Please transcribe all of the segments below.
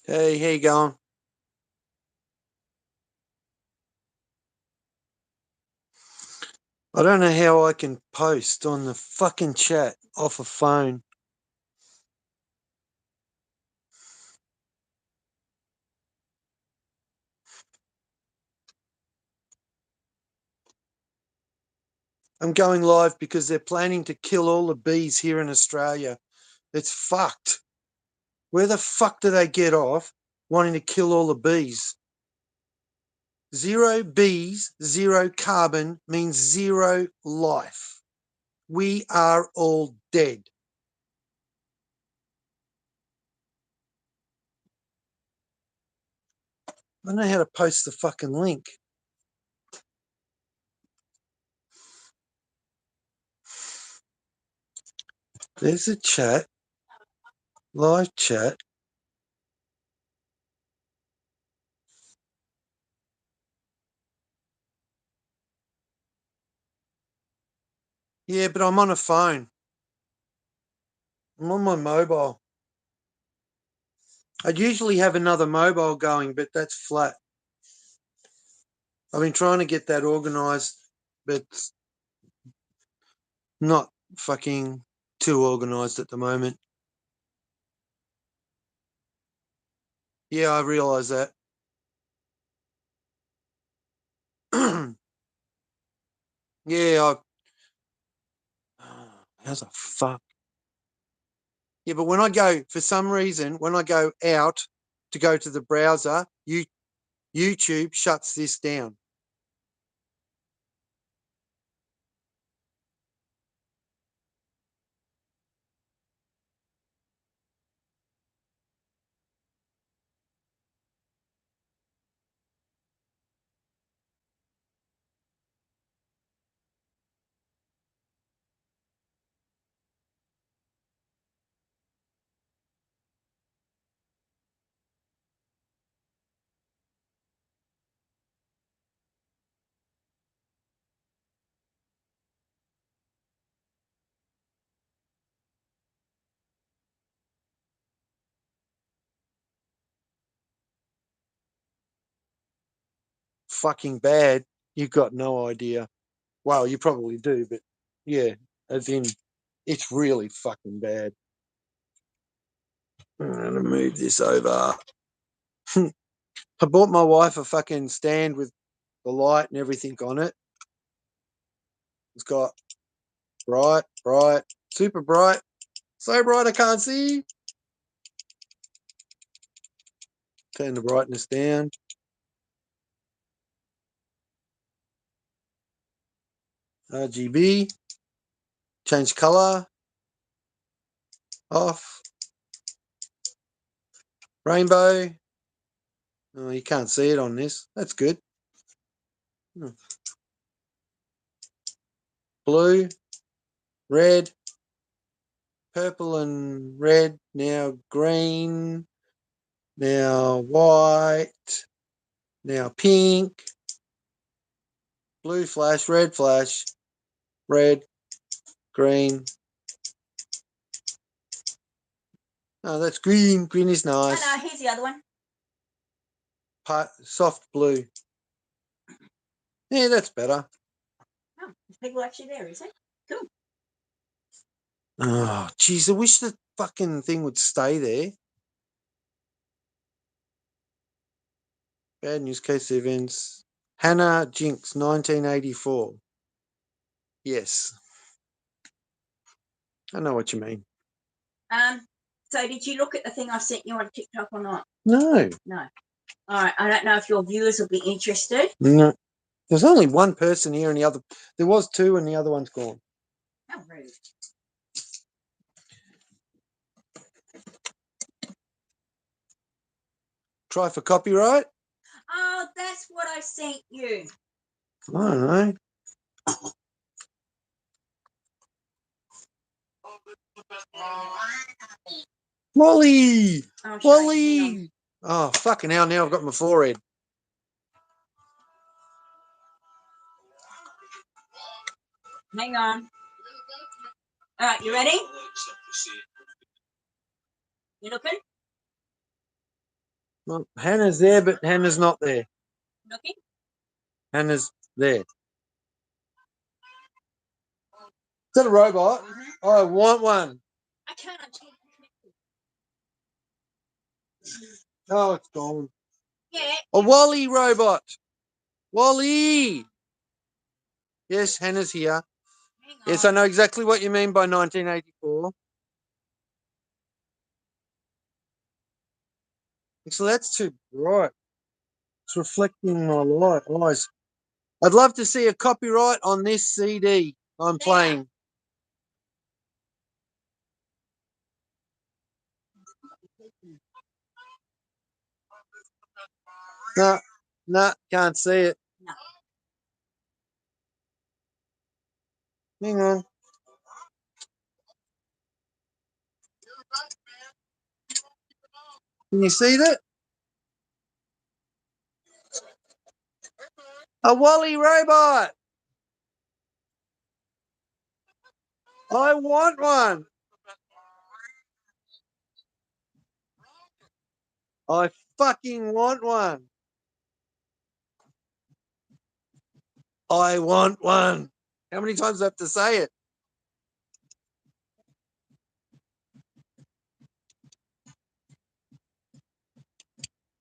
Hey, how you going? I don't know how I can post on the fucking chat off a phone. I'm going live because they're planning to kill all the bees here in Australia. It's fucked. Where the fuck do they get off wanting to kill all the bees? Zero bees, zero carbon means zero life. We are all dead. I don't know how to post the fucking link. There's a chat, live chat. Yeah, but I'm on a phone. I'm on my mobile. I'd usually have another mobile going, but that's flat. I've been trying to get that organised, but it's not fucking too organised at the moment. Yeah, I realise that. Yeah, how's the fuck? Yeah, but when I go, for some reason, when I go out to go to the browser, YouTube shuts this down. Fucking bad. You've got no idea. Well, you probably do, but yeah, as in, it's really fucking bad. I'm gonna move this over. I bought my wife a fucking stand with the light and everything on it. It's got bright, super bright, so bright I can't see. Turn the brightness down. RGB. Change color. Off. Rainbow. Oh, you can't see it on this. That's good. Blue. Red. Purple and red. Now green. Now white. Now pink. Blue flash. Red. Green. Oh, that's green. Green is nice. Oh, no, here's the other one. Soft blue. Yeah, that's better. Oh, there's people actually there, is it? Cool. Oh, jeez, I wish the fucking thing would stay there. Bad news case events. Hannah Jinks, 1984. Yes. I know what you mean. So did you look at the thing I sent you on TikTok or not? No. No. All right. I don't know if your viewers will be interested. No. There's only one person here and the other. There was two and the other one's gone. How rude. Try for copyright? Oh, that's what I sent you. I don't know. Wally! I'll show you. Hang on. Wally! Oh, fucking hell, now I've got my forehead. Hang on. All right, you ready? You looking? Well, Hannah's there, but Hannah's not there. Looking? Hannah's there. Is that a robot? Mm-hmm. I want one. I can't. Oh, it's gone. Yeah. A Wally robot. Wally! Yes, Hannah's here. Hang Yes, on. I know exactly what you mean by 1984. So that's too bright. It's reflecting my light eyes. I'd love to see a copyright on this CD I'm playing. No, can't see it. No. Hang on. Can you see that? A Wally robot. I want one. I fucking want one. I want one. How many times do I have to say it?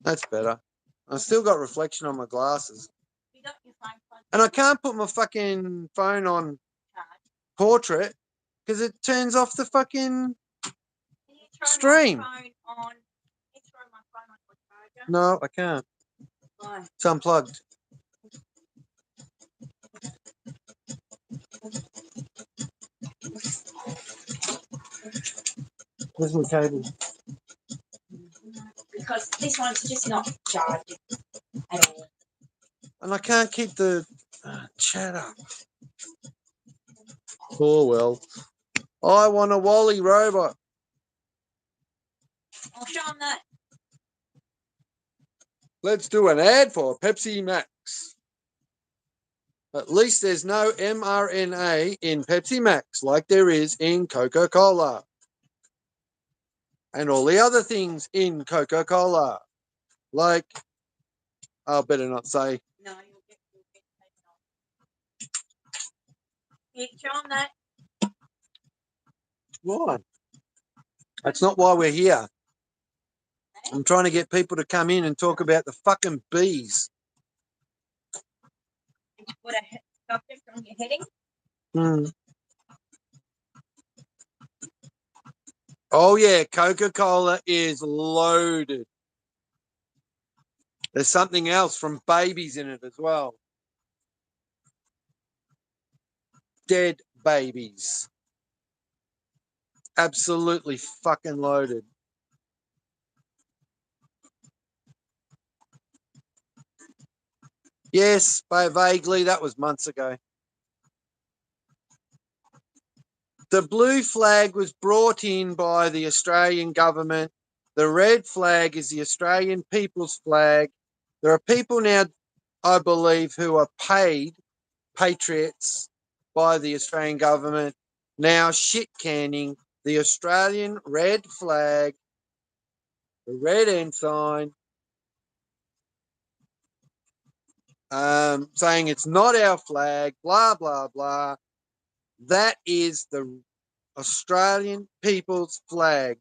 That's better. I've still got reflection on my glasses. You got your phone plugged And I can't put my fucking phone on in charge. portrait because it turns off the fucking... Can you throw Stream. my phone on? Can you throw my phone on your charger? No, I can't. Why? It's unplugged. Where's my cable? Because this one's just not charging at all. And I can't keep the chat up. Oh, well. I want a Wally robot. I'll show them that. Let's do an ad for Pepsi Max. At least there's no mRNA in Pepsi Max like there is in Coca-Cola. And all the other things in Coca-Cola. Like, I better not say. No, you'll get taken off. You show them that. Why? That's not why we're here. I'm trying to get people to come in and talk about the fucking bees. Put a subject on your heading. Mm. Oh, yeah, Coca-Cola is loaded. There's something else from babies in it as well. Dead babies. Absolutely fucking loaded. Yes, vaguely, that was months ago. The blue flag was brought in by the Australian government. The red flag is the Australian people's flag. There are people now, I believe, who are paid patriots by the Australian government now shit canning the Australian red flag, the red ensign, saying it's not our flag, blah, blah, blah. That is the Australian people's flag.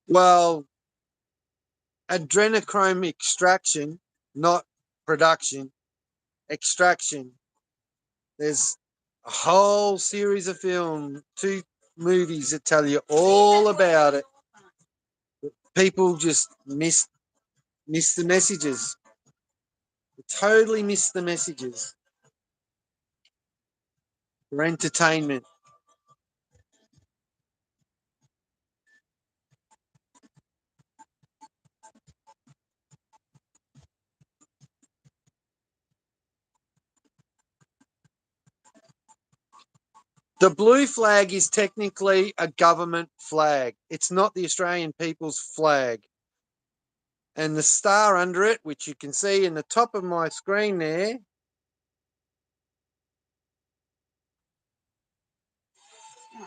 Well, adrenochrome extraction, not production, extraction. There's a whole series of film, 2 movies that tell you all about it. People just miss the messages. Totally miss the messages for entertainment. The blue flag is technically a government flag. It's not the Australian people's flag. And the star under it, which you can see in the top of my screen there,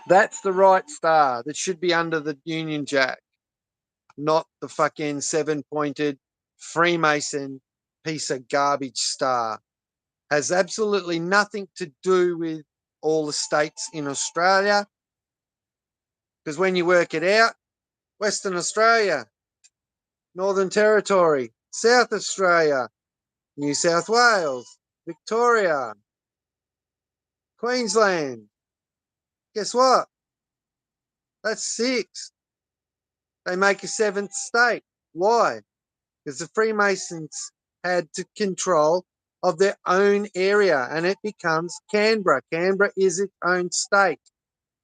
that's the right star that should be under the Union Jack, not the fucking 7-pointed Freemason piece of garbage star. Has absolutely nothing to do with all the states in Australia. Because when you work it out, Western Australia, Northern Territory, South Australia, New South Wales, Victoria, Queensland. Guess what? That's 6. They make a 7th state. Why? Because the Freemasons had to control of their own area, and it becomes Canberra. Canberra is its own state.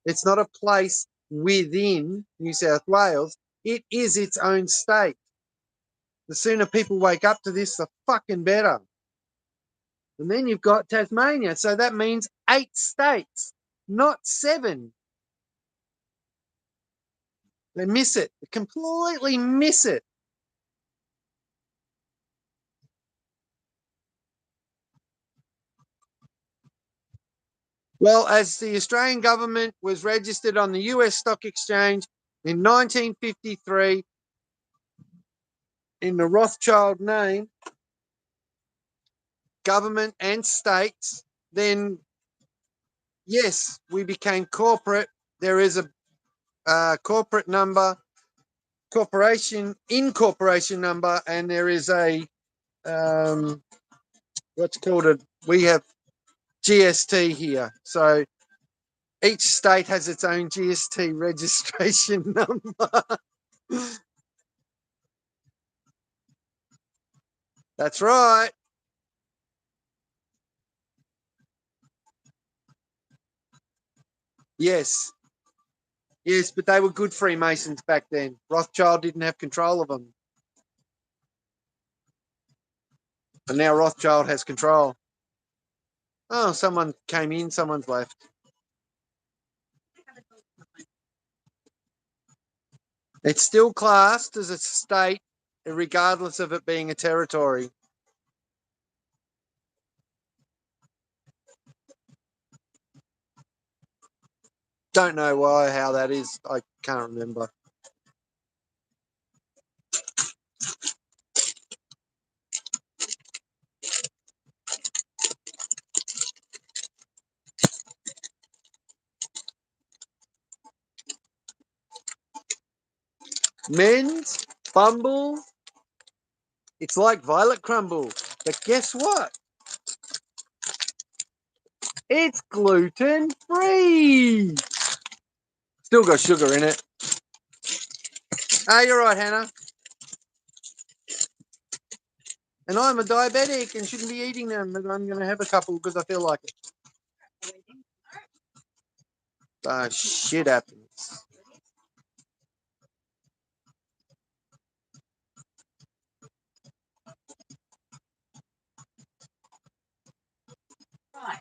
It's not a place within New South Wales. It is its own state. The sooner people wake up to this, the fucking better. And then you've got Tasmania. So that means 8 states, not 7. They miss it. They completely miss it. Well, as the Australian government was registered on the US Stock Exchange in 1953 in the Rothschild name, government and states, then yes, we became corporate. There is a corporate number, incorporation number, and there is a what's called a. We have GST here, so each state has its own GST registration number. That's right. Yes. Yes, but they were good Freemasons back then. Rothschild didn't have control of them. And now Rothschild has control. Oh, someone came in, someone's left. It's still classed as a state, regardless of it being a territory. Don't know why, how that is. I can't remember. Men's Bumble. It's like Violet Crumble. But guess what? It's gluten free. Still got sugar in it. Ah, you're right, Hannah. And I'm a diabetic and shouldn't be eating them, but I'm going to have a couple because I feel like it. Shit happens. Right.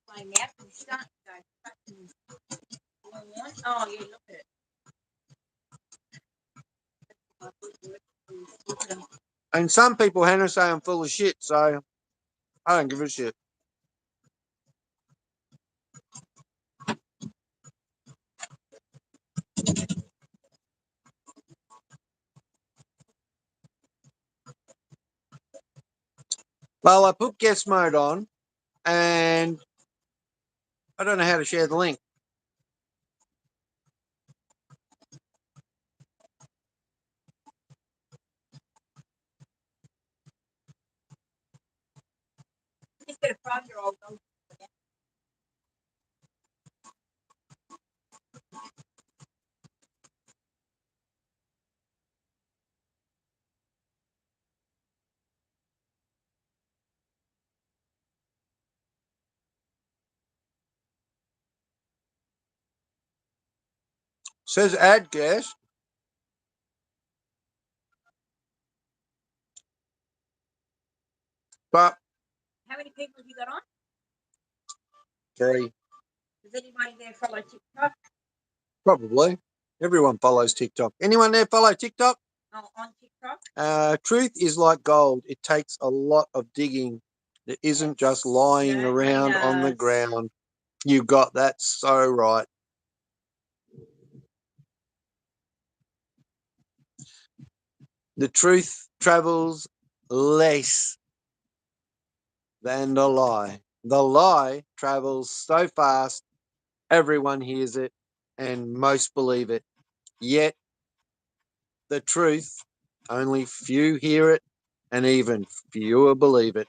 My nap and stuff. Oh, yeah, look at it. And some people, Hannah, say I'm full of shit, so I don't give a shit. Well, I put guest mode on, and I don't know how to share the link. get a 5-year-old. Says add guest. But How many people have you got on? 3. Does anybody there follow TikTok? Probably. Everyone follows TikTok. Anyone there follow TikTok? Oh, on TikTok? Truth is like gold. It takes a lot of digging. It isn't just lying Certainly around on the does. ground. You got that so right. The truth travels less than the lie. The lie travels so fast, everyone hears it and most believe it. Yet, the truth, only few hear it and even fewer believe it.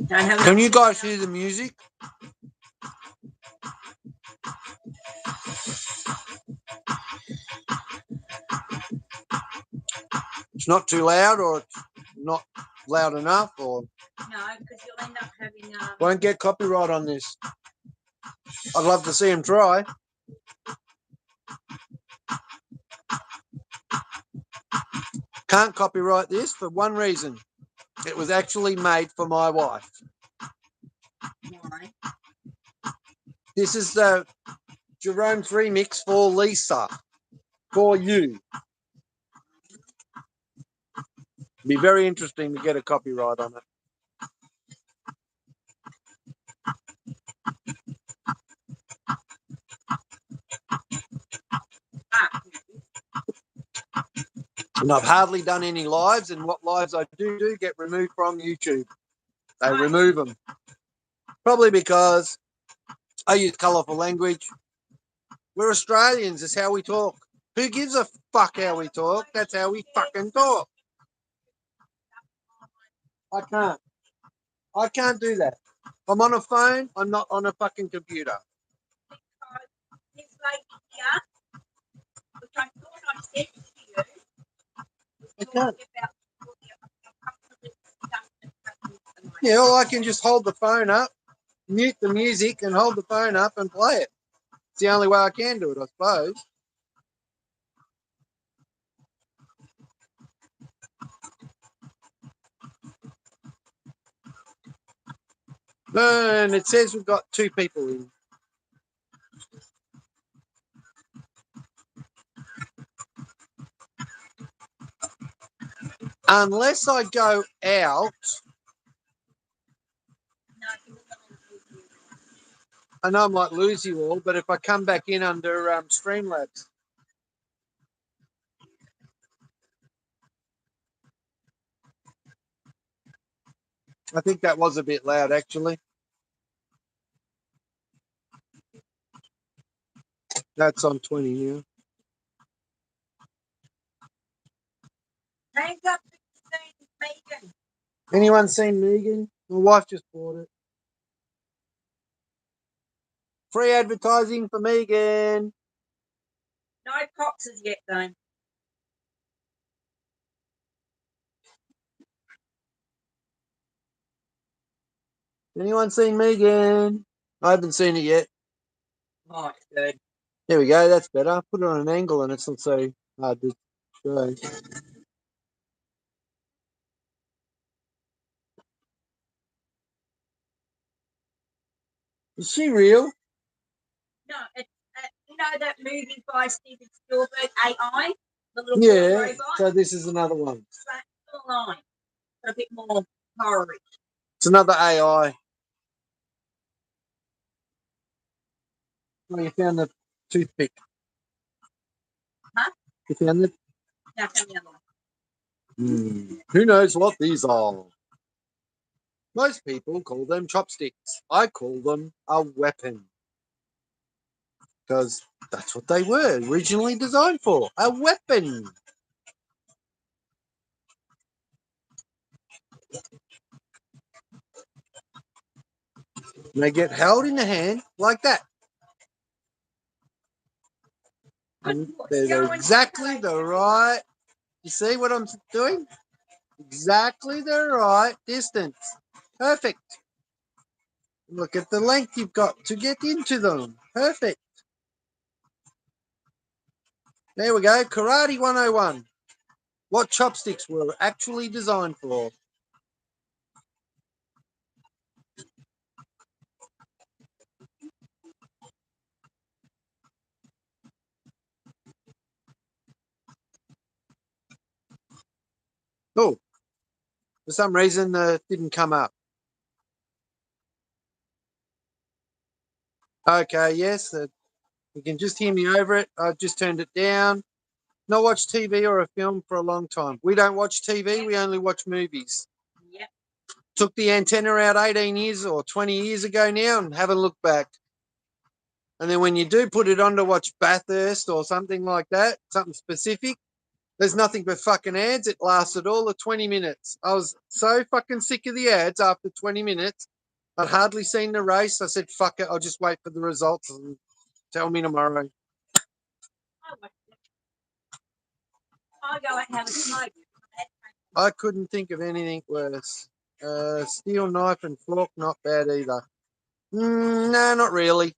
Can you guys hear the music? It's not too loud, or it's not loud enough, or No, because you'll end up having. won't get copyright on this. I'd love to see him try. Can't copyright this for one reason. It was actually made for my wife. Why? This is the Jerome's remix for Lisa. For you. Be very interesting to get a copyright on it. And I've hardly done any lives, and what lives I do get removed from YouTube. They remove them. Probably because I use colourful language. We're Australians. It's how we talk. Who gives a fuck how we talk? That's how we fucking talk. I can't do that. I'm on a phone. I'm not on a fucking computer. This lady here, which I thought I said to you, was talking about Yeah, well, I can just hold the phone up, mute the music, and hold the phone up and play it. It's the only way I can do it, I suppose. And it says we've got 2 people in. Unless I go out, I know I'm like Lucy Wall, but if I come back in under Streamlabs, I think that was a bit loud, actually. That's on 20 now. Hands up to Megan. Anyone seen Megan? My wife just bought it. Free advertising for Megan. No boxes yet, though. Anyone seen Megan? I haven't seen it yet. Oh, it's good. There we go. That's better. Put it on an angle and it's not so hard to show. Is she real? No, it's you know that movie by Steven Spielberg, AI, the little Yeah. robot. So this is another one. Still alive, but a bit more horror. It's another AI. Oh, you found the toothpick. Huh? You found it? Now tell me the other one. Who knows what these are? Most people call them chopsticks. I call them a weapon. because that's what they were originally designed for, a weapon. And they get held in the hand like that. And they're exactly the right, you see what I'm doing? Exactly the right distance. Perfect. Look at the length you've got to get into them. Perfect. There we go. Karate 101. What chopsticks were actually designed for. Oh, for some reason it didn't come up. Okay, yes, you can just hear me over it. I've just turned it down. Not watched TV or a film for a long time. We don't watch TV, we only watch movies. Yep. Took the antenna out 18 years or 20 years ago now and haven't looked back. And then when you do put it on to watch Bathurst or something like that, something specific, there's nothing but fucking ads. It lasted all of 20 minutes. I was so fucking sick of the ads after 20 minutes. I'd hardly seen the race. I said, fuck it, I'll just wait for the results and tell me tomorrow. I'll go and have a smoke. I couldn't think of anything worse. Steel knife and fork, not bad either. No, not really.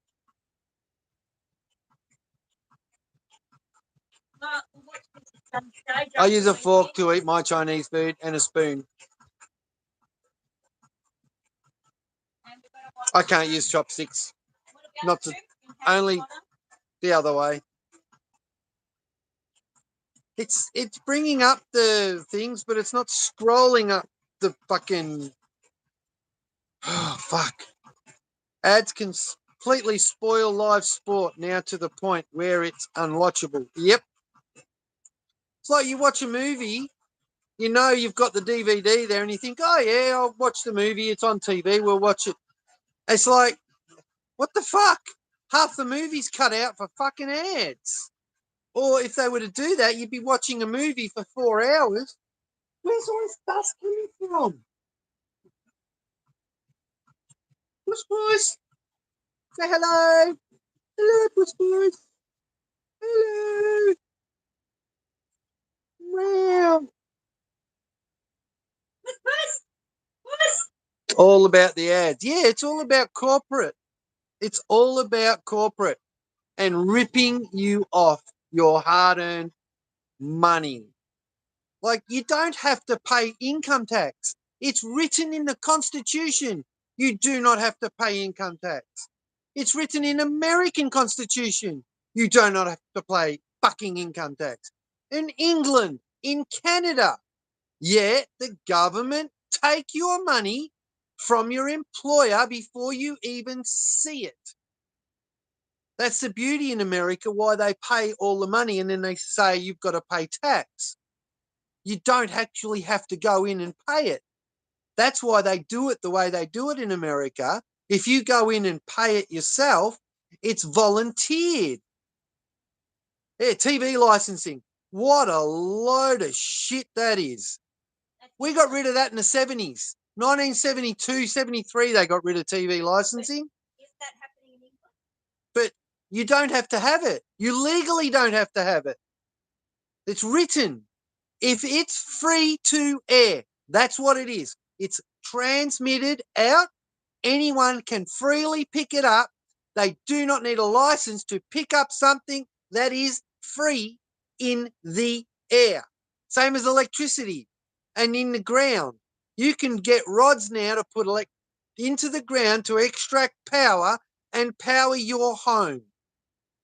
I use a fork to eat my Chinese food and a spoon. I can't use chopsticks. Not to, only the other way. It's bringing up the things, but it's not scrolling up the fucking. Oh, fuck. Ads can completely spoil live sport now to the point where it's unwatchable. Yep. It's like you watch a movie, you know you've got the DVD there and you think, oh, yeah, I'll watch the movie. It's on TV. We'll watch it. It's like, what the fuck? Half the movie's cut out for fucking ads. Or if they were to do that, you'd be watching a movie for 4 hours. Where's all this dust coming from? Puss Boys, say hello. Hello, Puss Boys. Hello. Wow. All about the ads. Yeah, it's all about corporate. It's all about corporate and ripping you off your hard-earned money. Like, you don't have to pay income tax. It's written in the Constitution. You do not have to pay income tax. It's written in American Constitution. You do not have to pay fucking income tax. In England, in Canada, yet the government take your money from your employer before you even see it. That's the beauty in America, why they pay all the money and then they say you've got to pay tax. You don't actually have to go in and pay it. That's why they do it the way they do it in America. If you go in and pay it yourself, it's volunteered. Yeah, TV licensing. What a load of shit that is. We got rid of that in the 70s. 1972, 73, they got rid of TV licensing. Is that happening in England? But you don't have to have it. You legally don't have to have it. It's written. If it's free to air, that's what it is. It's transmitted out. Anyone can freely pick it up. They do not need a license to pick up something that is free in the air. Same as electricity and in the ground. You can get rods now to put into the ground to extract power and power your home.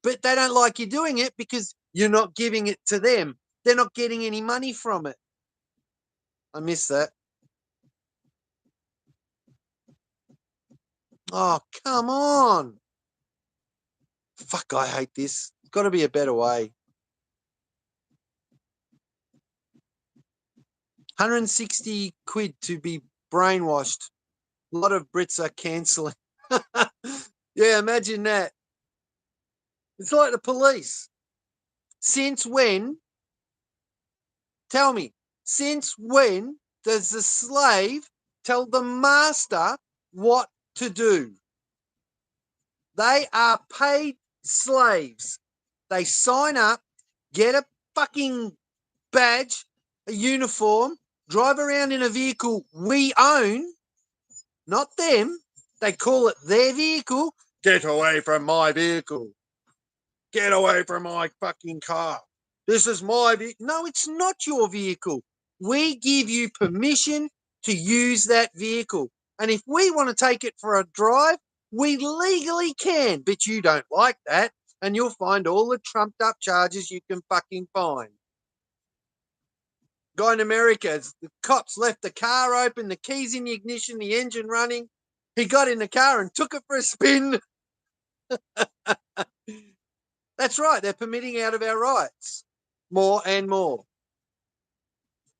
But they don't like you doing it because you're not giving it to them. They're not getting any money from it. I miss that. Oh, come on. Fuck, I hate this. There's got to be a better way. 160 quid to be brainwashed. A lot of Brits are cancelling. Yeah, imagine that. It's like the police. Since when, tell me, since when does the slave tell the master what to do? They are paid slaves. They sign up, get a fucking badge, a uniform, drive around in a vehicle we own, not them. They call it their vehicle. Get away from my vehicle. Get away from my fucking car. This is my vehicle. No, it's not your vehicle. We give you permission to use that vehicle. And if we want to take it for a drive, we legally can. But you don't like that. And you'll find all the trumped up charges you can fucking find. Guy in America, the cops left the car open, the keys in the ignition, the engine running. He got in the car and took it for a spin. That's right. They're permitting out of our rights more and more.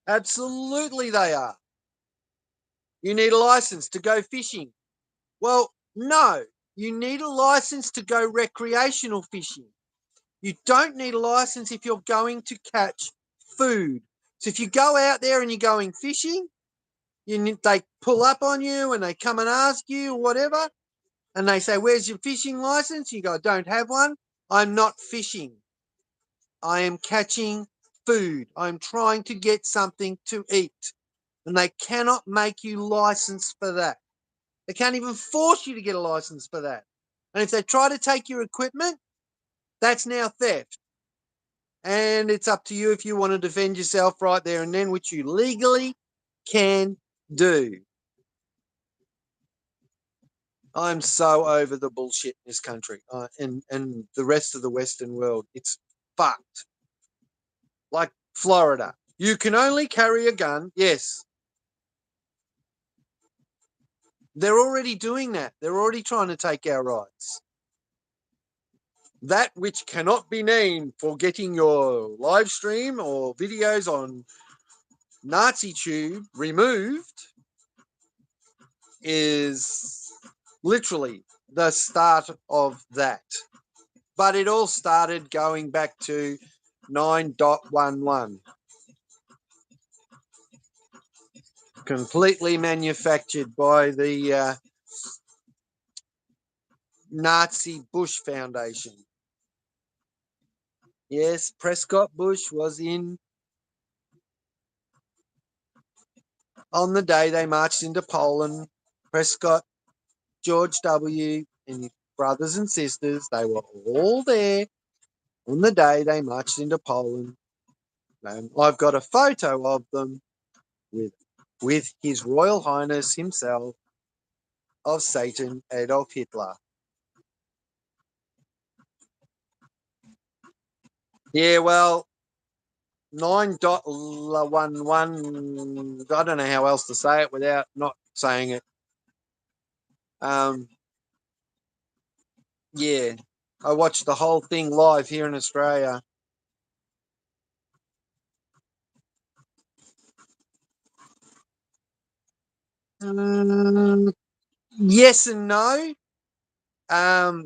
Absolutely they are. You need a license to go fishing. Well, no, you need a license to go recreational fishing. You don't need a license if you're going to catch food. So if you go out there and you're going fishing, they pull up on you and they come and ask you or whatever, and they say, where's your fishing license? You go, I don't have one. I'm not fishing. I am catching food. I'm trying to get something to eat. And they cannot make you license for that. They can't even force you to get a license for that. And if they try to take your equipment, that's now theft. And it's up to you if you want to defend yourself right there and then, which you legally can do. I'm so over the bullshit in this country and the rest of the Western world. It's fucked. Like Florida. You can only carry a gun. Yes. They're already doing that. They're already trying to take our rights. That which cannot be named for getting your live stream or videos on NaziTube removed is literally the start of that. But it all started going back to 9.11. Completely manufactured by the Nazi Bush Foundation. Yes, Prescott Bush was in on the day they marched into Poland. Prescott, George W., and his brothers and sisters, they were all there on the day they marched into Poland. And I've got a photo of them with His Royal Highness himself, of Satan, Adolf Hitler. Yeah, well, 9.11, I don't know how else to say it without not saying it. Yeah, I watched the whole thing live here in Australia. Yes and no. How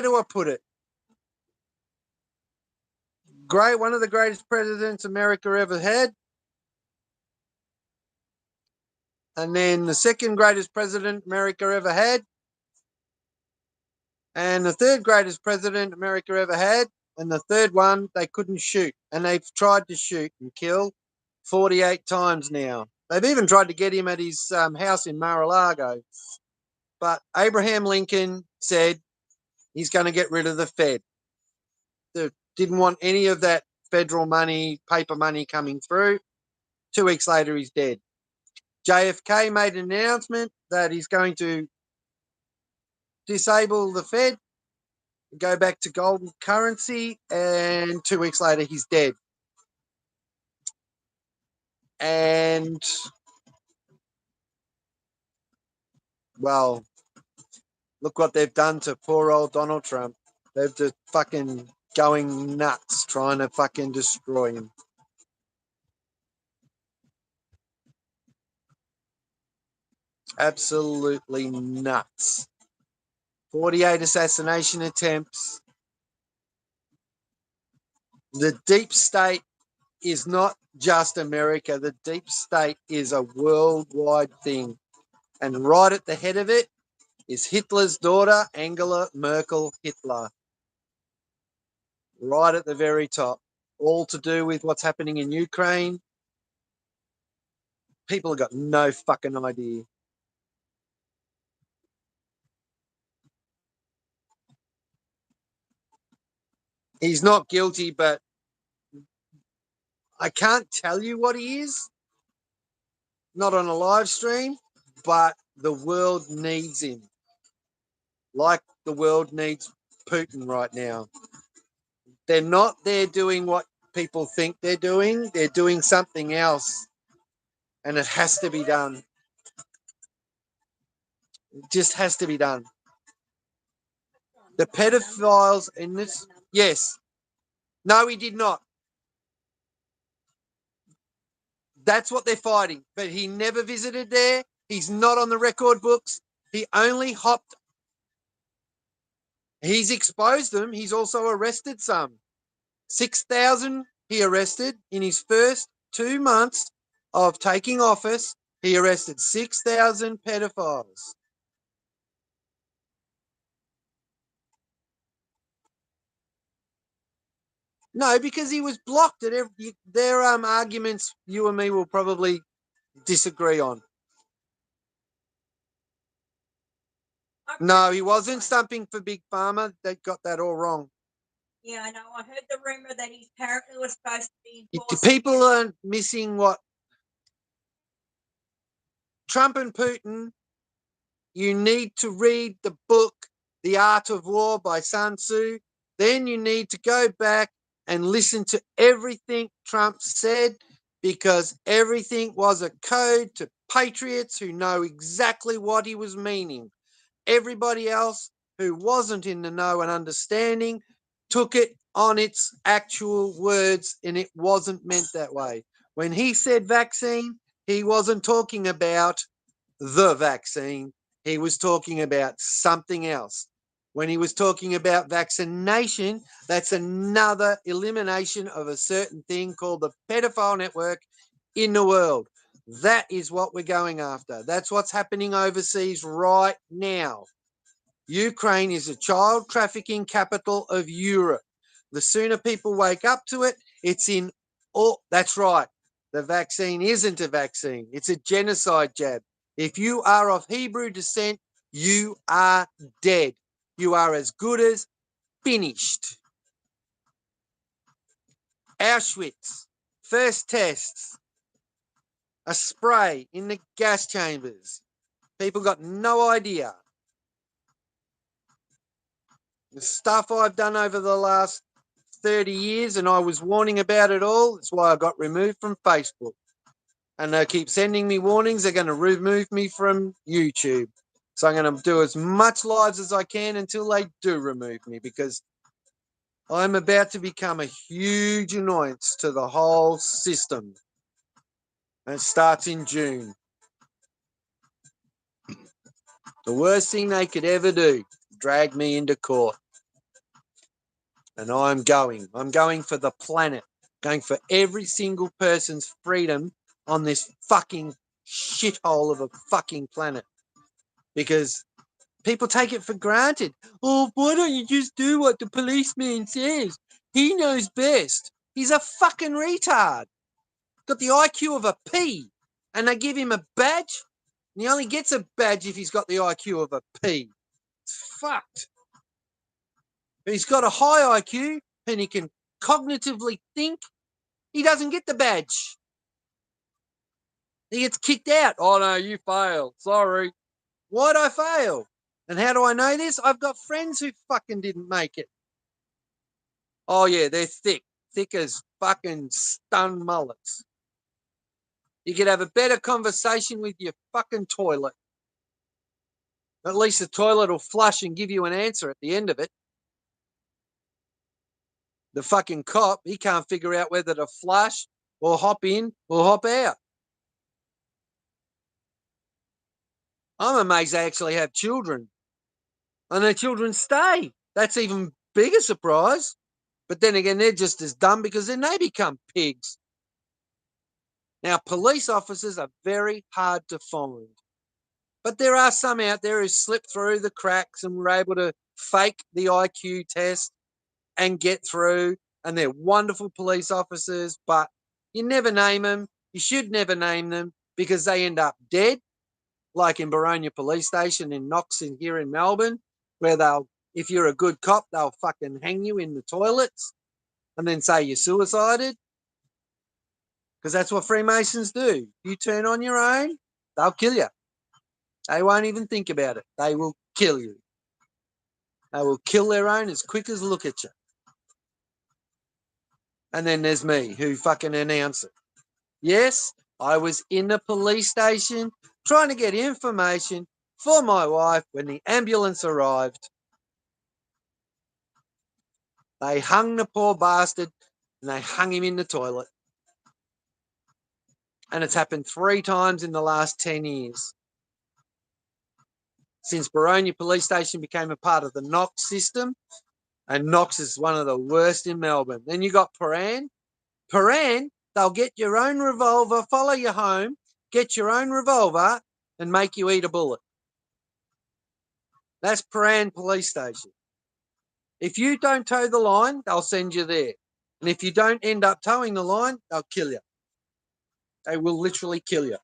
do I put it? Great, one of the greatest presidents America ever had. And then the second greatest president America ever had. And the third greatest president America ever had. And the third one, they couldn't shoot. And they've tried to shoot and kill 48 times now. They've even tried to get him at his house in Mar-a-Lago. But Abraham Lincoln said he's going to get rid of the Fed. They didn't want any of that federal money, paper money coming through. 2 weeks later, he's dead. JFK made an announcement that he's going to disable the Fed, go back to gold currency, and 2 weeks later, he's dead. And, well, look what they've done to poor old Donald Trump. They've just fucking going nuts trying to fucking destroy him. Absolutely nuts. 48 assassination attempts. The deep state is not just America. The deep state is a worldwide thing. And right at the head of it is Hitler's daughter, Angela Merkel Hitler. Right at the very top. All to do with what's happening in Ukraine. People have got no fucking idea. He's not guilty, but I can't tell you what he is. Not on a live stream, but the world needs him. Like the world needs Putin right now. They're not there doing what people think they're doing. They're doing something else. And it has to be done. It just has to be done. The pedophiles in this, yes. No, he did not. That's what they're fighting. But he never visited there. He's not on the record books. He only hopped. He's exposed them. He's also arrested some. 6,000 he arrested in his first 2 months of taking office. He arrested 6,000 pedophiles. No, because he was blocked at every. Their arguments you and me will probably disagree on. No, he wasn't stumping for Big Pharma. They got that all wrong. Yeah, I know. I heard the rumor that he apparently was supposed to be enforcing. People are missing what Trump and Putin. You need to read the book The Art of War by Sun Tzu. Then you need to go back and listen to everything Trump said, because everything was a code to patriots who know exactly what he was meaning. Everybody else who wasn't in the know and understanding took it on its actual words, and it wasn't meant that way. When he said vaccine, he wasn't talking about the vaccine. He was talking about something else. When he was talking about vaccination, that's another elimination of a certain thing called the pedophile network in the world. That is what we're going after. That's what's happening overseas right now. Ukraine is a child trafficking capital of Europe. The sooner people wake up to it, it's in all. That's right. The vaccine isn't a vaccine. It's a genocide jab. If you are of Hebrew descent, you are dead. You are as good as finished. Auschwitz, first tests, a spray in the gas chambers. People got no idea. The stuff I've done over the last 30 years, and I was warning about it all. That's why I got removed from Facebook. And they keep sending me warnings. They're going to remove me from YouTube. So I'm going to do as much lives as I can until they do remove me, because I'm about to become a huge annoyance to the whole system. And it starts in June. The worst thing they could ever do, drag me into court. And I'm going. I'm going for the planet. Going for every single person's freedom on this fucking shithole of a fucking planet. Because people take it for granted. Oh, why don't you just do what the policeman says? He knows best. He's a fucking retard. Got the IQ of a P. And they give him a badge. And he only gets a badge if he's got the IQ of a P. It's fucked. He's got a high IQ and he can cognitively think. He doesn't get the badge. He gets kicked out. Oh, no, you failed. Sorry. Why'd I fail? And how do I know this? I've got friends who fucking didn't make it. Oh, yeah, they're thick. Thick as fucking stunned mullets. You could have a better conversation with your fucking toilet. At least the toilet will flush and give you an answer at the end of it. The fucking cop, he can't figure out whether to flush or hop in or hop out. I'm amazed they actually have children. and their children stay. That's even bigger surprise. But then again, they're just as dumb because then they become pigs. Now, police officers are very hard to find. But there are some out there who slip through the cracks and were able to fake the IQ test and get through. And they're wonderful police officers, but you never name them. You should never name them because they end up dead, like in Baronia Police Station in Knox here in Melbourne, where if you're a good cop, they'll fucking hang you in the toilets and then say you suicided. Because that's what Freemasons do. You turn on your own, they'll kill you. They won't even think about it. They will kill you. They will kill their own as quick as look at you. And then there's me, who fucking announce it. Yes, I was in the police station trying to get information for my wife when the ambulance arrived. They hung the poor bastard and they hung him in the toilet. And it's happened 3 times in the last 10 years. Since Baronia Police Station became a part of the Knox system, and Knox is one of the worst in Melbourne. Then you got Paran. Paran, they'll get your own revolver, follow you home, get your own revolver, and make you eat a bullet. That's Paran Police Station. If you don't toe the line, they'll send you there. And if you don't end up towing the line, they'll kill you. They will literally kill you.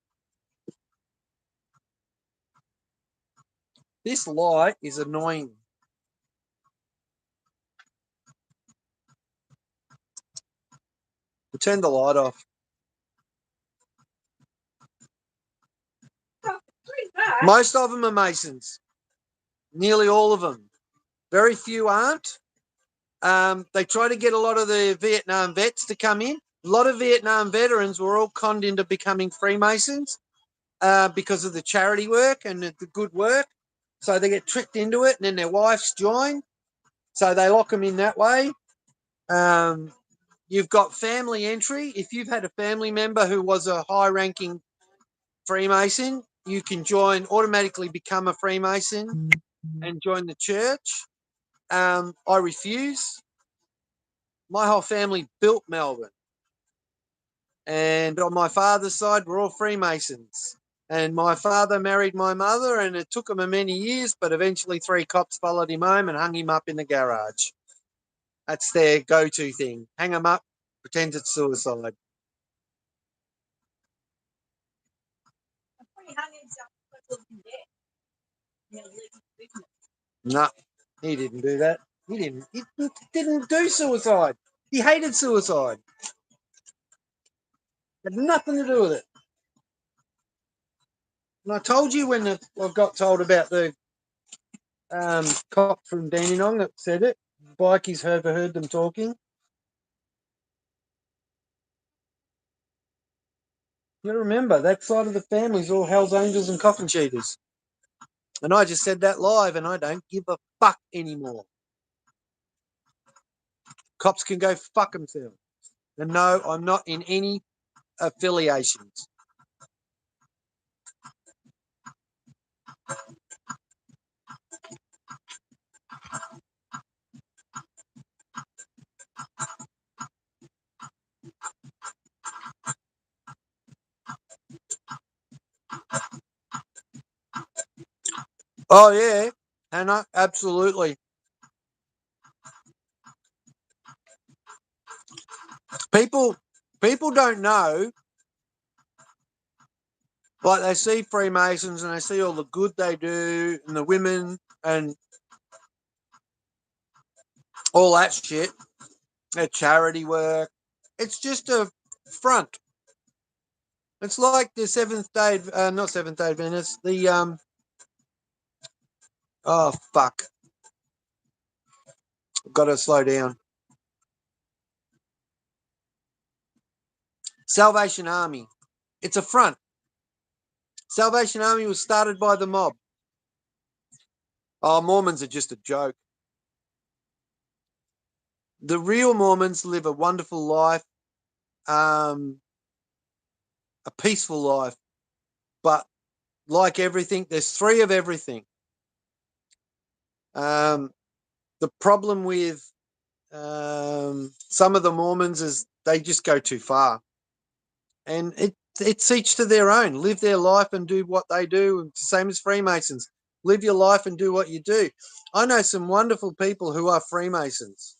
This light is annoying. We'll turn the light off. Most of them are Masons. Nearly all of them. Very few aren't. They try to get a lot of the Vietnam vets to come in. A lot of Vietnam veterans were all conned into becoming Freemasons because of the charity work and the good work. So they get tricked into it, and then their wives join. So they lock them in that way. You've got family entry. If you've had a family member who was a high-ranking Freemason, you can automatically become a Freemason and join the church. I refuse. My whole family built Melbourne. And on my father's side, we're all Freemasons. And my father married my mother, and it took him many years, but eventually 3 cops followed him home and hung him up in the garage. That's their go-to thing. Hang him up, pretend it's suicide. No, he didn't do that. He didn't do suicide. He hated suicide. Had nothing to do with it. And I told you when I got told about the cop from Dandenong that said it. Bikies overheard them talking. You remember, that side of the family's all Hell's Angels and coffin cheaters. And I just said that live, and I don't give a fuck anymore. Cops can go fuck themselves. And no, I'm not in any affiliations. Oh, yeah, Hannah, absolutely. People don't know. Like, they see Freemasons and they see all the good they do and the women and all that shit. Their charity work. It's just a front. It's like the not Seventh-day Adventists, oh, fuck. I've got to slow down. Salvation Army. It's a front. Salvation Army was started by the mob. Oh, Mormons are just a joke. The real Mormons live a wonderful life, a peaceful life. But like everything, there's 3 of everything. The problem with some of the Mormons is they just go too far, and it's each to their own. Live their life and do what they do. It's the same as Freemasons. Live your life and do what you do. I know some wonderful people who are Freemasons.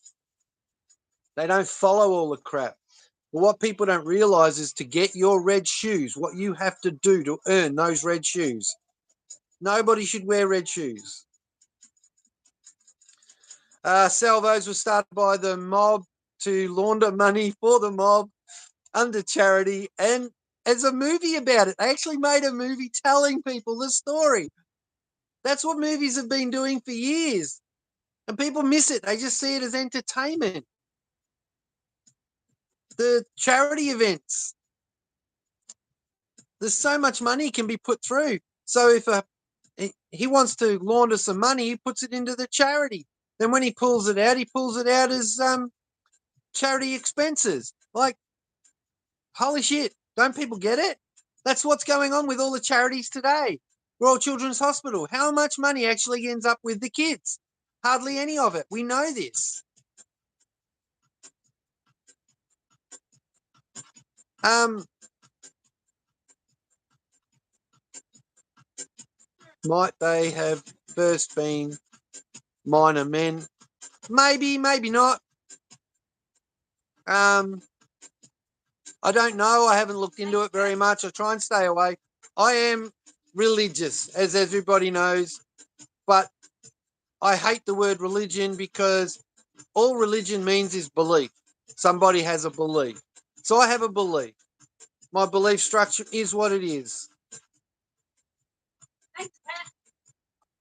They don't follow all the crap. But what people don't realize is to get your red shoes, what you have to do to earn those red shoes. Nobody should wear red shoes. Salvos was started by the mob to launder money for the mob under charity, and as a movie about it. They actually made a movie telling people the story. That's what movies have been doing for years. And people miss it. They just see it as entertainment. The charity events, there's so much money can be put through. So if he wants to launder some money, he puts it into the charity. Then when he pulls it out as charity expenses. Like, holy shit, don't people get it? That's what's going on with all the charities today. Royal Children's Hospital, how much money actually ends up with the kids? Hardly any of it. We know this. Might they have first been minor men? Maybe, maybe not. I don't know. I haven't looked into it very much. I try and stay away. I am religious, as everybody knows, but I hate the word religion because all religion means is belief. Somebody has a belief. So I have a belief. My belief structure is what it is.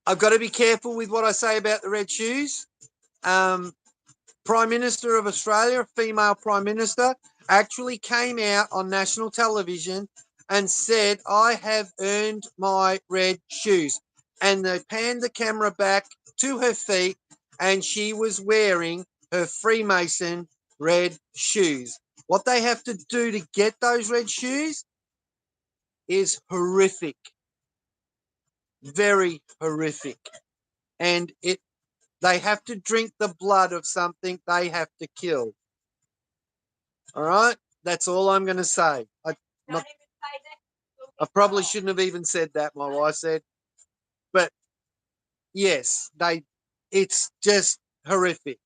I've got to be careful with what I say about the red shoes. Prime Minister of Australia, a female Prime Minister, actually came out on national television and said, I have earned my red shoes. And they panned the camera back to her feet and she was wearing her Freemason red shoes. What they have to do to get those red shoes is horrific. Very horrific. And they have to drink the blood of something they have to kill. All right? That's all I'm going to say. I probably shouldn't have even said that, my wife said. But yes, it's just horrific.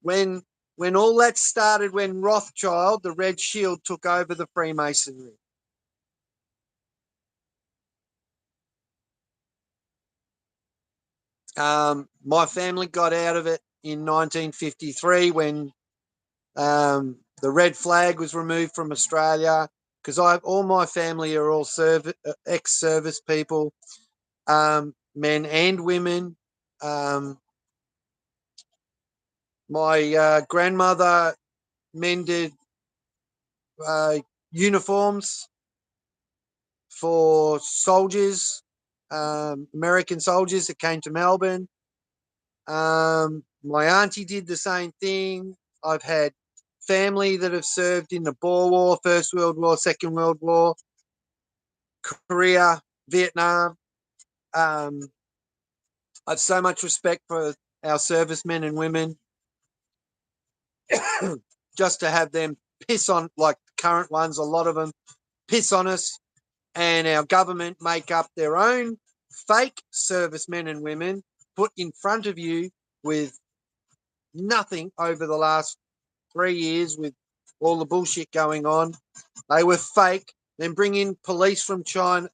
When all that started, when Rothschild, the Red Shield, took over the Freemasonry. My family got out of it in 1953 when the red flag was removed from Australia, because all my family are all ex-service people, men and women. My grandmother mended uniforms for soldiers, American soldiers that came to Melbourne. My auntie did the same thing. I've had family that have served in the Boer War, First World War, Second World War, Korea, Vietnam. I have so much respect for our servicemen and women. Just to have them piss on, like current ones, a lot of them piss on us, and our government make up their own fake servicemen and women put in front of you with nothing over the last 3 years with all the bullshit going on. They were fake. Then bring in police from China,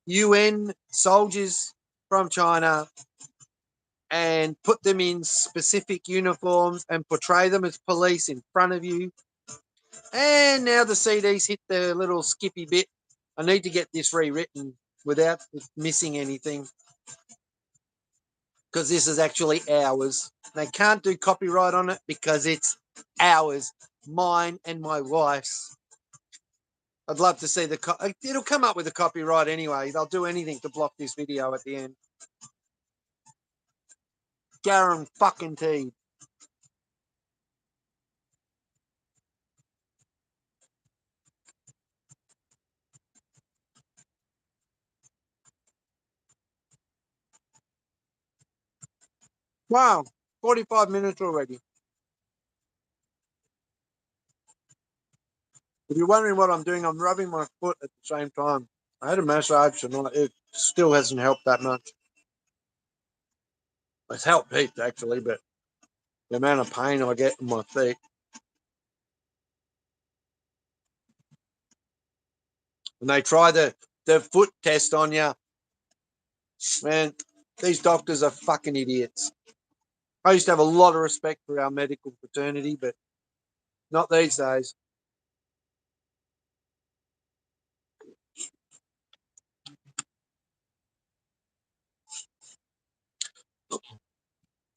UN soldiers from China, and put them in specific uniforms and portray them as police in front of you. And now the CDs hit the little skippy bit. I need to get this rewritten without missing anything, because this is actually ours. They can't do copyright on it because it's ours, mine and my wife's. I'd love to see it'll come up with a copyright anyway. They'll do anything to block this video at the end. Guarantee. Wow, 45 minutes already. If you're wondering what I'm doing, I'm rubbing my foot at the same time. I had a massage tonight. It still hasn't helped that much. It's helped heaps, actually, but the amount of pain I get in my feet. And they try the foot test on you. Man, these doctors are fucking idiots. I used to have a lot of respect for our medical fraternity, but not these days.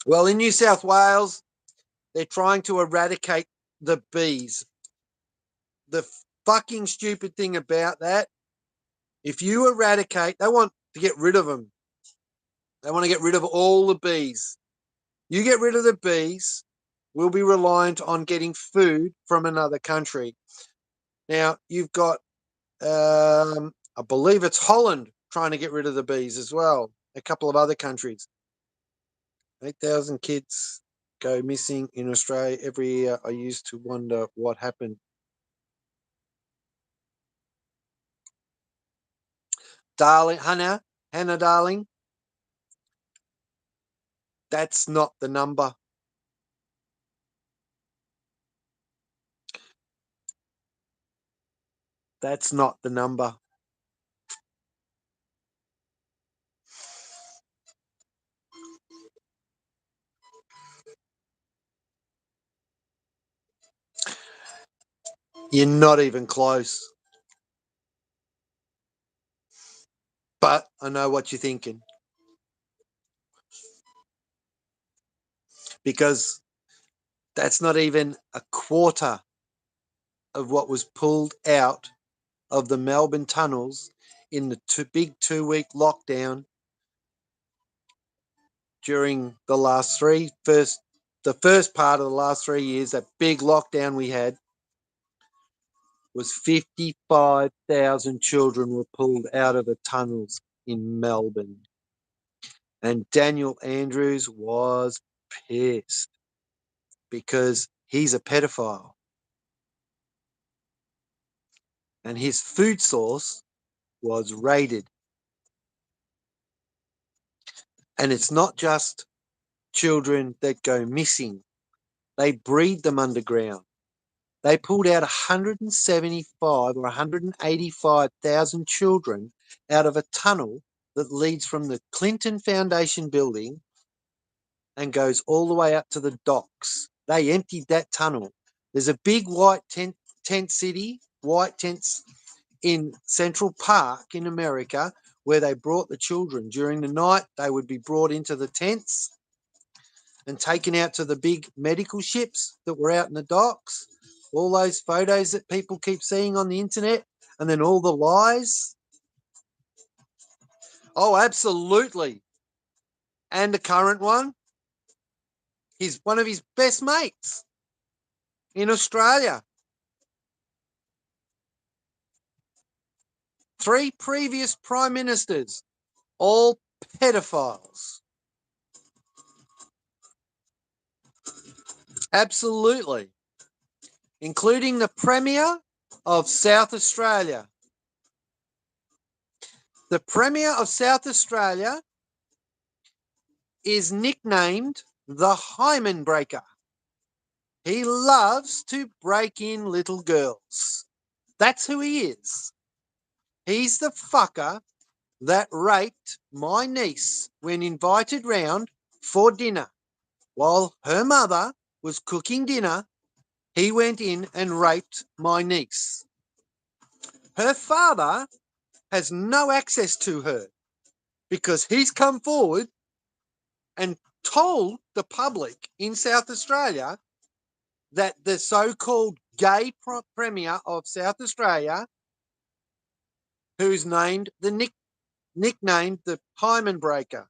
Well, in New South Wales, they're trying to eradicate the bees. The fucking stupid thing about that, if you eradicate, they want to get rid of them. They want to get rid of all the bees. You get rid of the bees, we'll be reliant on getting food from another country. Now, you've got, I believe it's Holland trying to get rid of the bees as well. A couple of other countries. 8,000 kids go missing in Australia every year. I used to wonder what happened. Darling, Hannah, darling, that's not the number. That's not the number. You're not even close. But I know what you're thinking. Because that's not even a quarter of what was pulled out of the Melbourne tunnels in the big 2-week lockdown during the first part of the last 3 years. That big lockdown we had was 55,000 children were pulled out of the tunnels in Melbourne. And Daniel Andrews was pissed because he's a pedophile. And his food source was raided. And it's not just children that go missing. They breed them underground. They pulled out 175 or 185,000 children out of a tunnel that leads from the Clinton Foundation building and goes all the way up to the docks. They emptied that tunnel. There's a big white tent city, white tents in Central Park in America, where they brought the children. During the night, they would be brought into the tents and taken out to the big medical ships that were out in the docks. All those photos that people keep seeing on the internet, and then all the lies. Oh, absolutely. And the current one, he's one of his best mates in Australia. 3 previous prime ministers, all pedophiles. Absolutely. Including the Premier of South Australia. The Premier of South Australia is nicknamed the Hymen Breaker. He loves to break in little girls. That's who he is. He's the fucker that raped my niece when invited round for dinner. While her mother was cooking dinner, he went in and raped my niece. Her father has no access to her because he's come forward and told the public in South Australia that the so-called gay Premier of South Australia, who's named nicknamed the Hymen Breaker,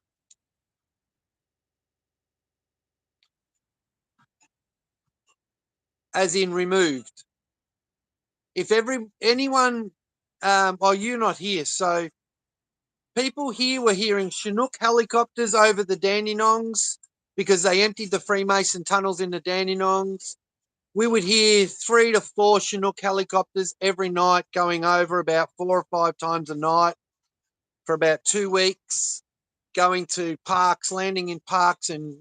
as in removed. If anyone, you're not here, so people here were hearing Chinook helicopters over the Dandenongs because they emptied the Freemason tunnels in the Dandenongs. We would hear 3 to 4 Chinook helicopters every night going over about 4 or 5 times a night for about 2 weeks, going to parks, landing in parks, and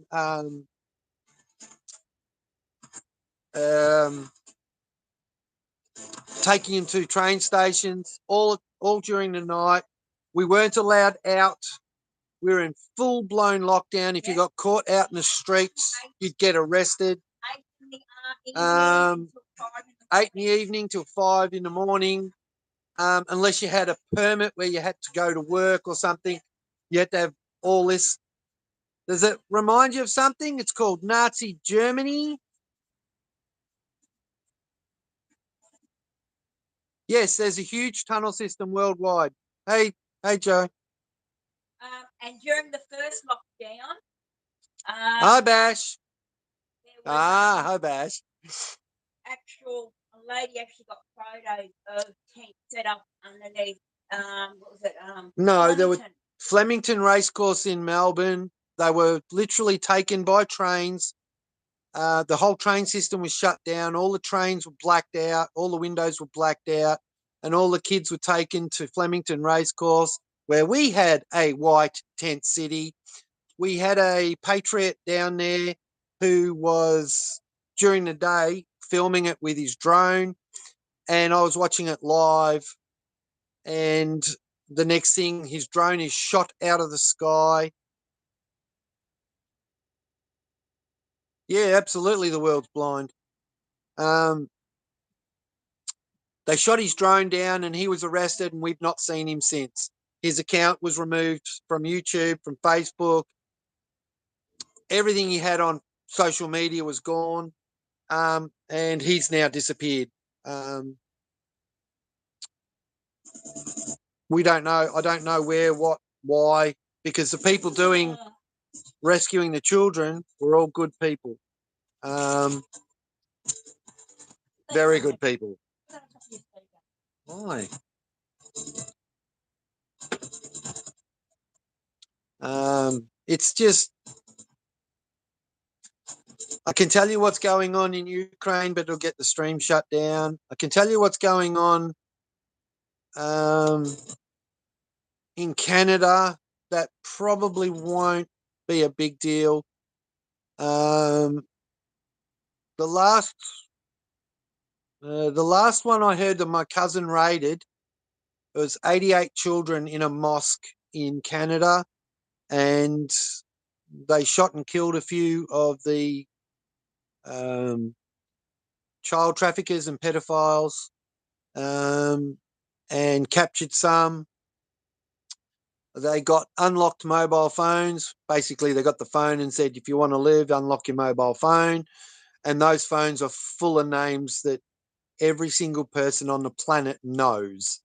taking them to train stations, all during the night. We weren't allowed out. We were in full-blown lockdown. If you got caught out in the streets, you'd get arrested. 8 in the evening till 5 in the morning, unless you had a permit where you had to go to work or something. You had to have all this. Does it remind you of something? It's called Nazi Germany. Yes, there's a huge tunnel system worldwide. Hey, Joe. And during the first lockdown, Hi, Bash. there was, Hi, Bash. a lady actually got photos of tents set up underneath. What was it? No, there were Flemington. Flemington Racecourse in Melbourne. They were literally taken by trains. The whole train system was shut down. All the trains were blacked out. All the windows were blacked out. And all the kids were taken to Flemington Racecourse, where we had a white tent city. We had a patriot down there who was, during the day, filming it with his drone. And I was watching it live. And the next thing, his drone is shot out of the sky. Yeah, absolutely, the world's blind. They shot his drone down and he was arrested, and we've not seen him since. His account was removed from YouTube, from Facebook. Everything he had on social media was gone, and he's now disappeared. We don't know. I don't know where, what, why, because the people doing rescuing the children were all good people. Very good people. Why? It's just, I can tell you what's going on in Ukraine, but it'll get the stream shut down. I can tell you what's going on in Canada. That probably won't be a big deal. The last one I heard that my cousin raided, it was 88 children in a mosque in Canada, and they shot and killed a few of the child traffickers and pedophiles, and captured some. They got unlocked mobile phones. Basically, they got the phone and said, if you want to live, unlock your mobile phone. And those phones are full of names that every single person on the planet knows.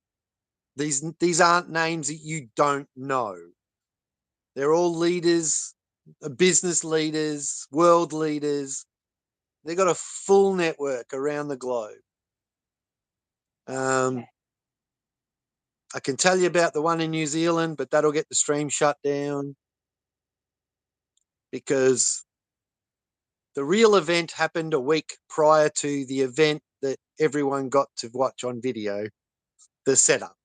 These aren't names that you don't know. They're all leaders, business leaders, world leaders. They've got a full network around the globe. I can tell you about the one in New Zealand, but that'll get the stream shut down, because the real event happened a week prior to the event that everyone got to watch on video, the setup.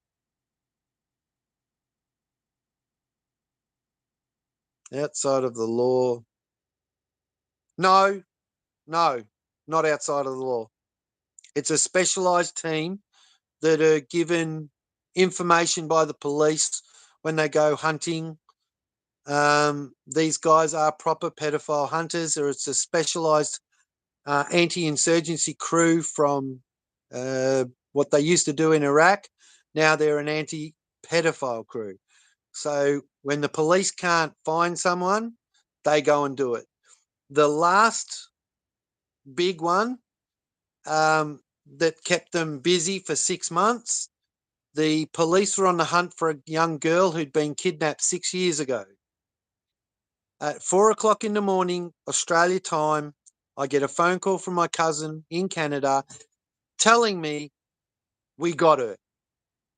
Outside of the law. No, not outside of the law. It's a specialized team that are given information by the police when they go hunting. These guys are proper pedophile hunters, or it's a specialized anti-insurgency crew from what they used to do in Iraq. Now they're an anti-pedophile crew. So when the police can't find someone, they go and do it. The last big one that kept them busy for 6 months, the police were on the hunt for a young girl who'd been kidnapped 6 years ago. At 4 o'clock in the morning, Australia time, I get a phone call from my cousin in Canada telling me, we got her.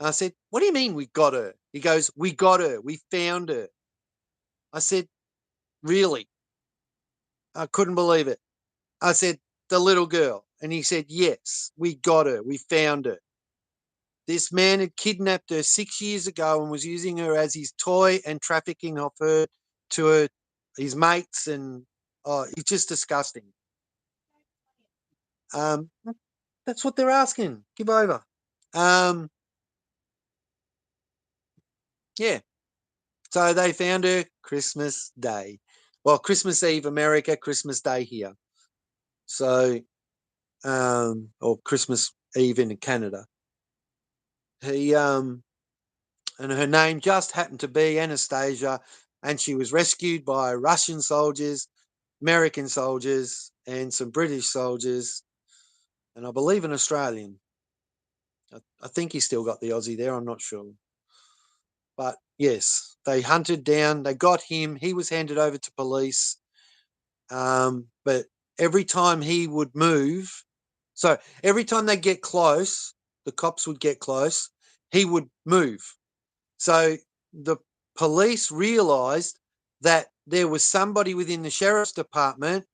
And I said, what do you mean we got her? He goes, we got her. We found her. I said, really? I couldn't believe it. I said, the little girl. And he said, yes, we got her. We found her. This man had kidnapped her 6 years ago and was using her as his toy and trafficking of her to his mates. And it's just disgusting. That's what they're asking. Give over. Yeah. So they found her Christmas Day. Well, Christmas Eve, America, Christmas Day here. So, or Christmas Eve in Canada. And her name just happened to be Anastasia, and she was rescued by Russian soldiers, American soldiers, and some British soldiers, and I believe an Australian. I think he still got the Aussie there. I'm not sure. But yes, they hunted down, they got him. He was handed over to police. But every time he would move, so every time they get close, the cops would get close, he would move. So the police realized that there was somebody within the sheriff's department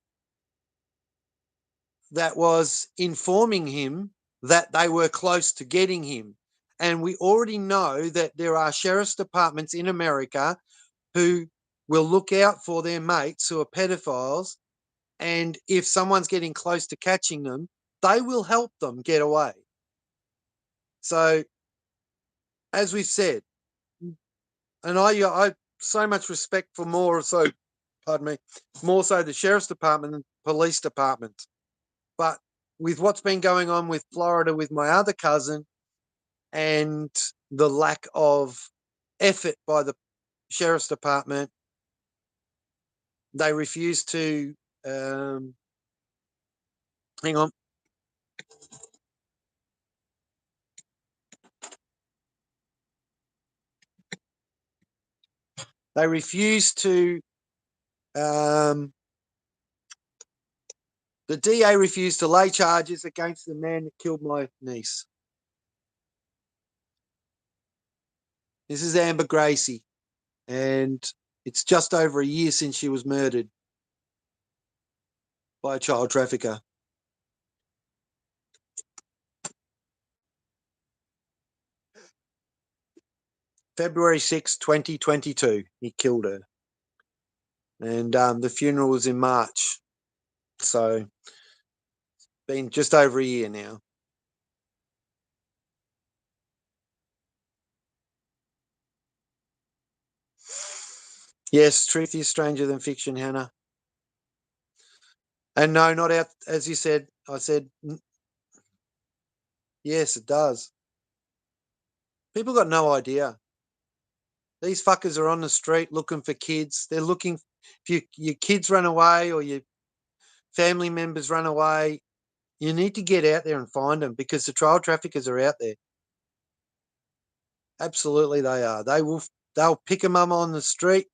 that was informing him that they were close to getting him. And we already know that there are sheriff's departments in America who will look out for their mates who are pedophiles. And if someone's getting close to catching them, they will help them get away. So, as we've said, and I so much respect for more so, pardon me, more so the sheriff's department and police department. But with what's been going on with Florida with my other cousin and the lack of effort by the sheriff's department, they refuse to hang on. They refuse to the DA refused to lay charges against the man that killed my niece. This is Amber Gracie, and it's just over a year since she was murdered by a child trafficker. February 6, 2022, he killed her. And the funeral was in March. So it's been just over a year now. Yes, truth is stranger than fiction, Hannah. And no, not out, as you said. I said, yes, it does. People got no idea. These fuckers are on the street looking for kids. They're looking, if your kids run away or your family members run away, you need to get out there and find them because the child traffickers are out there. Absolutely, they are. They'll pick them up on the street.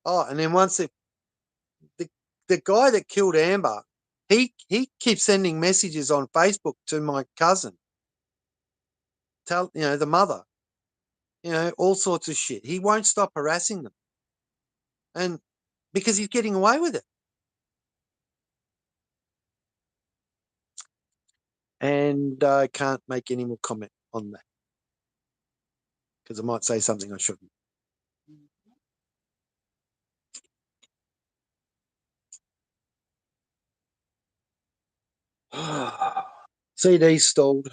Oh, and then once the guy that killed Amber, he keeps sending messages on Facebook to my cousin. Tell the mother, all sorts of shit. He won't stop harassing them, and because he's getting away with it. And I can't make any more comment on that because I might say something I shouldn't. CD stalled.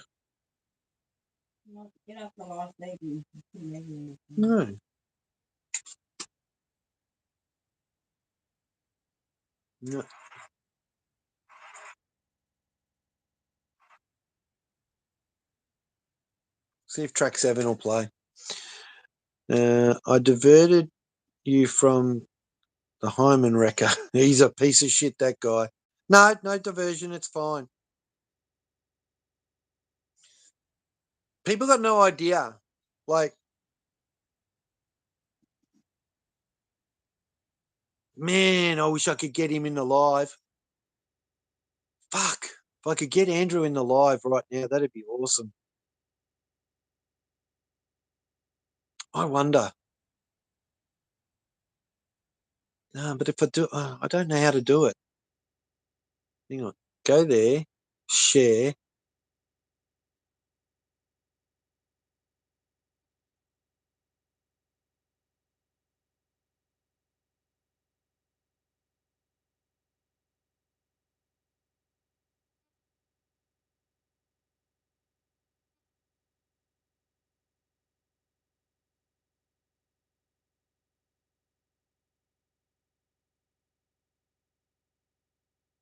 Get off the last lady. No. No. See if track 7 will play. I diverted you from the Hyman wrecker. He's a piece of shit, that guy. No diversion. It's fine. People got no idea. Like, man, I wish I could get him in the live. Fuck. If I could get Andrew in the live right now, that'd be awesome. I wonder. No, but if I do, I don't know how to do it. Hang on. Go there, share.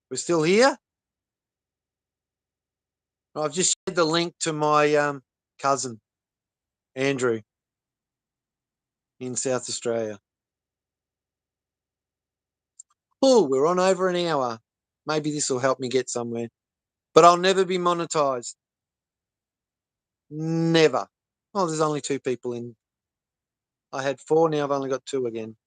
We're still here? I've just shared the link to my cousin, Andrew, in South Australia. Oh, we're on over an hour. Maybe this will help me get somewhere. But I'll never be monetized. Never. Oh, there's only 2 people in. I had 4, now I've only got 2 again.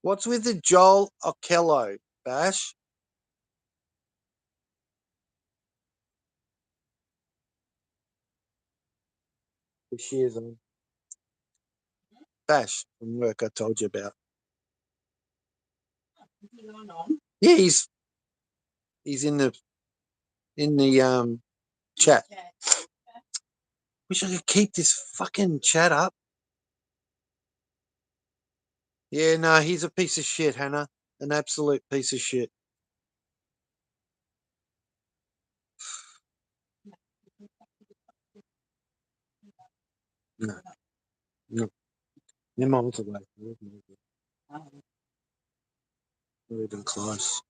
What's with the Joel Okello, Bash? The shares on. Bash from work I told you about. Yeah, he's in the chat. Wish I could keep this fucking chat up. Yeah, no, he's a piece of shit, Hannah. An absolute piece of shit. No. No. They're miles away. Not even close.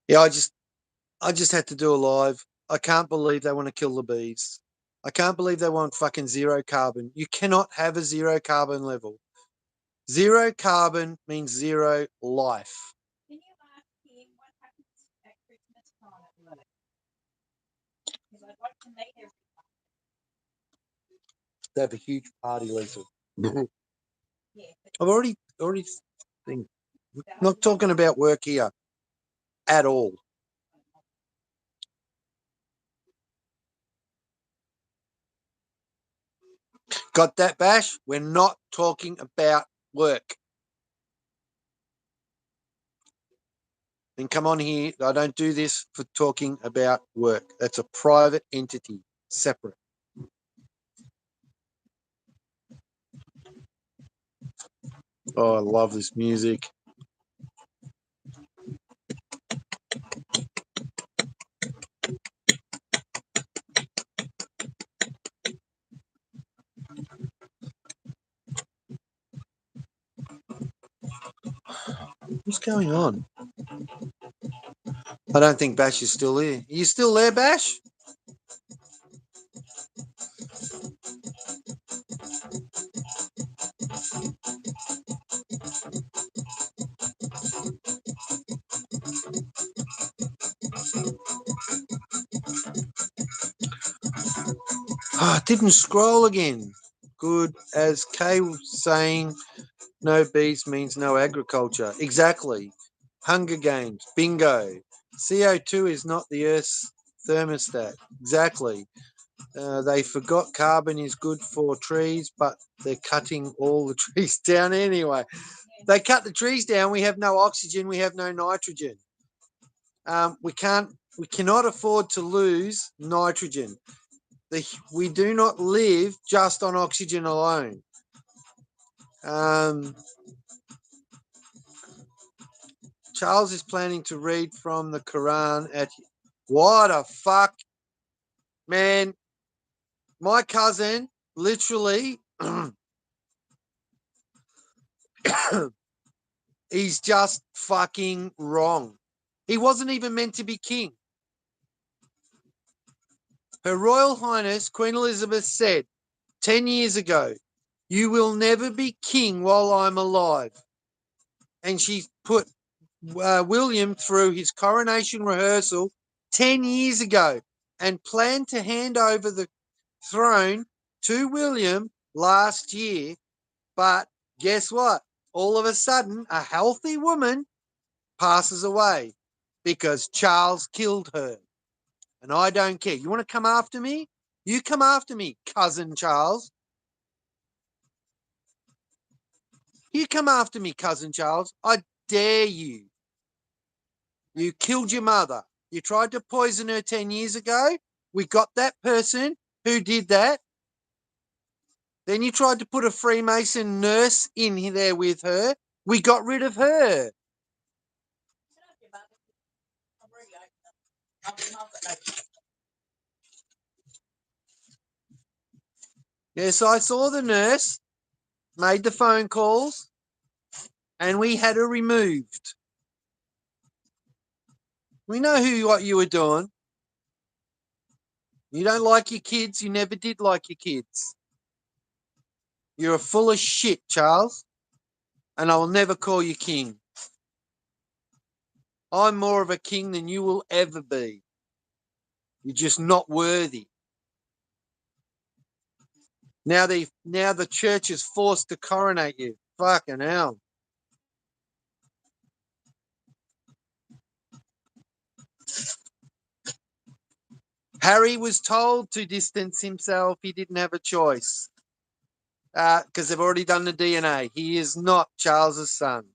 Yeah, I just had to do a live. I can't believe they want to kill the bees. I can't believe they want fucking zero carbon. You cannot have a zero carbon level. Zero carbon means zero life. Can you ask him what happens at Christmas time at work? Because I'd like to meet everyone. They have a huge party, Lisa. Yeah, I've already think, not talking about work here at all. Got that, Bash? We're not talking about work. And come on here. I don't do this for talking about work. That's a private entity, separate. Oh, I love this music. What's going on? I don't think Bash is still here. Are you still there, Bash? Ah, didn't scroll again. Good. As Kay was saying, no bees means no agriculture. Exactly. Hunger Games. Bingo. CO2 is not the Earth's thermostat. Exactly. They forgot carbon is good for trees, but they're cutting all the trees down anyway. They cut the trees down. We have no oxygen. We have no nitrogen. We cannot afford to lose nitrogen. We do not live just on oxygen alone. Charles is planning to read from the Quran at. What a fuck, man! My cousin literally, he's just fucking wrong. He wasn't even meant to be king. Her Royal Highness Queen Elizabeth said 10 years ago, "You will never be king while I'm alive." And she put William through his coronation rehearsal 10 years ago and planned to hand over the throne to William last year. But guess what? All of a sudden, a healthy woman passes away because Charles killed her. And I don't care. You want to come after me? You come after me, cousin Charles. You come after me, cousin Charles. I dare you. You killed your mother. You tried to poison her 10 years ago. We got that person who did that. Then you tried to put a Freemason nurse in there with her. We got rid of her. Yes, I saw the nurse, made the phone calls, and we had her removed. We know what you were doing. You don't like your kids. You never did like your kids. You're full of shit, Charles, and I will never call you king. I'm more of a king than you will ever be. You're just not worthy. Now the church is forced to coronate you. Fucking hell. Harry was told to distance himself. He didn't have a choice because they've already done the DNA. He is not Charles's son.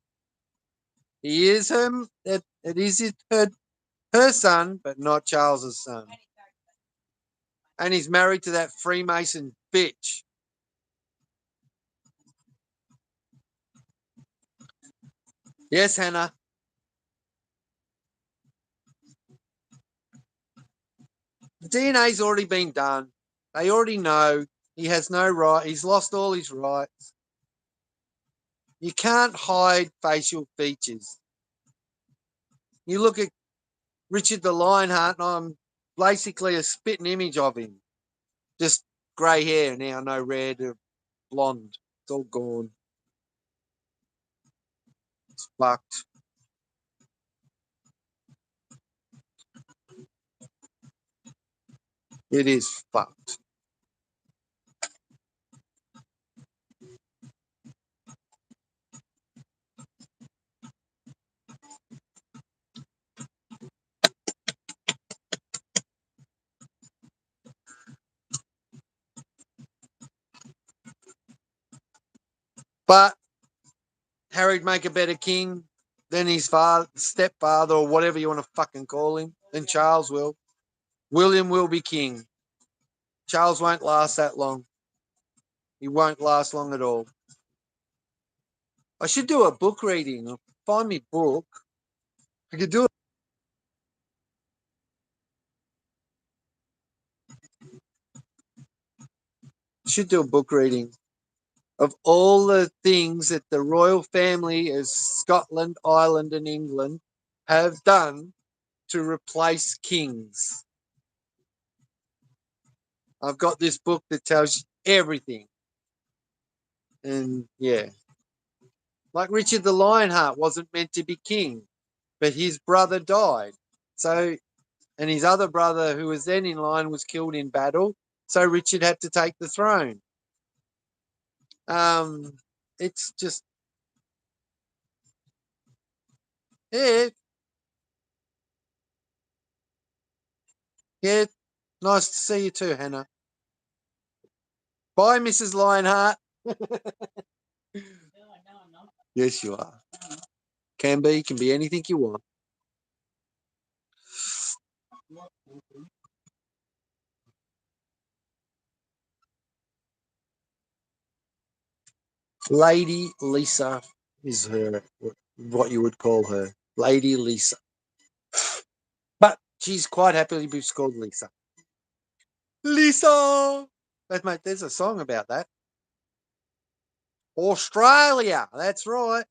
He is him. It is her son, but not Charles's son. And he's married to that Freemason bitch. Yes, Hannah. The DNA's already been done. They already know he has no right. He's lost all his rights. You can't hide facial features. You look at Richard the Lionheart, and I'm basically a spitting image of him. Just grey hair now, no red or blonde. It's all gone. It's fucked. It is fucked. But Harry'd make a better king than his father, stepfather, or whatever you want to fucking call him, than Charles will. William will be king. Charles won't last that long. He won't last long at all. I should do a book reading. I'll find me book. I could do it. I should do a book reading of all the things that the royal family of Scotland, Ireland, and England have done to replace kings. I've got this book that tells you everything. And yeah, like Richard the Lionheart wasn't meant to be king, but his brother died. So, and his other brother, who was then in line, was killed in battle. So Richard had to take the throne. It's just, yeah, yeah. Nice to see you too, Hannah. Bye, Mrs. Lionheart. Yes, you are. Can be anything you want. Lady Lisa is her, what you would call her. Lady Lisa. But she's quite happily be called Lisa. Lisa! Mate, there's a song about that. Australia. That's right.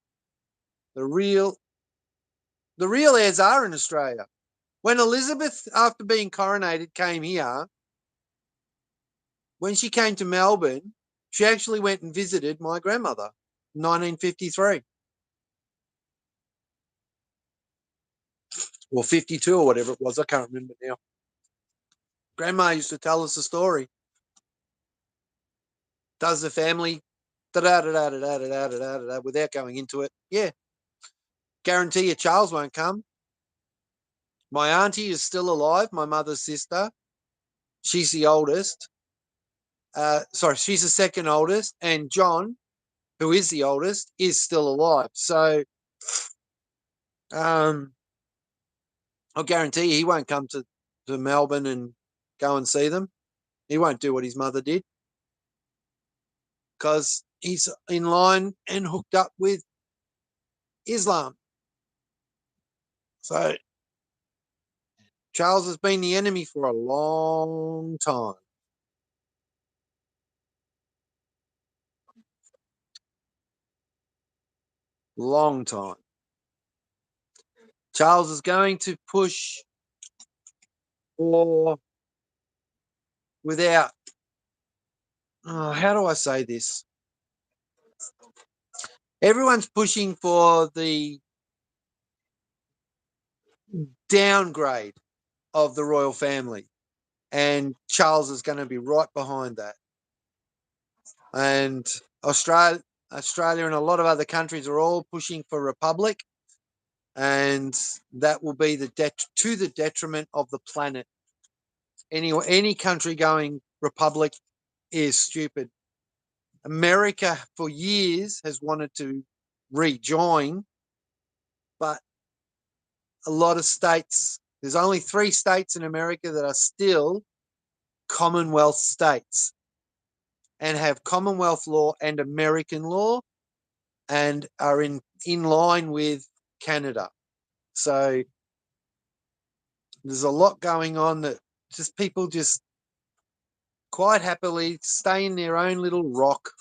The real heirs are in Australia. When Elizabeth, after being coronated, came here, when she came to Melbourne, she actually went and visited my grandmother in 1953. Or 52 or whatever it was. I can't remember now. Grandma used to tell us a story. Does the family without going into it? Yeah. Guarantee you Charles won't come. My auntie is still alive, my mother's sister. She's the oldest. Sorry, she's the second oldest. And John, who is the oldest, is still alive. So I'll guarantee you he won't come to Melbourne and go and see them. He won't do what his mother did because he's in line and hooked up with Islam. So Charles has been the enemy for a long time. Long time. Charles is going to push for without, how do I say this? Everyone's pushing for the downgrade of the royal family, and Charles is going to be right behind that. And Australia and a lot of other countries are all pushing for republic, and that will be to the detriment of the planet. Any country going republic is stupid. America for years has wanted to rejoin, but a lot of states, there's only 3 states in America that are still Commonwealth states and have Commonwealth law and American law and are in line with Canada. So there's a lot going on that just people just quite happily stay in their own little rock,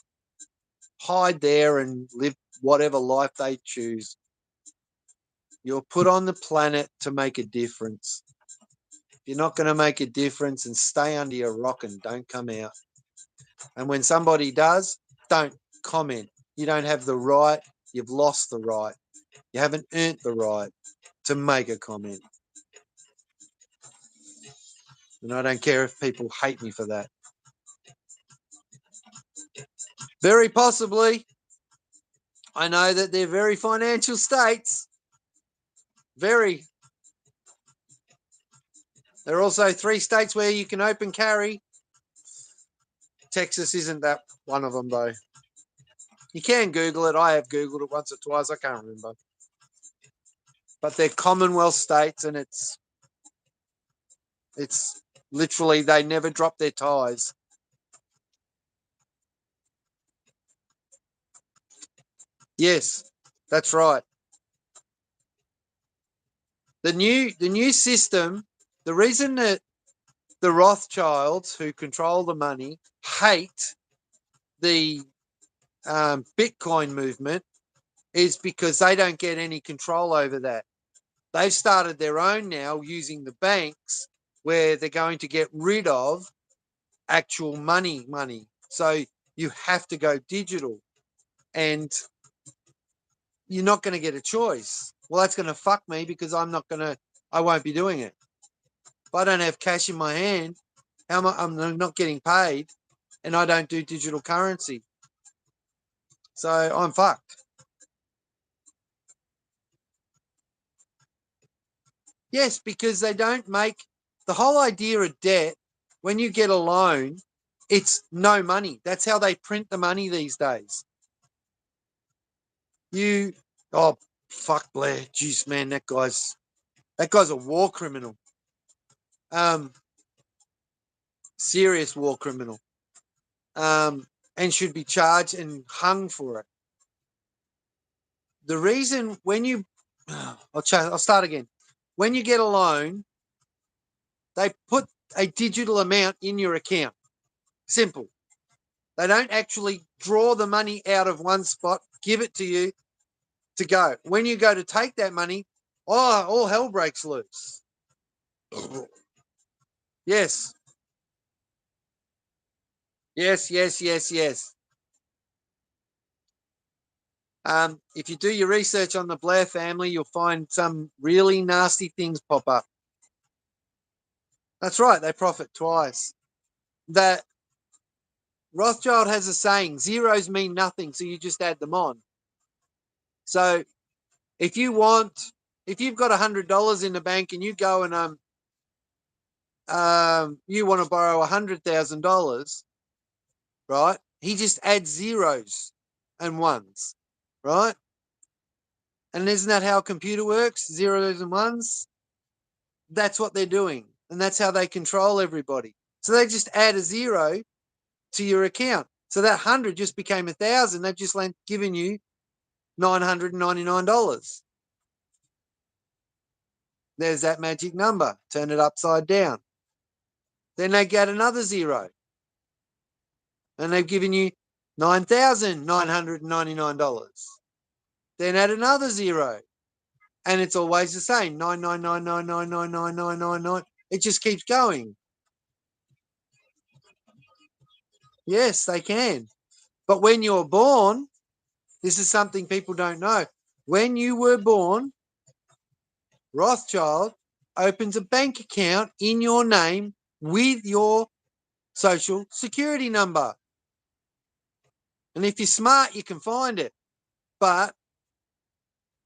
hide there and live whatever life they choose. You're put on the planet to make a difference. If you're not going to make a difference, and stay under your rock and don't come out. And when somebody does, don't comment. You don't have the right. You've lost the right. You haven't earned the right to make a comment. And I don't care if people hate me for that. Very possibly. I know that they're very financial states. Very. There are also 3 states where you can open carry. Texas isn't that one of them, though. You can Google it. I have Googled it once or twice. I can't remember. But they're Commonwealth states, and it's literally they never drop their ties. Yes, that's right. The new system, the reason that the Rothschilds, who control the money, hate the Bitcoin movement is because they don't get any control over that. They've started their own now using the banks where they're going to get rid of actual money. So you have to go digital and you're not going to get a choice. Well, that's going to fuck me because I won't be doing it. If I don't have cash in my hand, I'm not getting paid and I don't do digital currency. So I'm fucked. Yes, because they don't make the whole idea of debt. When you get a loan, it's no money. That's how they print the money these days. Oh, fuck Blair. Jeez, man, that guy's a war criminal. Serious war criminal. And should be charged and hung for it. The reason I'll start again. When you get a loan, they put a digital amount in your account. Simple. They don't actually draw the money out of one spot, give it to you to go. When you go to take that money, all hell breaks loose. Yes. Yes. If you do your research on the Blair family, you'll find some really nasty things pop up. That's right. They profit twice. That Rothschild has a saying, zeros mean nothing, so you just add them on. So if you want If you've got $100 in the bank and you go and you want to borrow $100,000, right? He just adds zeros and ones, right? And isn't that how a computer works? Zeros and ones? That's what they're doing. And that's how they control everybody. So they just add a zero to your account. So that 100 just became 1,000. They've just given you $999. There's that magic number. Turn it upside down. Then they get another zero. And they've given you $9,999. Then add another zero. And it's always the same. 999999999. It just keeps going. Yes, they can. But when you're born, this is something people don't know. When you were born, Rothschild opens a bank account in your name with your social security number. And if you're smart, you can find it. But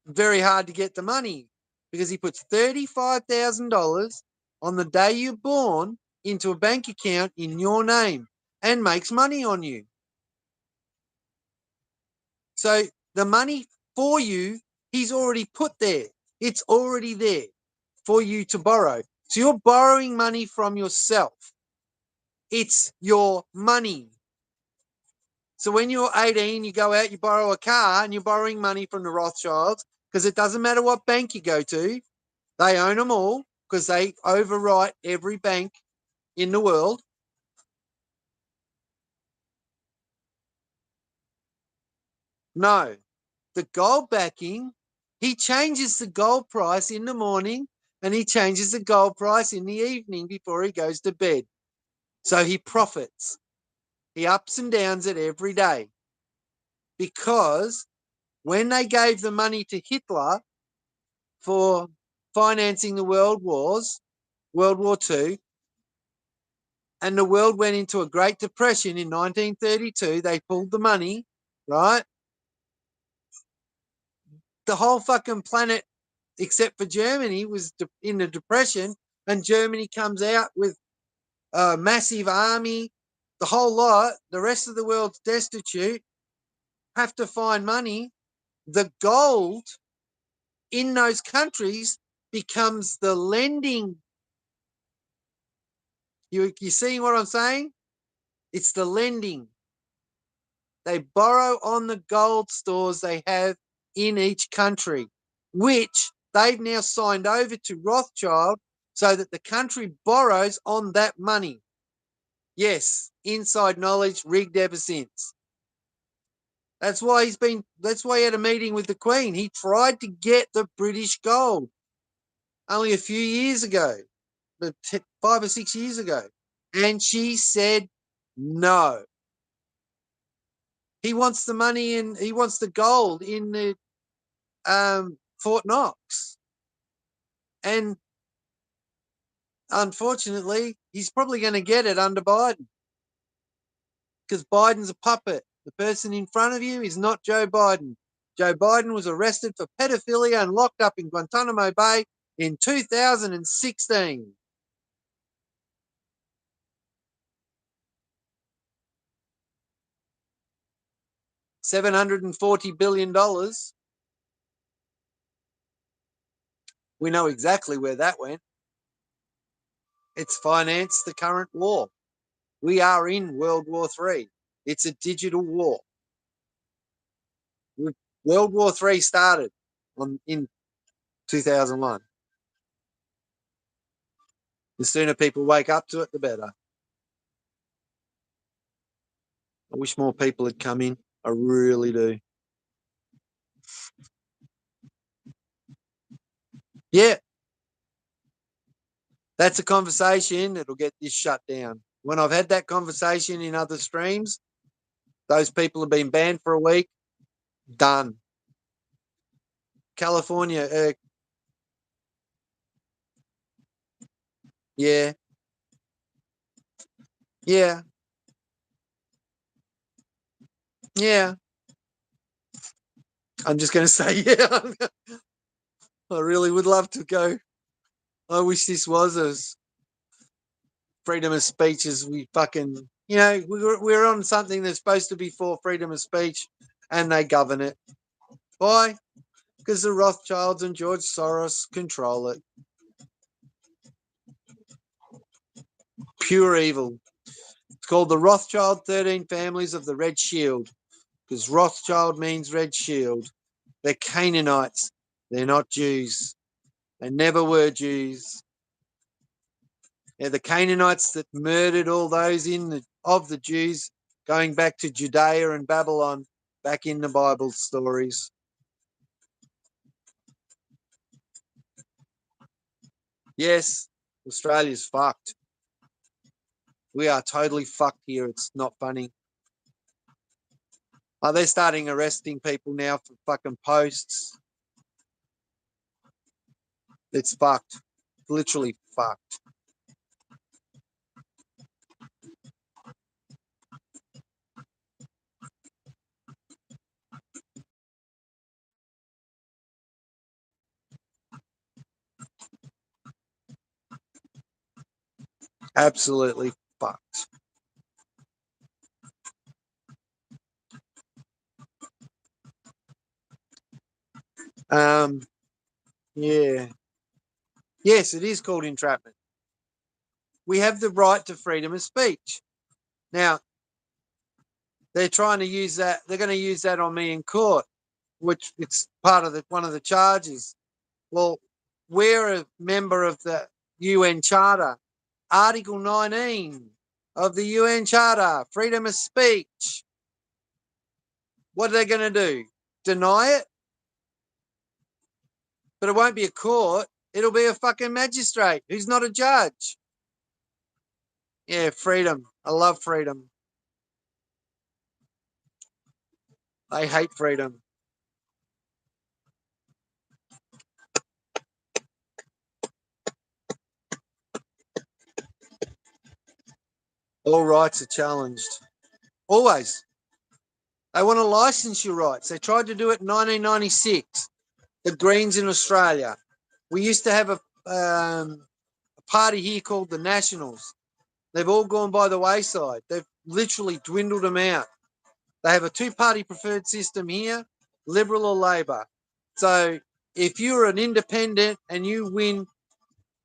very hard to get the money because he puts $35,000 on the day you're born into a bank account in your name and makes money on you. So the money for you, he's already put there. It's already there for you to borrow. So you're borrowing money from yourself. It's your money. So when you're 18, you go out, you borrow a car, and you're borrowing money from the Rothschilds because it doesn't matter what bank you go to. They own them all because they overwrite every bank in the world. No, the gold backing, he changes the gold price in the morning and he changes the gold price in the evening before he goes to bed. So he profits. He ups and downs it every day because when they gave the money to Hitler for financing the world wars, World War II, and the world went into a Great Depression in 1932, they pulled the money, right? The whole fucking planet, except for Germany, was in the depression, and Germany comes out with a massive army, the whole lot. The rest of the world's destitute, have to find money. The gold in those countries becomes the lending. You seeing what I'm saying? It's the lending. They borrow on the gold stores they have in each country, which they've now signed over to Rothschild so that the country borrows on that money. Yes, inside knowledge, rigged ever since. That's why he had a meeting with the Queen. He tried to get the British gold only a few years ago, 5 or 6 years ago. And she said no. He wants the money and he wants the gold in the Fort Knox. And unfortunately, he's probably going to get it under Biden because Biden's a puppet. The person in front of you is not Joe Biden. Joe Biden was arrested for pedophilia and locked up in Guantanamo Bay in 2016. $740 billion. We know exactly where that went. It's financed the current war. We are in World War III. It's a digital war. World War III started in 2001. The sooner people wake up to it, the better. I wish more people had come in. I really do. Yeah, that's a conversation that'll get this shut down. When I've had that conversation in other streams, those people have been banned for a week. Done. California, yeah, yeah, yeah. I'm just going to say, yeah. I really would love to go. I wish this was as freedom of speech as we fucking, we're on something that's supposed to be for freedom of speech and they govern it. Why? Because the Rothschilds and George Soros control it. Pure evil. It's called the Rothschild 13 Families of the Red Shield, because Rothschild means Red Shield. They're Canaanites. They're not Jews. They never were Jews. They're the Canaanites that murdered all those of the Jews going back to Judea and Babylon, back in the Bible stories. Yes, Australia's fucked. We are totally fucked here. It's not funny. Oh, they're starting arresting people now for fucking posts. It's fucked. Literally fucked. Absolutely fucked. Yeah. Yes, it is called entrapment. We have the right to freedom of speech. Now, they're trying to use that. They're going to use that on me in court, which it's part of one of the charges. Well, we're a member of the UN Charter, Article 19 of the UN Charter, freedom of speech. What are they going to do? Deny it? But it won't be a court. It'll be a fucking magistrate who's not a judge. Yeah, freedom. I love freedom. I hate freedom. All rights are challenged. Always. They want to license your rights. They tried to do it in 1996. The Greens in Australia. We used to have a party here called the Nationals. They've all gone by the wayside. They've literally dwindled them out. They have a two-party preferred system here, Liberal or Labor. So if you're an independent and you win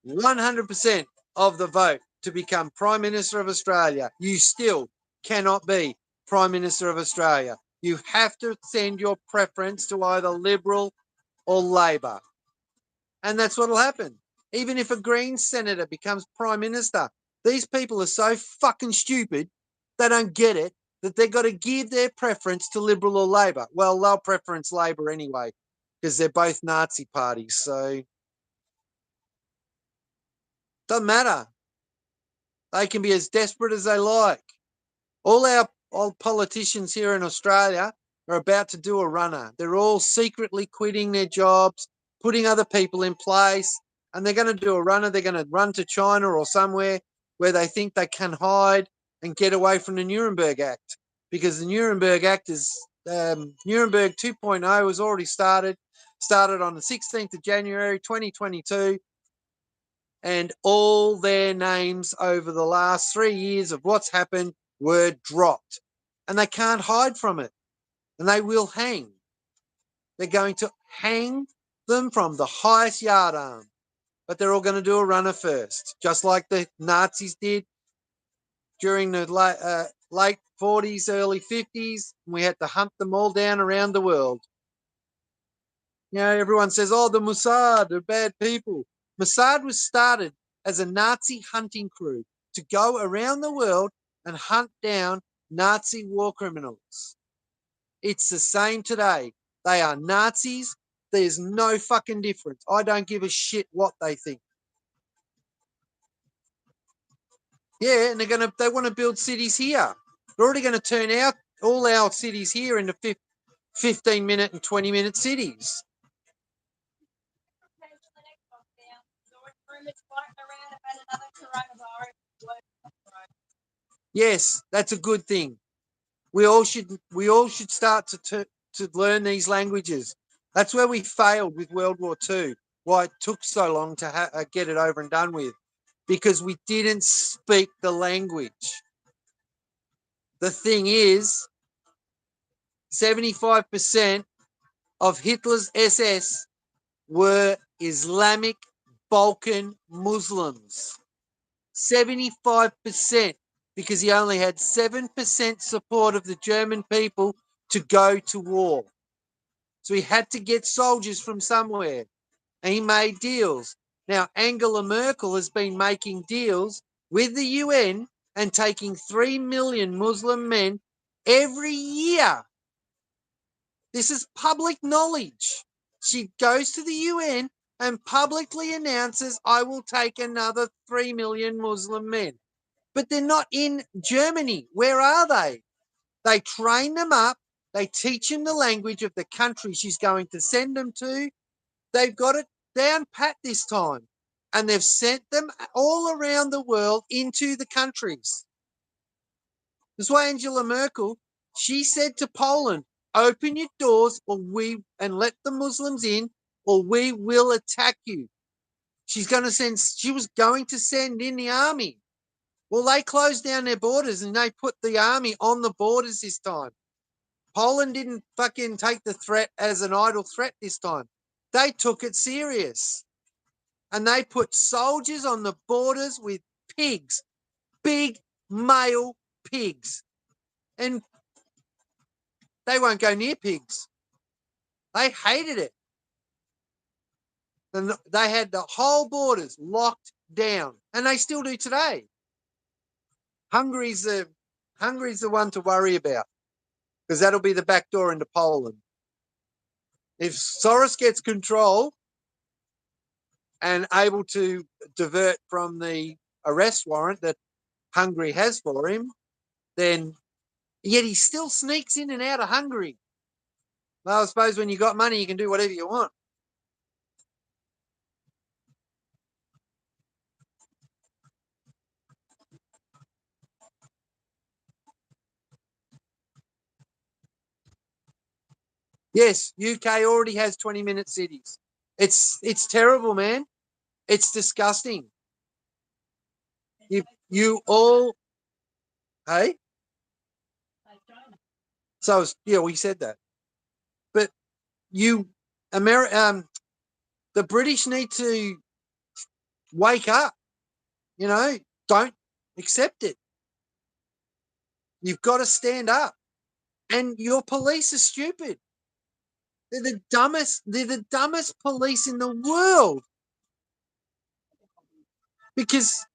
100% of the vote to become Prime Minister of Australia, you still cannot be Prime Minister of Australia. You have to send your preference to either Liberal or Labor. And that's what will happen. Even if a Green senator becomes Prime Minister, these people are so fucking stupid, they don't get it, that they've got to give their preference to Liberal or Labor. Well, they'll preference Labor anyway, because they're both Nazi parties. So, doesn't matter. They can be as desperate as they like. All our old politicians here in Australia are about to do a runner. They're all secretly quitting their jobs, putting other people in place, and they're going to do a runner. They're going to run to China or somewhere where they think they can hide and get away from the Nuremberg Act, because the Nuremberg Act is Nuremberg 2.0 has already started on the 16th of January 2022, and all their names over the last 3 years of what's happened were dropped, and they can't hide from it, and they will hang. They're going to hang them from the highest yardarm, but they're all going to do a runner first, just like the Nazis did during the late 40s, early 50s. We had to hunt them all down around the world. Everyone says, oh, the Mossad, they're bad people. Mossad was started as a Nazi hunting crew to go around the world and hunt down Nazi war criminals. It's the same today. They are Nazis. There's no fucking difference. I don't give a shit what they think. Yeah, and they want to build cities here. They're already going to turn out all our cities here into 15-minute and 20-minute cities. Yes, that's a good thing. We all should start to learn these languages. That's where we failed with World War II. why it took so long to get it over and done with, because we didn't speak the language. The thing is, 75% of Hitler's SS were Islamic Balkan Muslims. 75%, because he only had 7% support of the German people to go to war. So he had to get soldiers from somewhere, and he made deals. Now, Angela Merkel has been making deals with the UN and taking 3 million Muslim men every year. This is public knowledge. She goes to the UN and publicly announces, I will take another 3 million Muslim men. But they're not in Germany. Where are they? They train them up. They teach them the language of the country she's going to send them to. They've got it down pat this time. And they've sent them all around the world into the countries. That's why Angela Merkel, she said to Poland, open your doors and let the Muslims in, or we will attack you. She was going to send in the army. Well, they closed down their borders and they put the army on the borders this time. Poland didn't fucking take the threat as an idle threat this time. They took it serious. And they put soldiers on the borders with pigs, big male pigs. And they won't go near pigs. They hated it. And they had the whole borders locked down. And they still do today. Hungary's the one to worry about, because that'll be the back door into Poland. If Soros gets control and able to divert from the arrest warrant that Hungary has for him, then yet he still sneaks in and out of Hungary. Well, I suppose when you got money, you can do whatever you want. Yes, UK already has 20-minute cities. It's terrible, man. It's disgusting. You all, hey? So yeah, we said that, but the British need to wake up. You know, don't accept it. You've got to stand up. And your police are stupid. They're the dumbest. They're the dumbest police in the world. Because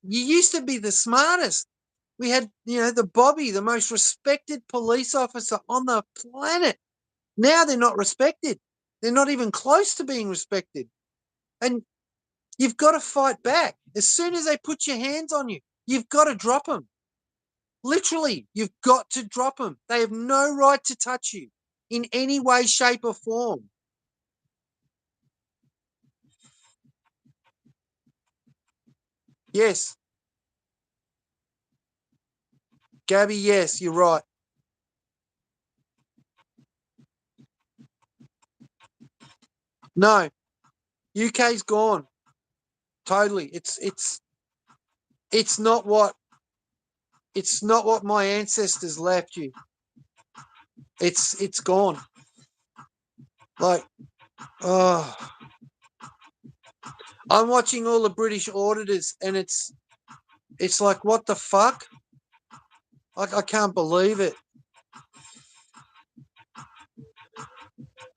you used to be the smartest. We had, the Bobby, the most respected police officer on the planet. Now they're not respected. They're not even close to being respected. And you've got to fight back. As soon as they put your hands on you, you've got to drop them. Literally, you've got to drop them. They have no right to touch you in any way, shape, or form. Yes. Gabby, yes, you're right. No, UK's gone. Totally. It's not what my ancestors left you. It's gone. Like, oh, I'm watching all the British auditors, and it's like, what the fuck? Like, I can't believe it.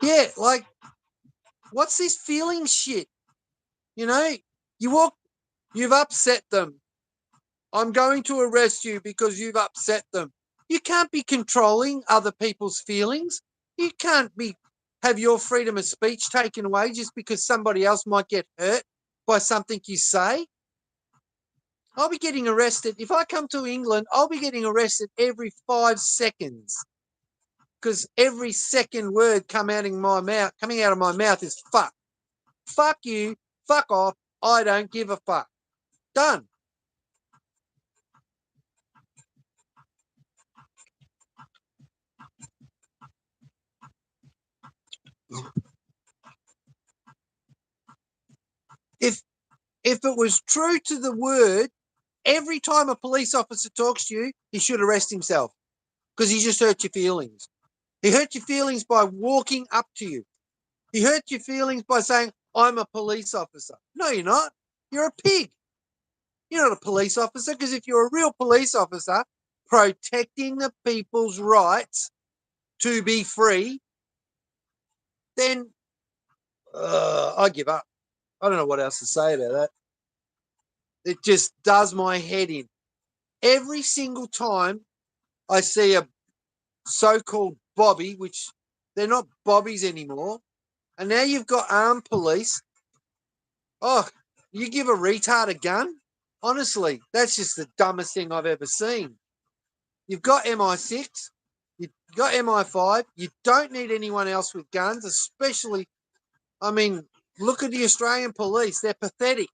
Yeah, like, what's this feeling shit? You've upset them. I'm going to arrest you because you've upset them. You can't be controlling other people's feelings. You can't have your freedom of speech taken away just because somebody else might get hurt by something you say. I'll be getting arrested. If I come to England, I'll be getting arrested every 5 seconds, because every second word coming out of my mouth is fuck. Fuck you. Fuck off. I don't give a fuck. Done. If it was true to the word, every time a police officer talks to you, he should arrest himself because he just hurt your feelings. He hurt your feelings by walking up to you. He hurt your feelings by saying, I'm a police officer. No, you're not. You're a pig. You're not a police officer, because if you're a real police officer protecting the people's rights to be free, then I give up. I don't know what else to say about that. It just does my head in. Every single time I see a so-called bobby, which they're not bobbies anymore, and now you've got armed police. Oh, you give a retard a gun? Honestly, that's just the dumbest thing I've ever seen. You've got MI6, you've got MI5. You don't need anyone else with guns, especially, I mean, look at the Australian police. They're pathetic.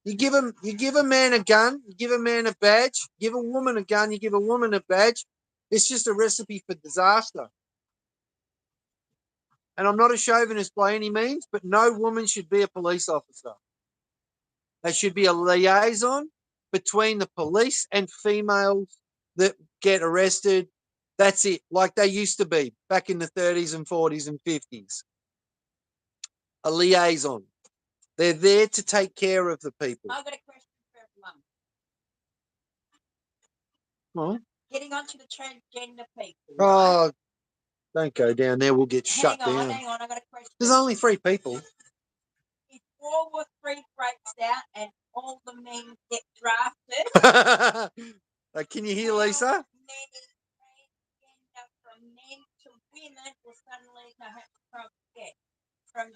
You give a man a gun, you give a man a badge, give a woman a gun, you give a woman a badge. It's just a recipe for disaster. And I'm not a chauvinist by any means, but no woman should be a police officer. There should be a liaison between the police and females that get arrested. That's it, like they used to be back in the 30s and 40s and 50s. A liaison. They're there to take care of the people. I've got a question for everyone. Oh, Getting on to the transgender people. Right? oh, don't go down there. We'll get shut down. Hang on. I've got a question. There's only 3 people. If World War III breaks out and all the men get drafted, Can you hear Lisa? how many transgender from men to women will suddenly from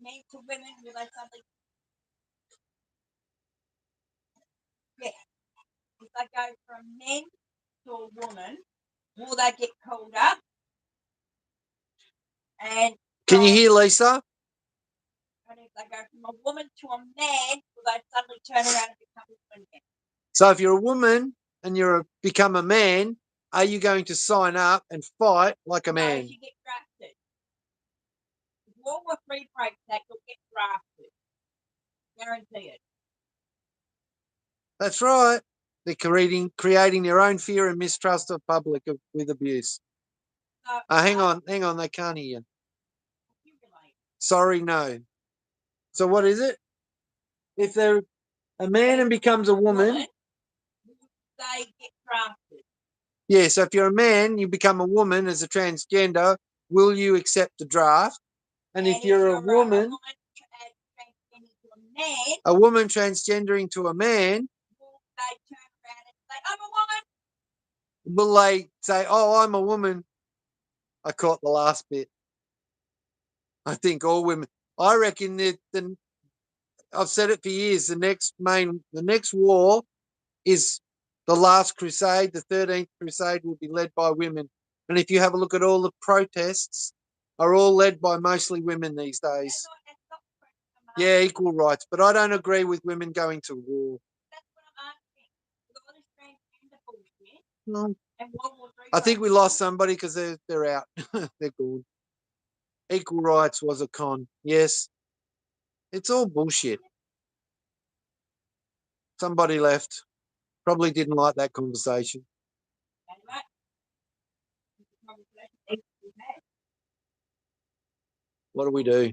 men to women will they suddenly if they go from men to a woman, will they get called up? And Can you hear Lisa? and if they go from a woman to a man, will they suddenly turn around and become a woman again? So if you're a woman and you're become a man, are you going to sign up and fight like a man? No, you get drafted. If World War III breaks out, you'll get drafted. Guarantee it. That's right. They're creating their own fear and mistrust of public with abuse. Hang on. They can't hear you. Sorry, no. So what is it? If they're a man and becomes a woman, they get drafted. Yeah, so if you're a man, you become a woman as a transgender, will you accept the draft? And if you're a woman transgendering to a man, will they turn around and say, I'm a woman? will they say, oh, I'm a woman? I caught the last bit. I think all women. I reckon that I've said it for years. The next war is the last crusade. The 13th crusade will be led by women. And if you have a look at all the protests, are all led by mostly women these days. Yeah, equal rights. But I don't agree with women going to war. That's what I'm asking. With all this transgender bullshit, No. and World War III I think we lost somebody because they're out. They're gone. Equal rights was a con. Yes. It's all bullshit. Somebody left. Probably didn't like that conversation. What do we do?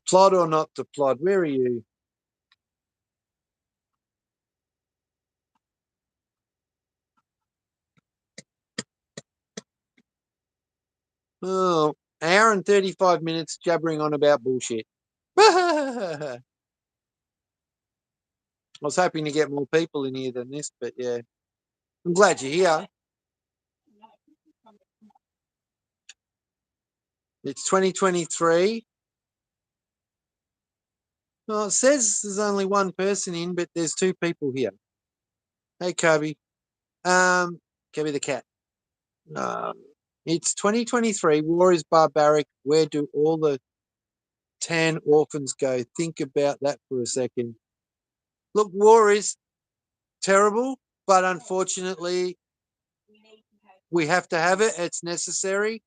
Plod or not to plod? Where are you? Oh, hour and 35 minutes jabbering on about bullshit. I was hoping to get more people in here than this, but yeah. I'm glad you're here. It's 2023. Well, it says there's only one person in, but there's 2 people here. Hey, Kobe. Kobe the cat. It's 2023. War is barbaric. Where do all the tan orphans go? Think about that for a second. Look, war is terrible, but unfortunately, we have to have it. It's necessary.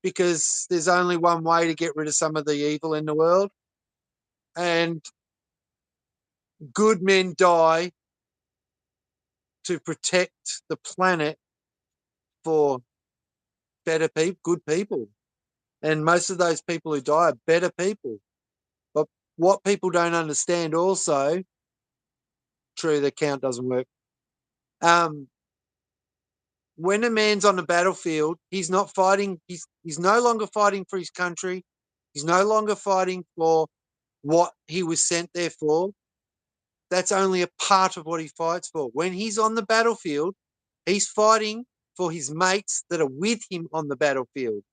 because there's only one way to get rid of some of the evil in the world. And good men die to protect the planet for better people, good people. And most of those people who die are better people. But what people don't understand also, true, the count doesn't work. When a man's on the battlefield, he's not fighting. He's no longer fighting for his country. He's no longer fighting for what he was sent there for. That's only a part of what he fights for. When he's on the battlefield, he's fighting for his mates that are with him on the battlefield.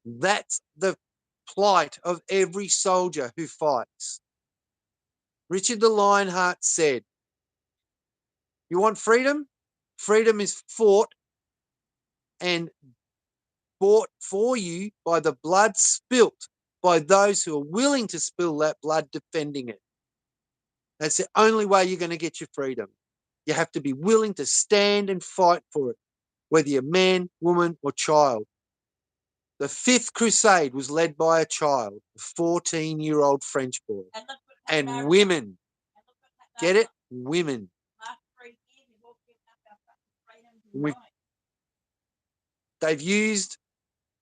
That's the plight of every soldier who fights. Richard the Lionheart said, "You want freedom? Freedom is fought and bought for you by the blood spilt by those who are willing to spill that blood defending it. That's the only way you're going to get your freedom. You have to be willing to stand and fight for it, whether you're man, woman, or child." The Fifth Crusade was led by a child, a 14-year-old French boy, And look what and happened. women. And look what happened. Get it? Women. Last 3 years, we've all given up our fucking freedoms and We've- rights. They've used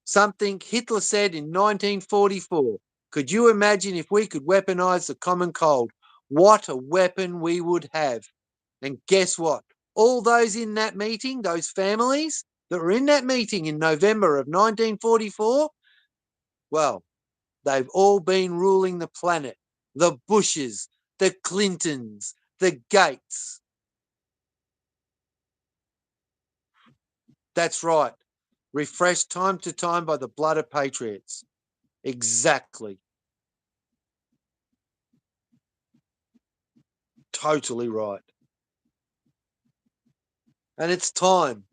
something Hitler said in 1944. Could you imagine if we could weaponize the common cold? What a weapon we would have. And guess what? All those in that meeting, those families that were in that meeting in November of 1944, well, they've all been ruling the planet. The Bushes, the Clintons, the Gates. That's right. Refreshed time to time by the blood of patriots. Exactly. Totally right. And it's time.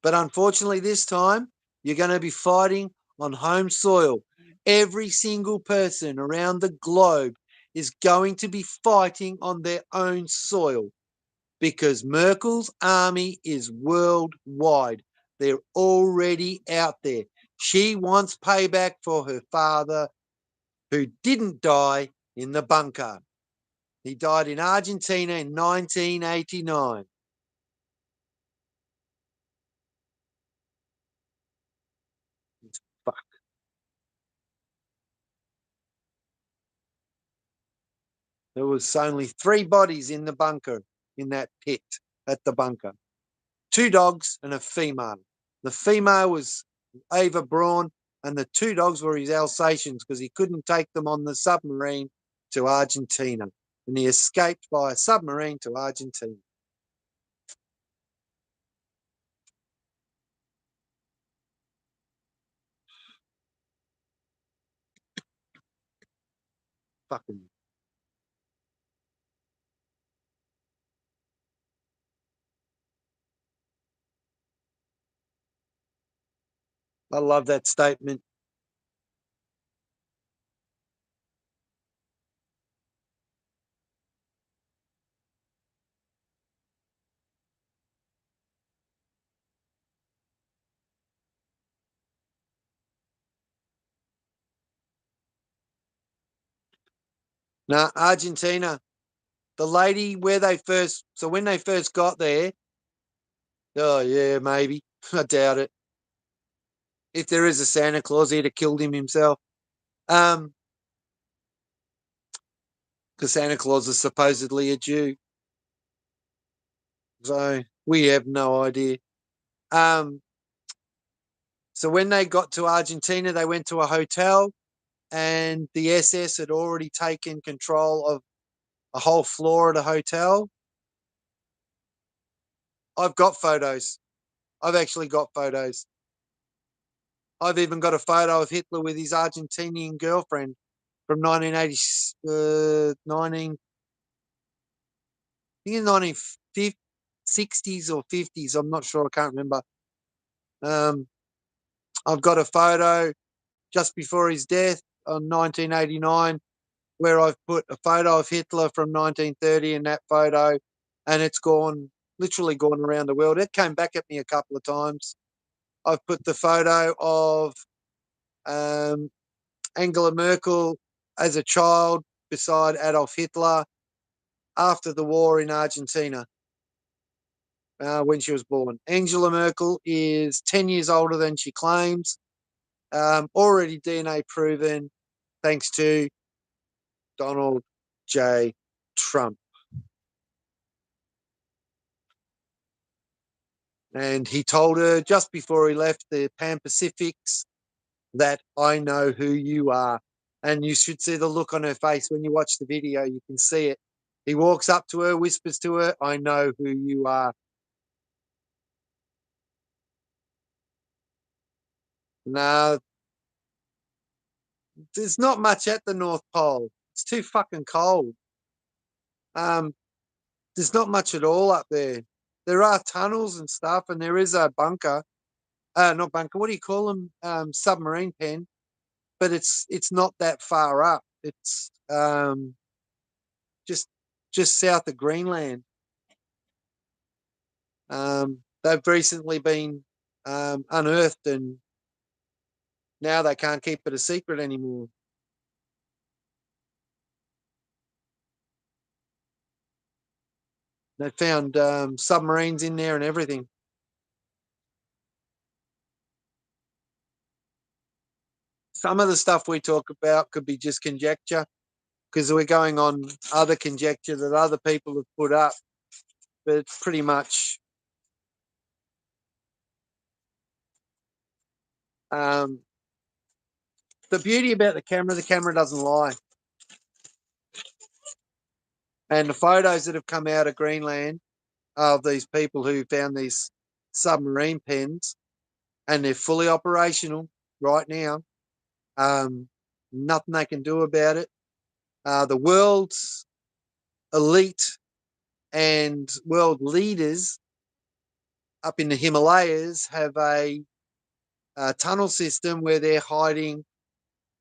But unfortunately, this time, you're going to be fighting on home soil. Every single person around the globe is going to be fighting on their own soil because Merkel's army is worldwide. They're already out there. She wants payback for her father, who didn't die in the bunker. He died in Argentina in 1989. Fuck. There was only 3 bodies in the bunker, in that pit at the bunker. 2 dogs and a female. The female was Ava Braun, and the 2 dogs were his Alsatians because he couldn't take them on the submarine to Argentina. And he escaped by a submarine to Argentina. Fucking. I love that statement. Now, Argentina, the lady where they first, so when they first got there, oh yeah, maybe. I doubt it. If there is a Santa Claus, he'd have killed him himself. Because Santa Claus is supposedly a Jew. So we have no idea. So when they got to Argentina, they went to a hotel, and the SS had already taken control of a whole floor at a hotel. I've got photos. I've actually got photos. I've even got a photo of Hitler with his Argentinian girlfriend from 1980, 19, I think in 1960s or 50s. I'm not sure. I can't remember. I've got a photo just before his death on 1989 where I've put a photo of Hitler from 1930 in that photo, and it's literally gone around the world. It came back at me a couple of times. I've put the photo of Angela Merkel as a child beside Adolf Hitler after the war in Argentina when she was born. Angela Merkel is 10 years older than she claims, already DNA proven thanks to Donald J. Trump. And he told her just before he left the Pan Pacifics that I know who you are. And you should see the look on her face when you watch the video. You can see it. He walks up to her, whispers to her, I know who you are. No, there's not much at the North Pole. It's too fucking cold. There's not much at all up there. There are tunnels and stuff, and there is a bunker. Not bunker. What do you call them? Submarine pen. But it's not that far up. It's just south of Greenland. They've recently been unearthed, and now they can't keep it a secret anymore. They found submarines in there and everything. Some of the stuff we talk about could be just conjecture because we're going on other conjecture that other people have put up, but it's pretty much the beauty about the camera doesn't lie. And the photos that have come out of Greenland of these people who found these submarine pens, and they're fully operational right now. Nothing they can do about it. The world's elite and world leaders up in the Himalayas have a tunnel system where they're hiding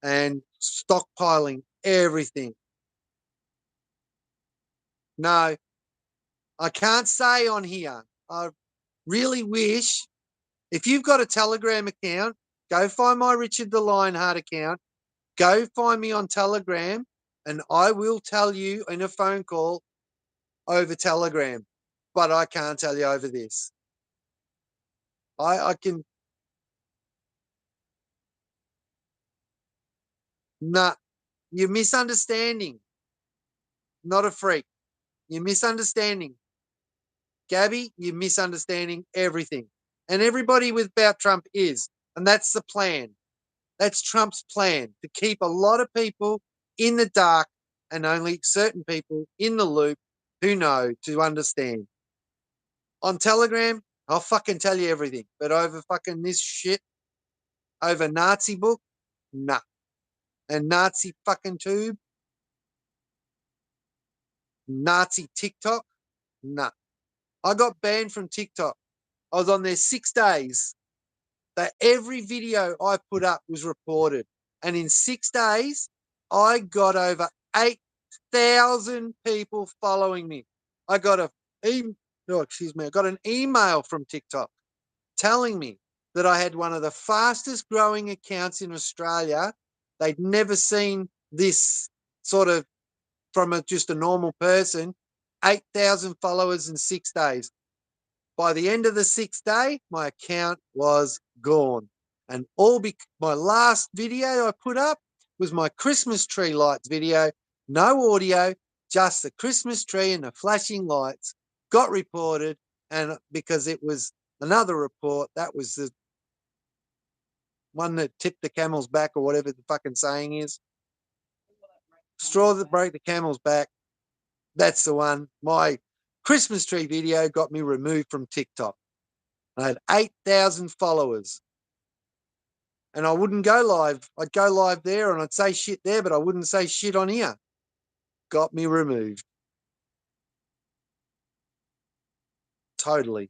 and stockpiling everything. No, I can't say on here. I really wish, if you've got a Telegram account, go find my Richard the Lionheart account, go find me on Telegram, and I will tell you in a phone call over Telegram, but I can't tell you over this. I can. Nah, you're misunderstanding. Not a freak. You're misunderstanding. Gabby, you're misunderstanding everything. And everybody with about Trump is. And that's the plan. That's Trump's plan, to keep a lot of people in the dark and only certain people in the loop who know to understand. On Telegram, I'll fucking tell you everything. But over fucking this shit, over Nazi book, nah. And Nazi fucking tube, Nazi TikTok, nah. I got banned from TikTok. I was on there 6 days. That every video I put up was reported. And in 6 days, I got over 8,000 people following me. I got I got an email from TikTok telling me that I had one of the fastest growing accounts in Australia. They'd never seen this sort of from just a normal person. 8,000 followers in 6 days. By the end of the 6th day, my account was gone. And my last video I put up was my Christmas tree lights video. No audio, just the Christmas tree and the flashing lights. Got reported, and because it was another report, that was the one that tipped the camel's back, or whatever the fucking saying is. Straw that broke the camel's back. That's the one. My Christmas tree video got me removed from TikTok. I had 8,000 followers. And I wouldn't go live. I'd go live there and I'd say shit there, but I wouldn't say shit on here. Got me removed. Totally.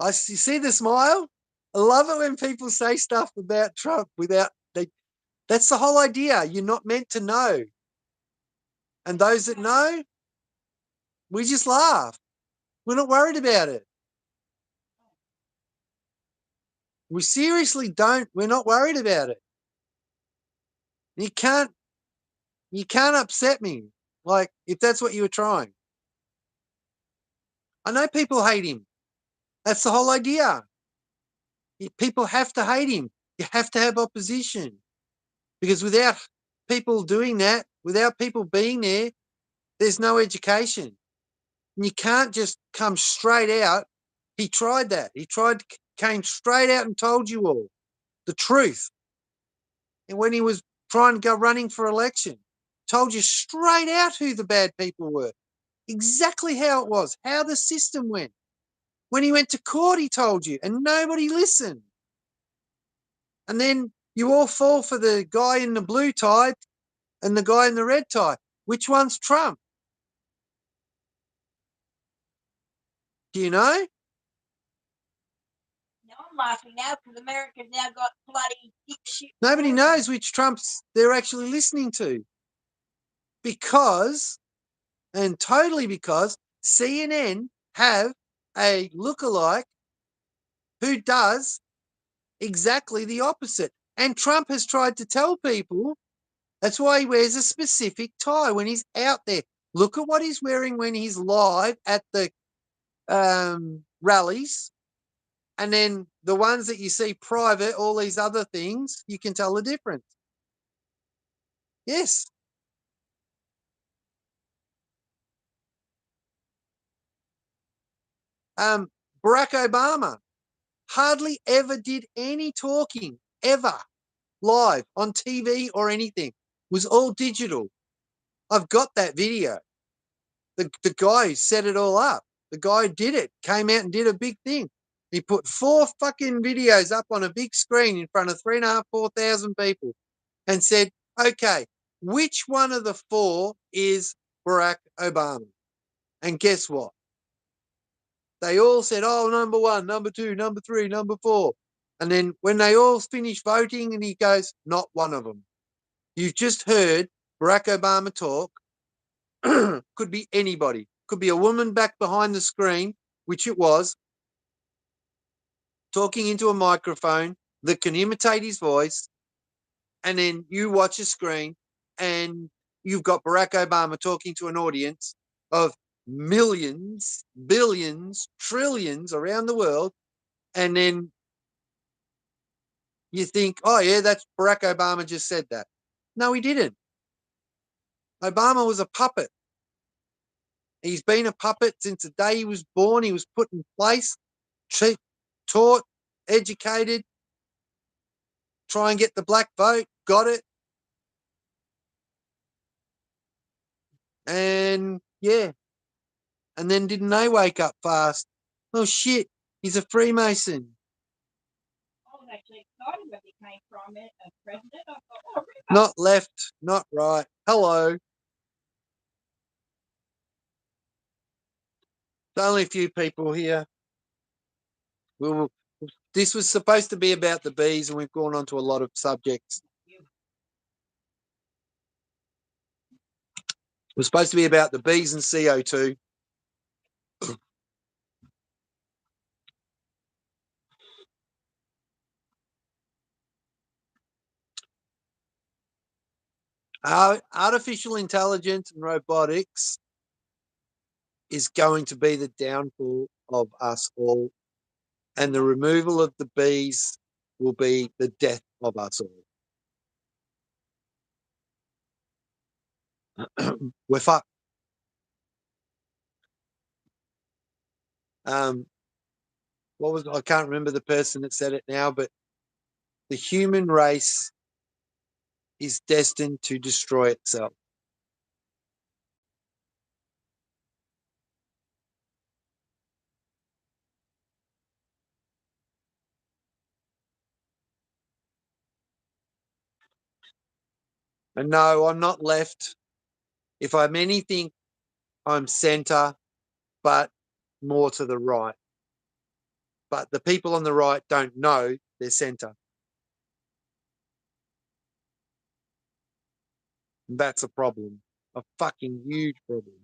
You see the smile? I love it when people say stuff about Trump that's the whole idea. You're not meant to know. And those that know, we just laugh. We're not worried about it. We seriously don't. We're not worried about it. You can't upset me. Like, if that's what you were trying. I know people hate him. That's the whole idea. People have to hate him. You have to have opposition. Because without people doing that, without people being there, there's no education. And you can't just come straight out. He tried that. Came straight out and told you all the truth. And when he was trying to go running for election, told you straight out who the bad people were, exactly how it was, how the system went. When he went to court, he told you, and nobody listened. And then you all fall for the guy in the blue tie and the guy in the red tie. Which one's Trump? Do you know? Now I'm laughing now because America's now got bloody dick shit. Nobody knows which Trumps they're actually listening to. Because, and totally because, CNN have a lookalike who does exactly the opposite. And Trump has tried to tell people that's why he wears a specific tie when he's out there. Look at what he's wearing when he's live at the rallies. And then the ones that you see private, all these other things, you can tell the difference. Yes. Barack Obama hardly ever did any talking, ever, live, on TV or anything. It was all digital. I've got that video. The guy who set it all up, the guy who did it, came out and did a big thing. He put 4 fucking videos up on a big screen in front of 3,500, 4,000 people and said, okay, which one of the 4 is Barack Obama? And guess what? They all said, oh, number 1, number 2, number 3, number 4. And then when they all finished voting, and he goes, not one of them. You've just heard Barack Obama talk. Could be anybody. Could be a woman back behind the screen, which it was, talking into a microphone that can imitate his voice. And then you watch a screen and you've got Barack Obama talking to an audience of millions, billions, trillions around the world. And then you think, oh, yeah, that's Barack Obama just said that. No, he didn't. Obama was a puppet. He's been a puppet since the day he was born. He was put in place, taught, educated, try and get the black vote, got it. And yeah. And then didn't they wake up fast? Oh, shit, he's a Freemason. I was actually excited when he became president. I thought, oh, really? Not left, not right. Hello. There's only a few people here. This was supposed to be about the bees, and we've gone on to a lot of subjects. It was supposed to be about the bees and CO2. Artificial intelligence and robotics is going to be the downfall of us all, and the removal of the bees will be the death of us all. We're fucked. I can't remember the person that said it now, but the human race is destined to destroy itself. And no, I'm not left. If I'm anything, I'm center, but more to the right. But the people on the right don't know they're center. And that's a problem, a fucking huge problem.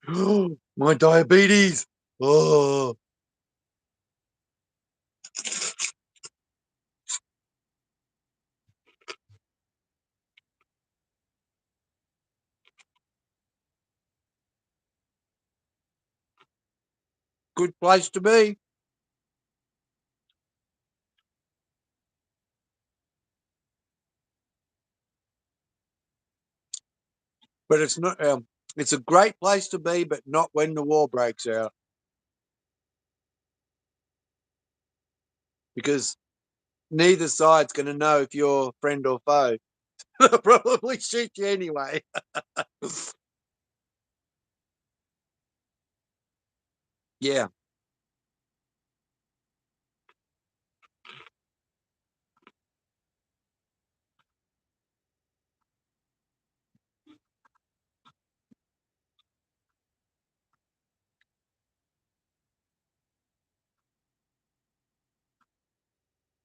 My diabetes. Oh, good place to be. But it's not. It's a great place to be, but not when the war breaks out, because neither side's going to know if you're friend or foe. They'll probably shoot you anyway. Yeah.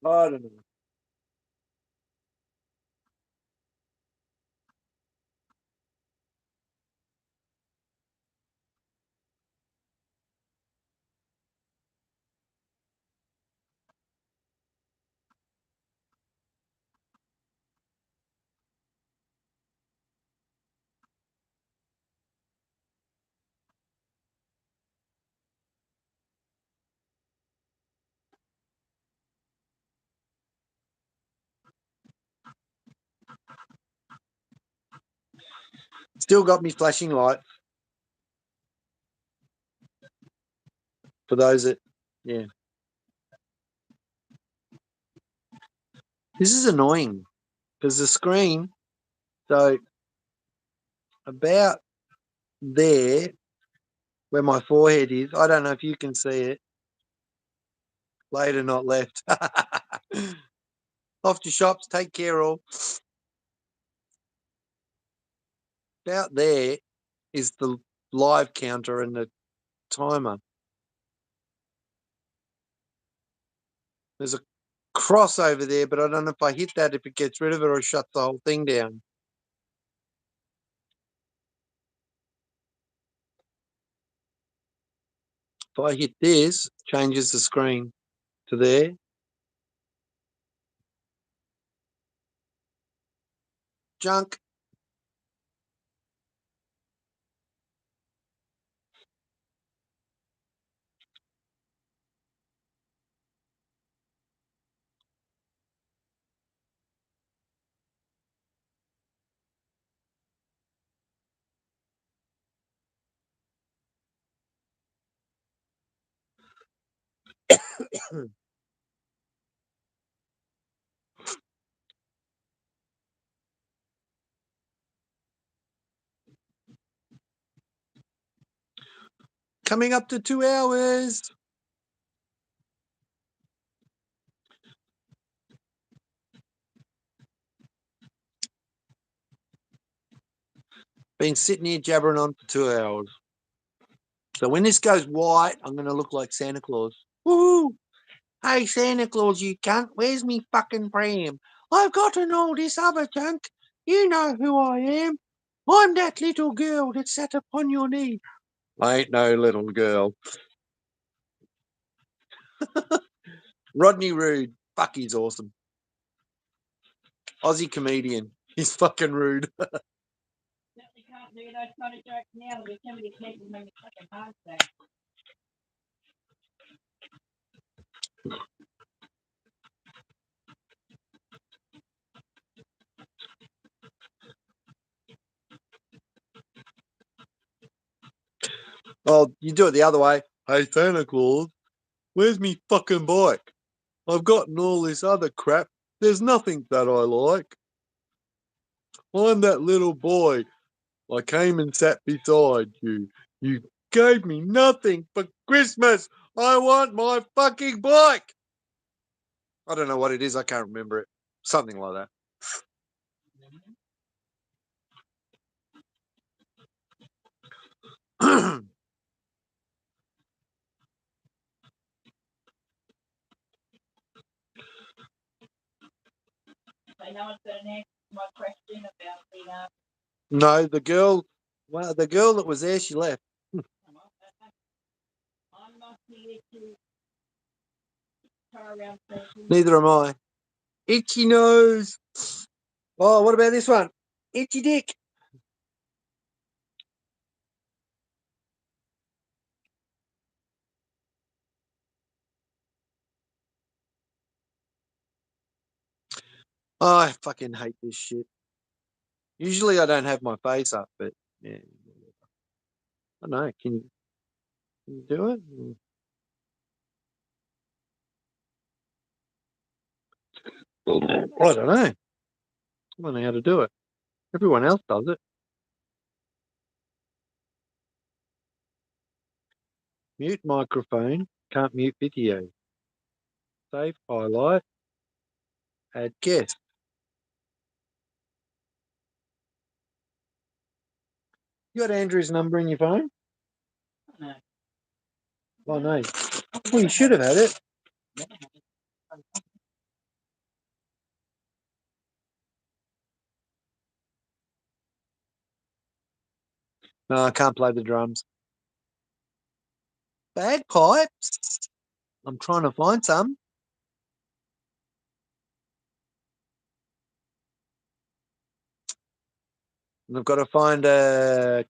I don't know. Still got me flashing light for those that, yeah. This is annoying because the screen, so about there where my forehead is, I don't know if you can see it. Later, not left. Off to shops, take care all. About there is the live counter and the timer. There's a cross over there, but I don't know if I hit that, if it gets rid of it or shuts the whole thing down. If I hit this, changes the screen to there. Junk. Coming up to 2 hours. Been sitting here jabbering on for 2 hours. So when this goes white, I'm going to look like Santa Claus. Woo! Hey, Santa Claus, you cunt. Where's me fucking pram? I've gotten all this other junk. You know who I am. I'm that little girl that sat upon your knee. I ain't no little girl. Rodney Rude. Fuck, he's awesome. Aussie comedian. He's fucking rude. Certainly can't do those kind of jokes now. There's so many people make me fucking heart attack. Oh, you do it the other way. Hey, Santa Claus, where's me fucking bike? I've gotten all this other crap. There's nothing that I like. I'm that little boy. I came and sat beside you. You gave me nothing for Christmas. I want my fucking bike. I don't know what it is. I can't remember it. Something like that. So no one's got an answer to my question about the No, the girl. Well, the girl that was there, she left. the issue. Car around 13. Neither am I. Itchy nose. Oh, what about this one? Itchy dick. Oh, I fucking hate this shit. Usually I don't have my face up, but yeah. I don't know. Can you do it? I don't know. I don't know how to do it. Everyone else does it. Mute microphone. Can't mute video. Save highlight. Add guest. You got Andrew's number in your phone? No. Oh, no. Well, you should have had it. No, I can't play the drums. Bagpipes? I'm trying to find some. And I've got to find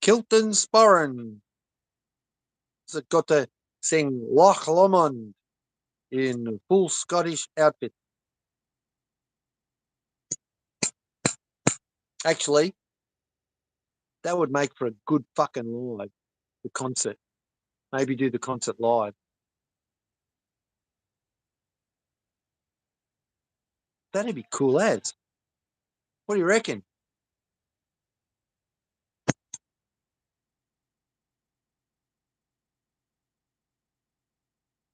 Kilton Sporran. It's got to sing Loch Lomond in full Scottish outfit. Actually, that would make for a good fucking live, the concert. Maybe do the concert live. That'd be cool as. What do you reckon?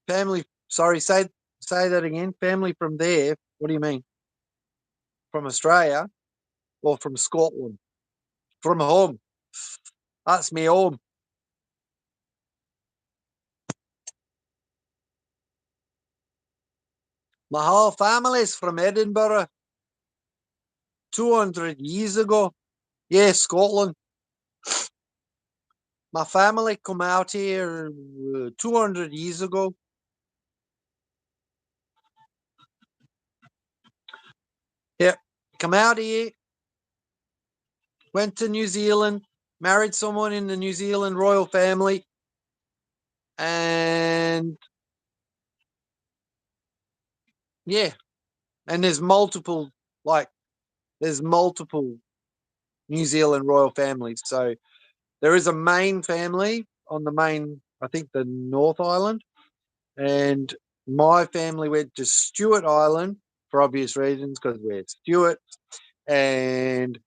Family, sorry, say that again. Family from there. What do you mean? From Australia or from Scotland? From home. That's me home. My whole family's from Edinburgh. 200 years ago. Yeah, Scotland. My family come out here 200 years ago. Yeah, come out here. Went to New Zealand. Married someone in the New Zealand royal family. And yeah, and there's multiple New Zealand royal families. So there is a main family on the main, I think the North Island, and my family went to Stewart Island for obvious reasons because we're Stewart, and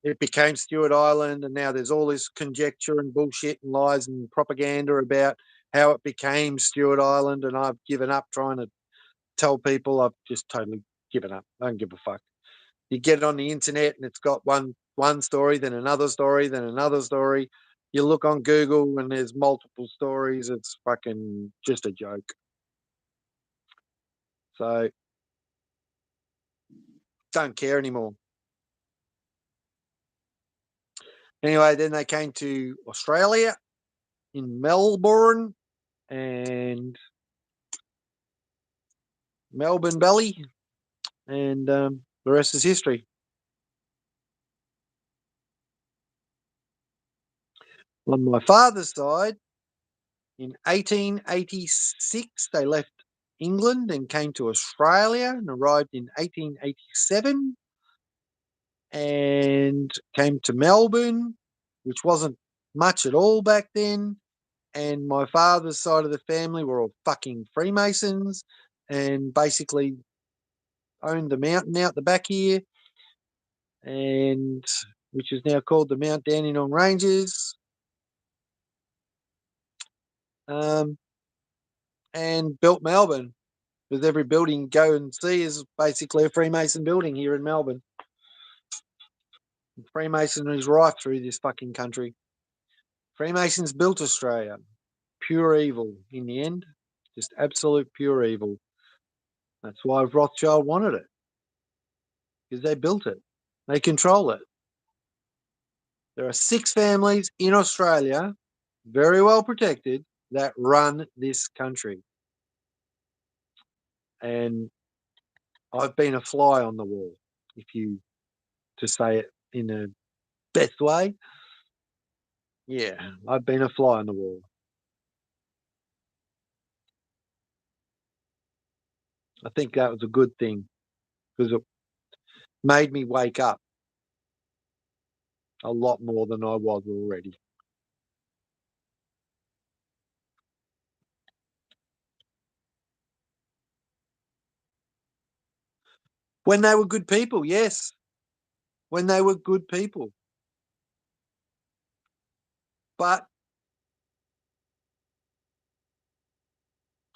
it became Stewart Island, and now there's all this conjecture and bullshit and lies and propaganda about how it became Stewart Island, and I've given up trying to tell people. I've just totally given up. I don't give a fuck. You get it on the internet and it's got one story, then another story, then another story. You look on Google and there's multiple stories. It's fucking just a joke. So don't care anymore. Anyway, then they came to Australia in Melbourne and Melbourne Valley, and the rest is history. On my father's side, in 1886, they left England and came to Australia and arrived in 1887 and came to Melbourne, which wasn't much at all back then. And my father's side of the family were all fucking Freemasons and basically owned the mountain out the back here, and which is now called the Mount Dandenong Ranges. And built Melbourne. With every building you go and see is basically a Freemason building here in Melbourne. Freemasonry is rife through this fucking country. Freemasons built Australia. Pure evil in the end. Just absolute pure evil. That's why Rothschild wanted it. Because they built it. They control it. There are 6 families in Australia, very well protected, that run this country. And I've been a fly on the wall, if you to say it in a best way. Yeah, I've been a fly on the wall. I think that was a good thing because it made me wake up a lot more than I was already. When they were good people, yes. When they were good people. But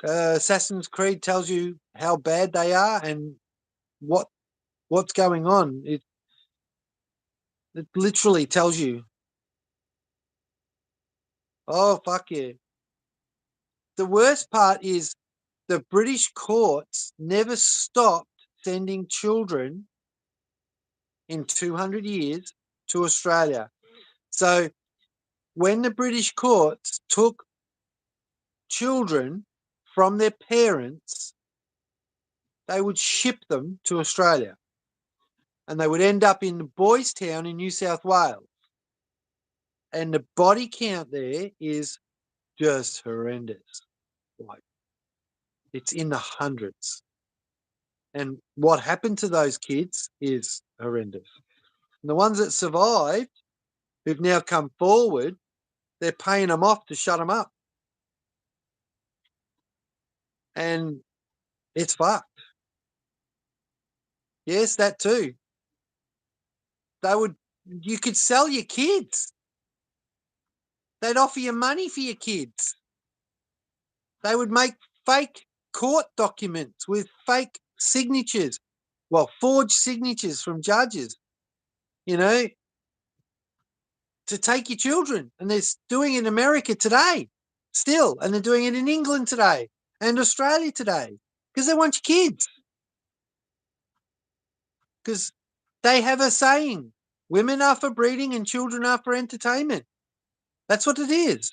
Assassin's Creed tells you how bad they are and what's going on. It literally tells you, oh, fuck yeah. The worst part is the British courts never stopped sending children in 200 years to Australia. So when the British courts took children from their parents, they would ship them to Australia and they would end up in Boys Town in New South Wales. And the body count there is just horrendous. Like, it's in the hundreds. And what happened to those kids is horrendous. And the ones that survived, who've now come forward, they're paying them off to shut them up. And it's fucked. Yes, that too. You could sell your kids. They'd offer you money for your kids. They would make fake court documents with fake signatures. Well, forged signatures from judges, you know, to take your children. And they're doing it in America today still. And they're doing it in England today and Australia today because they want your kids. Because they have a saying, women are for breeding and children are for entertainment. That's what it is.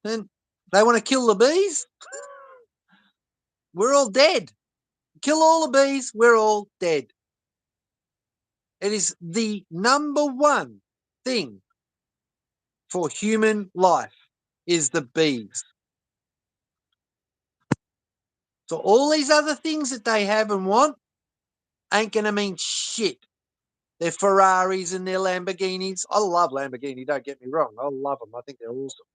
And they want to kill the bees. We're all dead. Kill all the bees. We're all dead. It is the number one thing for human life is the bees. So all these other things that they have and want ain't going to mean shit. Their Ferraris and their Lamborghinis. I love Lamborghini, don't get me wrong. I love them. I think they're awesome.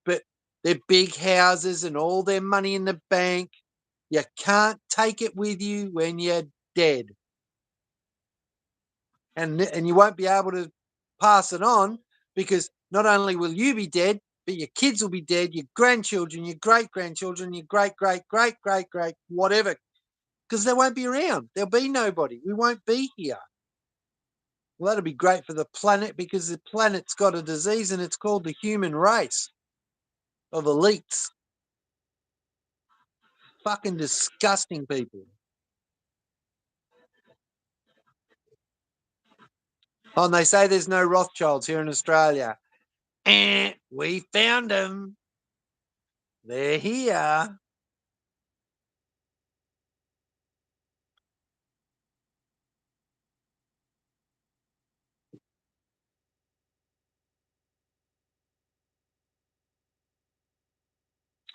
But their big houses and all their money in the bank, you can't take it with you when you're dead. And you won't be able to pass it on because not only will you be dead, but your kids will be dead, your grandchildren, your great-grandchildren, your great-great-great-great-great, whatever, because they won't be around. There'll be nobody. We won't be here. Well, that'll be great for the planet because the planet's got a disease and it's called the human race of elites. Fucking disgusting people. Oh, and they say there's no Rothschilds here in Australia. We found them. They're here.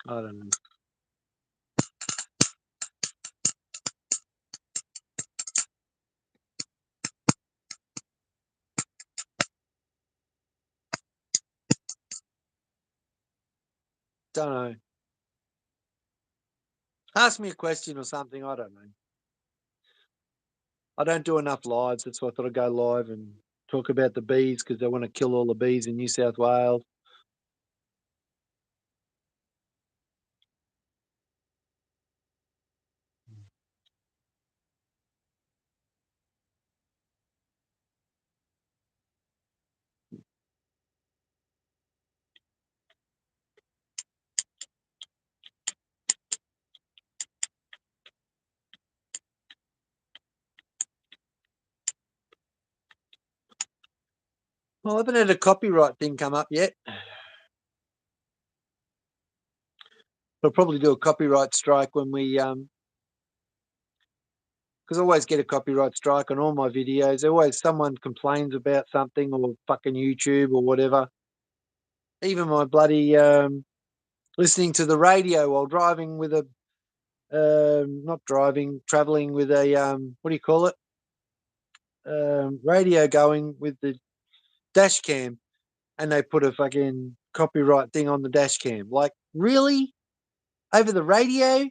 I don't know. Don't know. Ask me a question or something. I don't know. I don't do enough lives. That's why I thought I'd go live and talk about the bees because they want to kill all the bees in New South Wales. Well, I haven't had a copyright thing come up yet. We'll probably do a copyright strike when we because I always get a copyright strike on all my videos. Always someone complains about something or fucking YouTube or whatever. Even my bloody listening to the radio while driving with a not driving, traveling with a what do you call it? Radio going with the dash cam, and they put a fucking copyright thing on the dash cam. Like, really? Over the radio?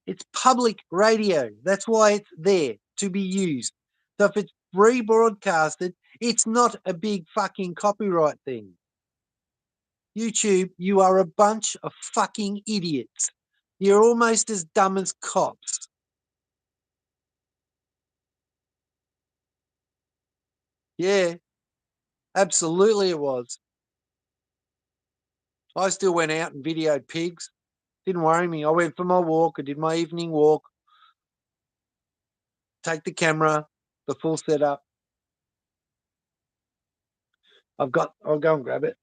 It's public radio. That's why it's there to be used. So if it's rebroadcasted, it's not a big fucking copyright thing. YouTube, you are a bunch of fucking idiots. You're almost as dumb as cops. Yeah, absolutely it was. I still went out and videoed pigs. Didn't worry me. I went for my walk. I did my evening walk. Take the camera, the full setup. I'll go and grab it.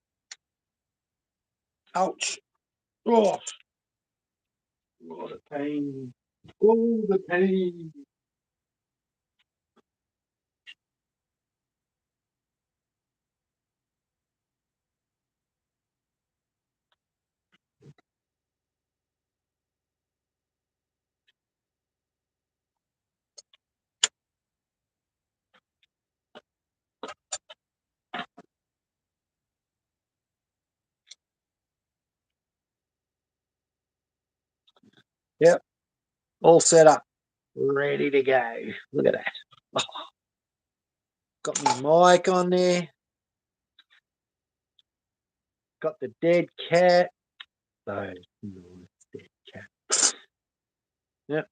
Ouch. Oh, the pain. Oh, the pain. Yep. All set up. Ready to go. Look at that. Oh, got my mic on there. Got the dead cat. So nice dead cat. Yep.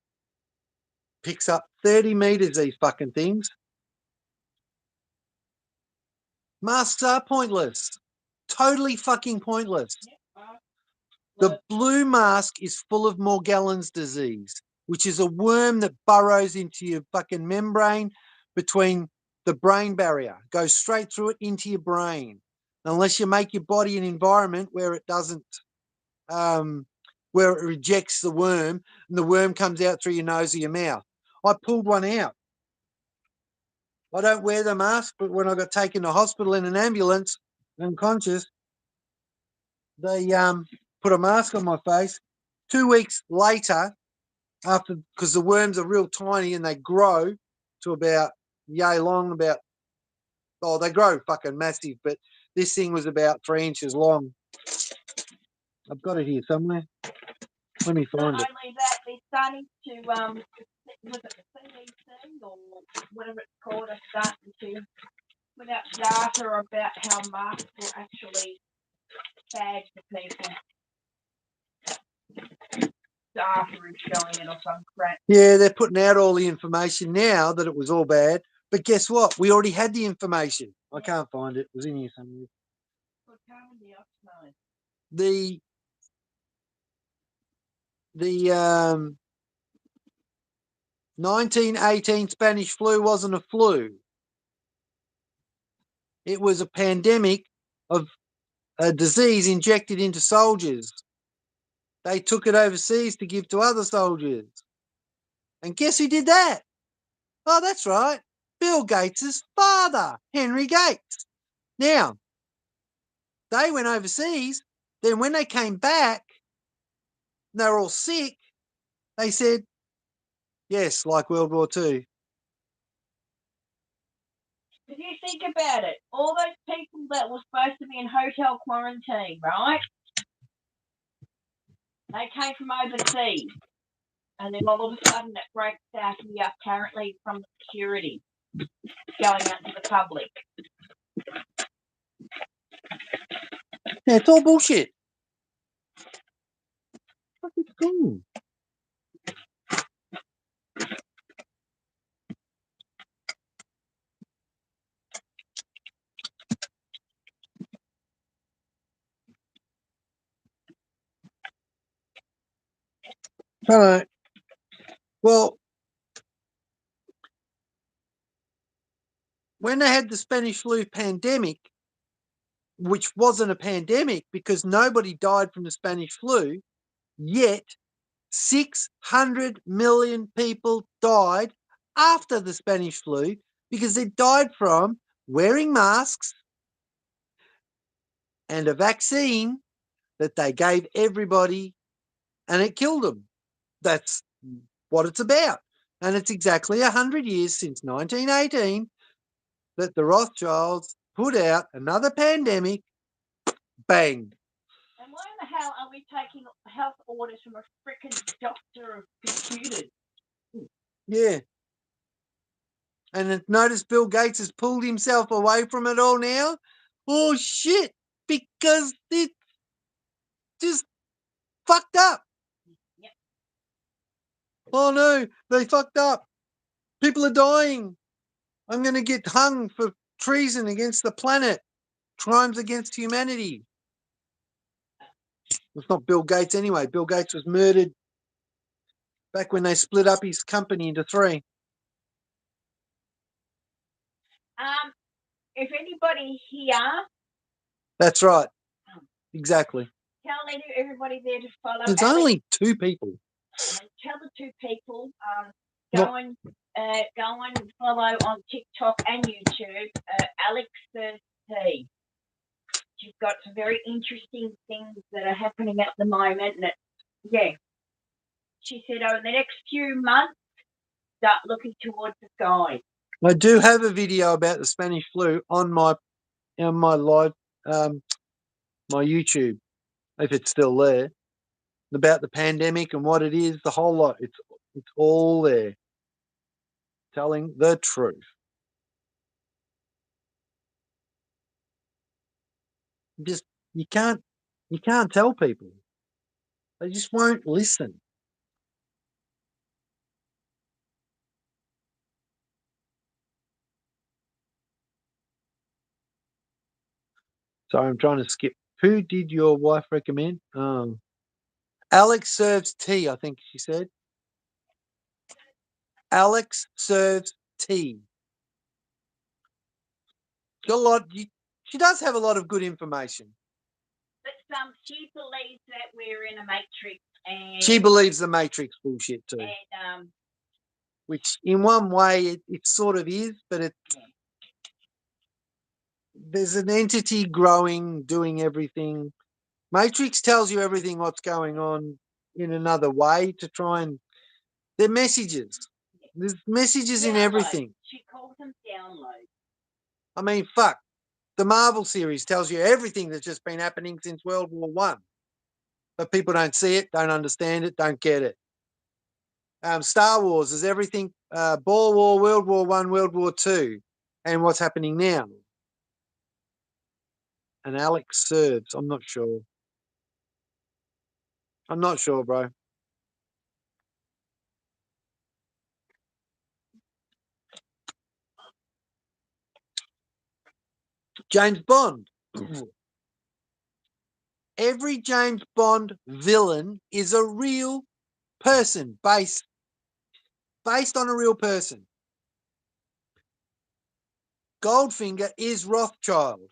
Picks up 30 meters, these fucking things. Masks are pointless. Totally fucking pointless. The blue mask is full of Morgellons disease, which is a worm that burrows into your fucking membrane between the brain barrier, goes straight through it into your brain. Unless you make your body an environment where it doesn't, where it rejects the worm and the worm comes out through your nose or your mouth. I pulled one out. I don't wear the mask, but when I got taken to hospital in an ambulance, unconscious, they put a mask on my face. 2 weeks later, after, because the worms are real tiny and they grow to about yay long, they grow fucking massive, but this thing was about 3 inches long. I've got it here somewhere. Let me Not find it. only that, they're starting to, was it the CDC or whatever it's called, are starting to put out data about how masks will actually bad for people. Data is showing it or some crap. Yeah, they're putting out all the information now that it was all bad. But guess what? We already had the information. I can't find it. It was in here somewhere. The 1918 Spanish flu wasn't a flu. It was a pandemic of a disease injected into soldiers. They took it overseas to give to other soldiers. And guess who did that? Oh, that's right. Bill Gates' father, Henry Gates. Now, they went overseas. Then when they came back, and they were all sick, they said, yes, like World War II. If you think about it, all those people that were supposed to be in hotel quarantine, right? They came from overseas. And then all of a sudden it breaks out here, apparently from the security, going out to the public. Yeah, it's all bullshit. Fucking thing. Hello. Well, when they had the Spanish flu pandemic, which wasn't a pandemic because nobody died from the Spanish flu, yet 600 million people died after the Spanish flu because they died from wearing masks and a vaccine that they gave everybody and it killed them. That's what it's about. And it's exactly 100 years since 1918 that the Rothschilds put out another pandemic. Bang. And why in the hell are we taking health orders from a freaking doctor of computers? Yeah. And notice Bill Gates has pulled himself away from it all now. Oh, shit. Because it's just fucked up. Yep. Oh, no. They fucked up. People are dying. I'm going to get hung for treason against the planet. Crimes against humanity. It's not Bill Gates anyway. Bill Gates was murdered back when they split up his company into 3. If anybody here, That's right. Exactly. tell everybody there to follow. It's Alex, only 2 people. tell the 2 people. Look. Go and follow on TikTok and YouTube. Alex T. She's got some very interesting things that are happening at the moment, and she said over the next few months, start looking towards the sky. I do have a video about the Spanish flu on my live, my YouTube, if it's still there, about the pandemic and what it is, the whole lot. It's all there, telling the truth. Just you can't tell people. They just won't listen. So I'm trying to skip. Who did your wife recommend? Alex Serves Tea, I think she said. Alex Serves Tea. She does have a lot of good information. But she believes that we're in a matrix, and she believes the Matrix bullshit too. And which in one way it sort of is, but there's an entity growing, doing everything. Matrix tells you everything what's going on in another way to try and they're messages. There's messages in everything. She calls them downloads. I mean, fuck. The Marvel series tells you everything that's just been happening since World War One. But people don't see it, don't understand it, don't get it. Star Wars is everything, Boer War, World War One, World War Two, and what's happening now. And Alex Serves, I'm not sure. I'm not sure, bro. James Bond. Every James Bond villain is a real person, based on a real person. Goldfinger is Rothschild.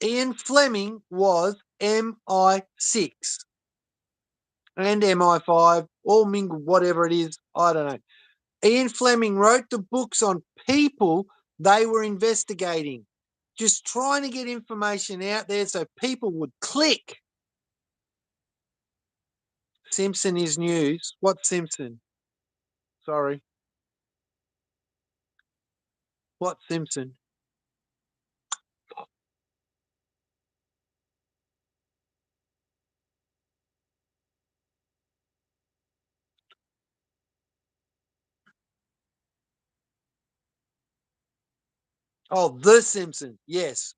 Ian Fleming was MI6 and MI5, all mingled, whatever it is, I don't know. Ian Fleming wrote the books on people they were investigating, just trying to get information out there so people would click. Simpson is news. What Simpson? Sorry. What Simpson? Oh, The Simpsons. Yes.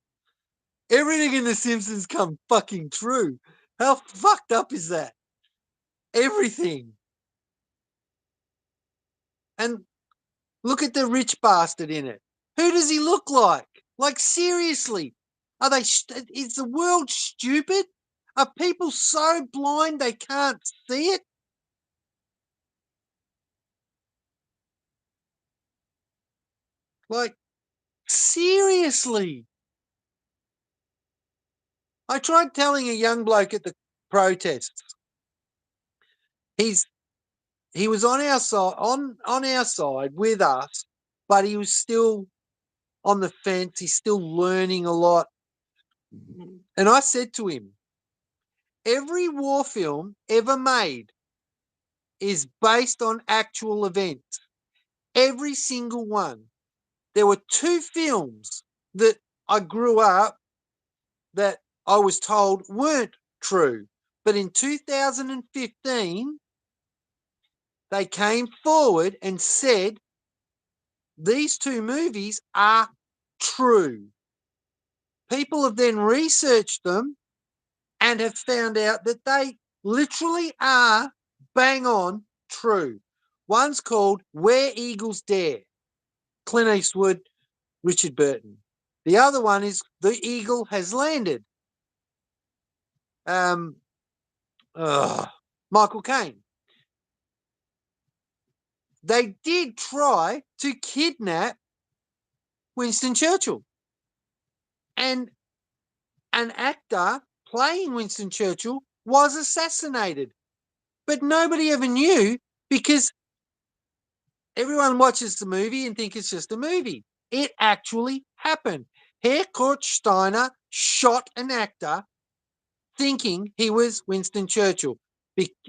Everything in The Simpsons come fucking true. How fucked up is that? Everything. And look at the rich bastard in it. Who does he look like? Like, seriously. Is the world stupid? Are people so blind they can't see it? Like, seriously. I tried telling a young bloke at the protests. He was on our side, on our side with us, but he was still on the fence. He's still learning a lot. And I said to him, every war film ever made is based on actual events. Every single one. There were 2 films that I grew up that I was told weren't true. But in 2015, they came forward and said these 2 movies are true. People have then researched them and have found out that they literally are bang on true. One's called Where Eagles Dare, Clint Eastwood, Richard Burton. The other one is The Eagle Has Landed, Michael Caine. They did try to kidnap Winston Churchill. And an actor playing Winston Churchill was assassinated. But nobody ever knew because everyone watches the movie and think it's just a movie. It actually happened. Herr Kurt Steiner shot an actor thinking he was Winston Churchill.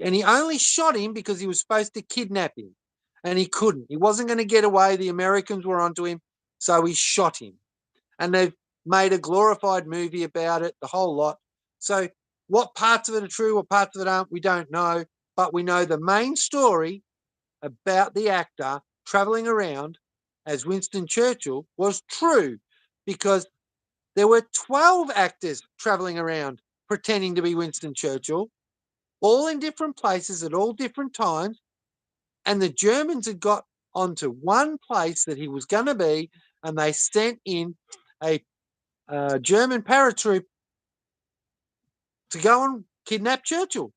And he only shot him because he was supposed to kidnap him. And he couldn't. He wasn't going to get away. The Americans were onto him. So he shot him. And they've made a glorified movie about it, the whole lot. So what parts of it are true, what parts of it aren't, we don't know. But we know the main story about the actor traveling around as Winston Churchill was true because there were 12 actors traveling around pretending to be Winston Churchill, all in different places at all different times. And the Germans had got onto one place that he was going to be, and they sent in a German paratroop to go and kidnap Churchill,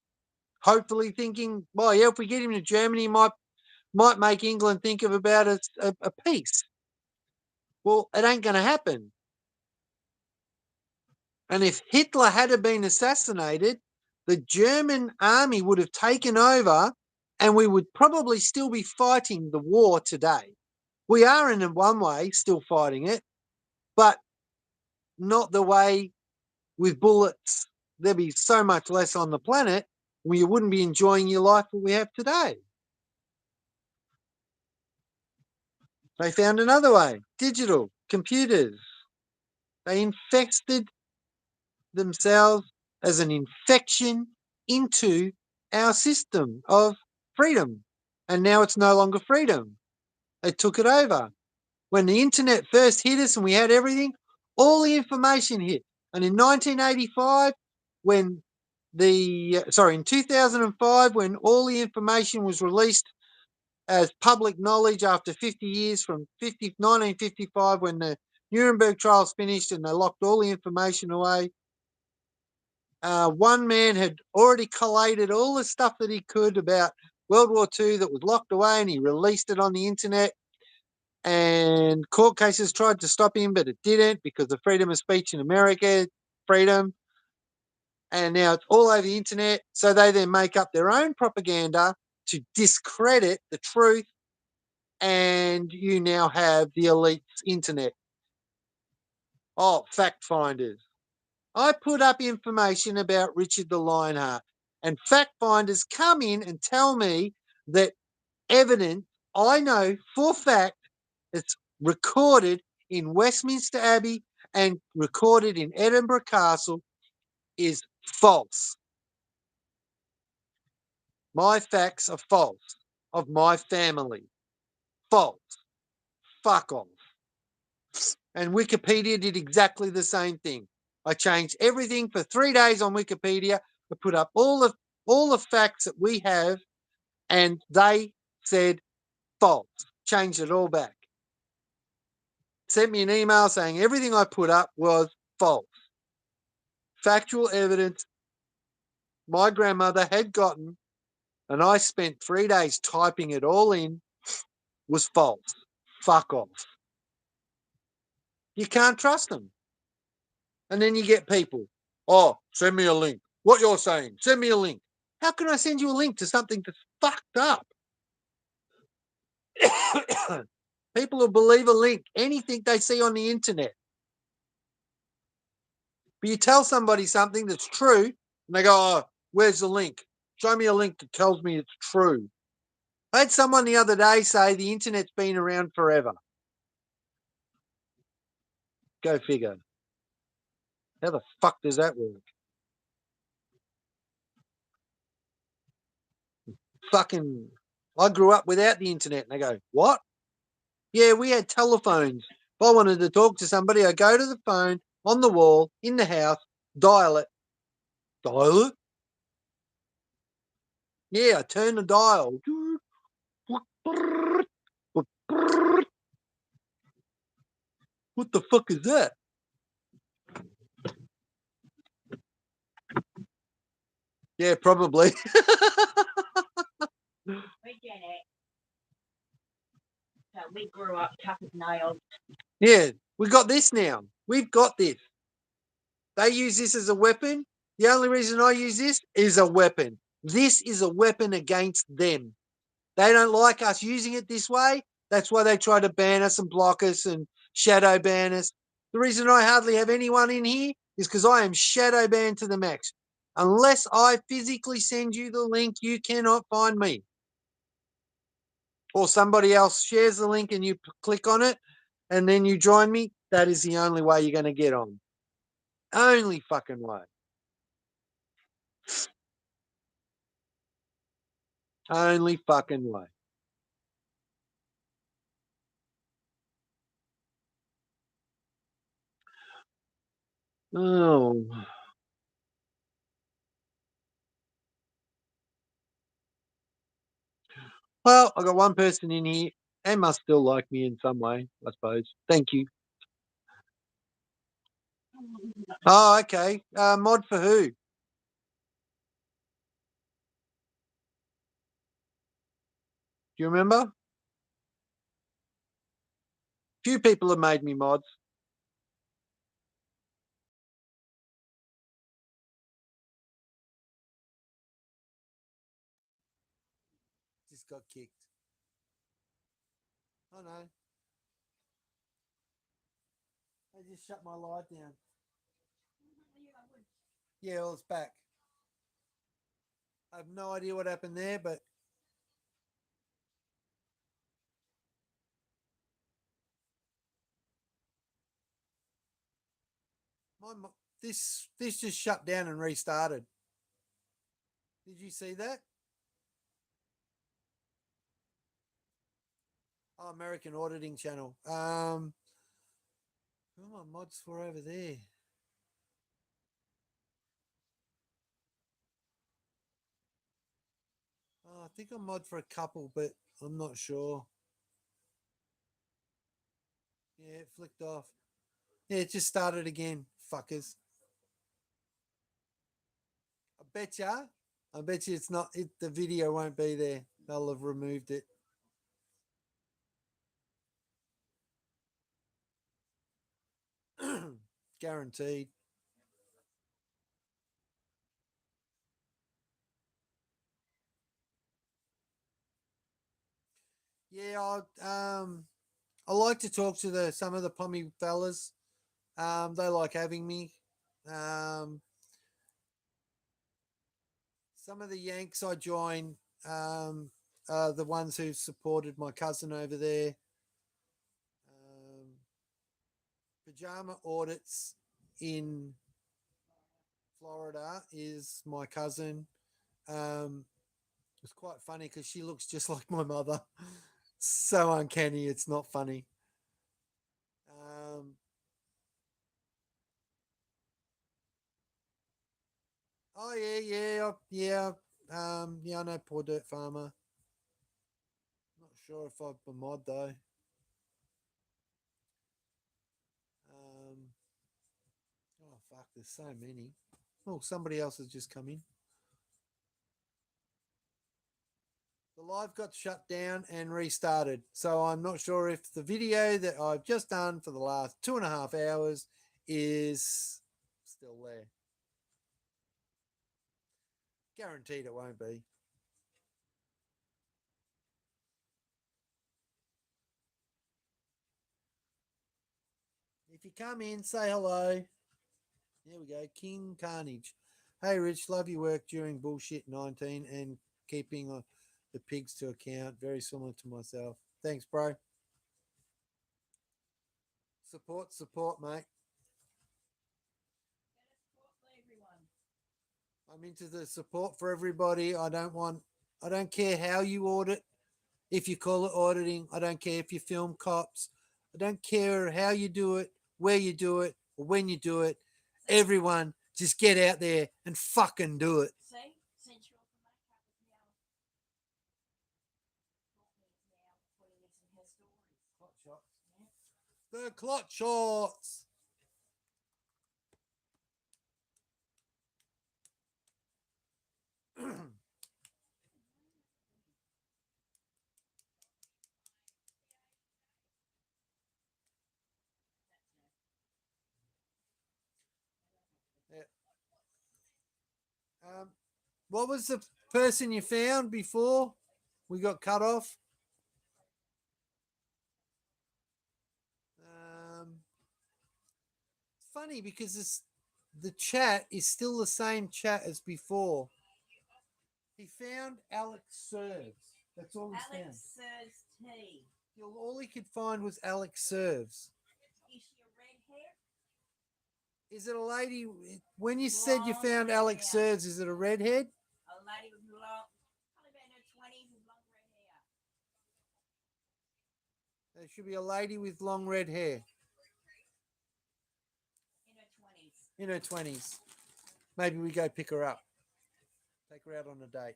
hopefully thinking, well, yeah, if we get him to Germany, he might make England think of about a peace. Well, it ain't going to happen. And if Hitler had been assassinated, the German army would have taken over and we would probably still be fighting the war today. We are, in one way, still fighting it, but not the way with bullets. There'd be so much less on the planet where you wouldn't be enjoying your life that we have today. They found another way. Digital, computers. They infested themselves as an infection into our system of freedom. And now it's no longer freedom. They took it over. When the internet first hit us and we had everything, all the information hit. And in 1985, in 2005, when all the information was released as public knowledge after 50 years from 1955, when the Nuremberg trials finished and they locked all the information away, one man had already collated all the stuff that he could about World War II that was locked away, and he released it on the internet. And court cases tried to stop him, but it didn't because of freedom of speech in America, freedom. And now it's all over the internet. So they then make up their own propaganda to discredit the truth. And you now have the elite's internet. Oh, fact finders. I put up information about Richard the Lionheart, and fact finders come in and tell me that evidence I know for fact it's recorded in Westminster Abbey and recorded in Edinburgh Castle is false. My facts are false. Of my family. False. Fuck off. And Wikipedia did exactly the same thing. I changed everything for 3 days on Wikipedia. I put up all the facts that we have, and they said false. Changed it all back. Sent me an email saying everything I put up was false. Factual evidence my grandmother had gotten, and I spent 3 days typing it all in, was false. Fuck off. You can't trust them. And then you get people, oh, send me a link. What you're saying, send me a link. How can I send you a link to something that's fucked up? People will believe a link, anything they see on the internet. But you tell somebody something that's true, and they go, oh, where's the link? Show me a link that tells me it's true. I had someone the other day say the internet's been around forever. Go figure. How the fuck does that work? Fucking, I grew up without the internet. And they go, what? Yeah, we had telephones. If I wanted to talk to somebody, I go to the phone on the wall in the house, dial it. Dial it? Yeah, I turn the dial. What the fuck is that? Yeah, probably. We get it. So we grew up tough as nails. Yeah, we got this now. We've got this. They use this as a weapon. The only reason I use this is a weapon. This is a weapon against them. They don't like us using it this way. That's why they try to ban us and block us and shadow ban us. The reason I hardly have anyone in here is because I am shadow banned to the max. Unless I physically send you the link, you cannot find me. Or somebody else shares the link and you click on it and then you join me. That is the only way you're going to get on. Only fucking way. Only fucking way. Oh. Well, I got one person in here and must still like me in some way, I suppose. Thank you. Oh, okay. Mod for who? Do you remember? Few people have made me mods. Just got kicked. Oh no. I just shut my light down. Yeah, well, it's back. I have no idea what happened there, but this just shut down and restarted. Did you see that? Oh, American Auditing Channel. Who are my mods for over there? Oh, I think I'm mod for a couple, but I'm not sure. Yeah, it flicked off. Yeah, it just started again, fuckers. I bet you it's not. The video won't be there. They'll have removed it. Guaranteed. Yeah, I like to talk to some of the pommy fellas. They like having me. Some of the Yanks I join are the ones who supported my cousin over there. Pajama Audits in Florida is my cousin. It's quite funny because she looks just like my mother. So uncanny, it's not funny. Oh yeah. Yeah, I know Poor Dirt Farmer. Not sure if I've been mod though. Oh fuck, there's so many. Oh, somebody else has just come in. The live got shut down and restarted. So I'm not sure if the video that I've just done for the last 2.5 hours is still there. Guaranteed it won't be. If you come in, say hello. There we go. King Carnage. Hey, Rich, love your work during bullshit 19 and keeping the pigs to account. Very similar to myself. Thanks, bro. Support, mate. I'm into the support for everybody. I don't care how you audit. If you call it auditing, I don't care if you film cops. I don't care how you do it, where you do it, or when you do it. Everyone just get out there and fucking do it. The clot shots. What was the person you found before we got cut off? It's funny because the chat is still the same chat as before. He found Alex Serves. That's all he found. Alex Serves T. All he could find was Alex Serves. Is she a red hair? Is it a lady? When you said you Blonde found red Alex hair. Serves, is it a redhead? A lady with long, probably about in her 20s with long red hair. There should be a lady with long red hair In her 20s. in her 20s. Maybe we go pick her up. Take her out on a date.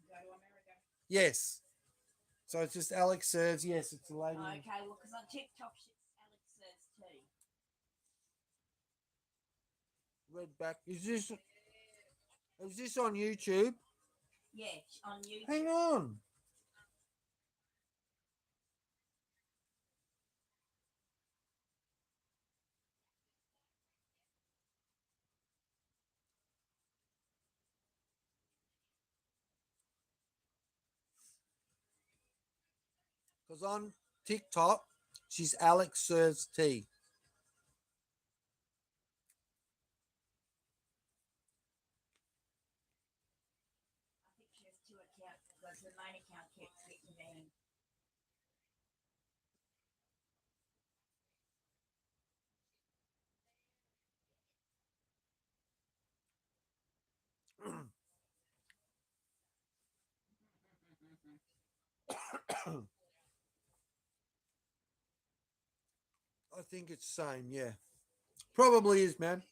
Go to America. Yes. So it's just Alex Serves. Yes, it's a lady. Okay, well, because on TikTok, she's Alex Serves T. Redback. Is this on YouTube? Yeah, on YouTube. Hang on. Because on TikTok, she's Alex Serves T. I think she has two accounts because her main account keeps getting banned. I think it's same, yeah. Probably is, man.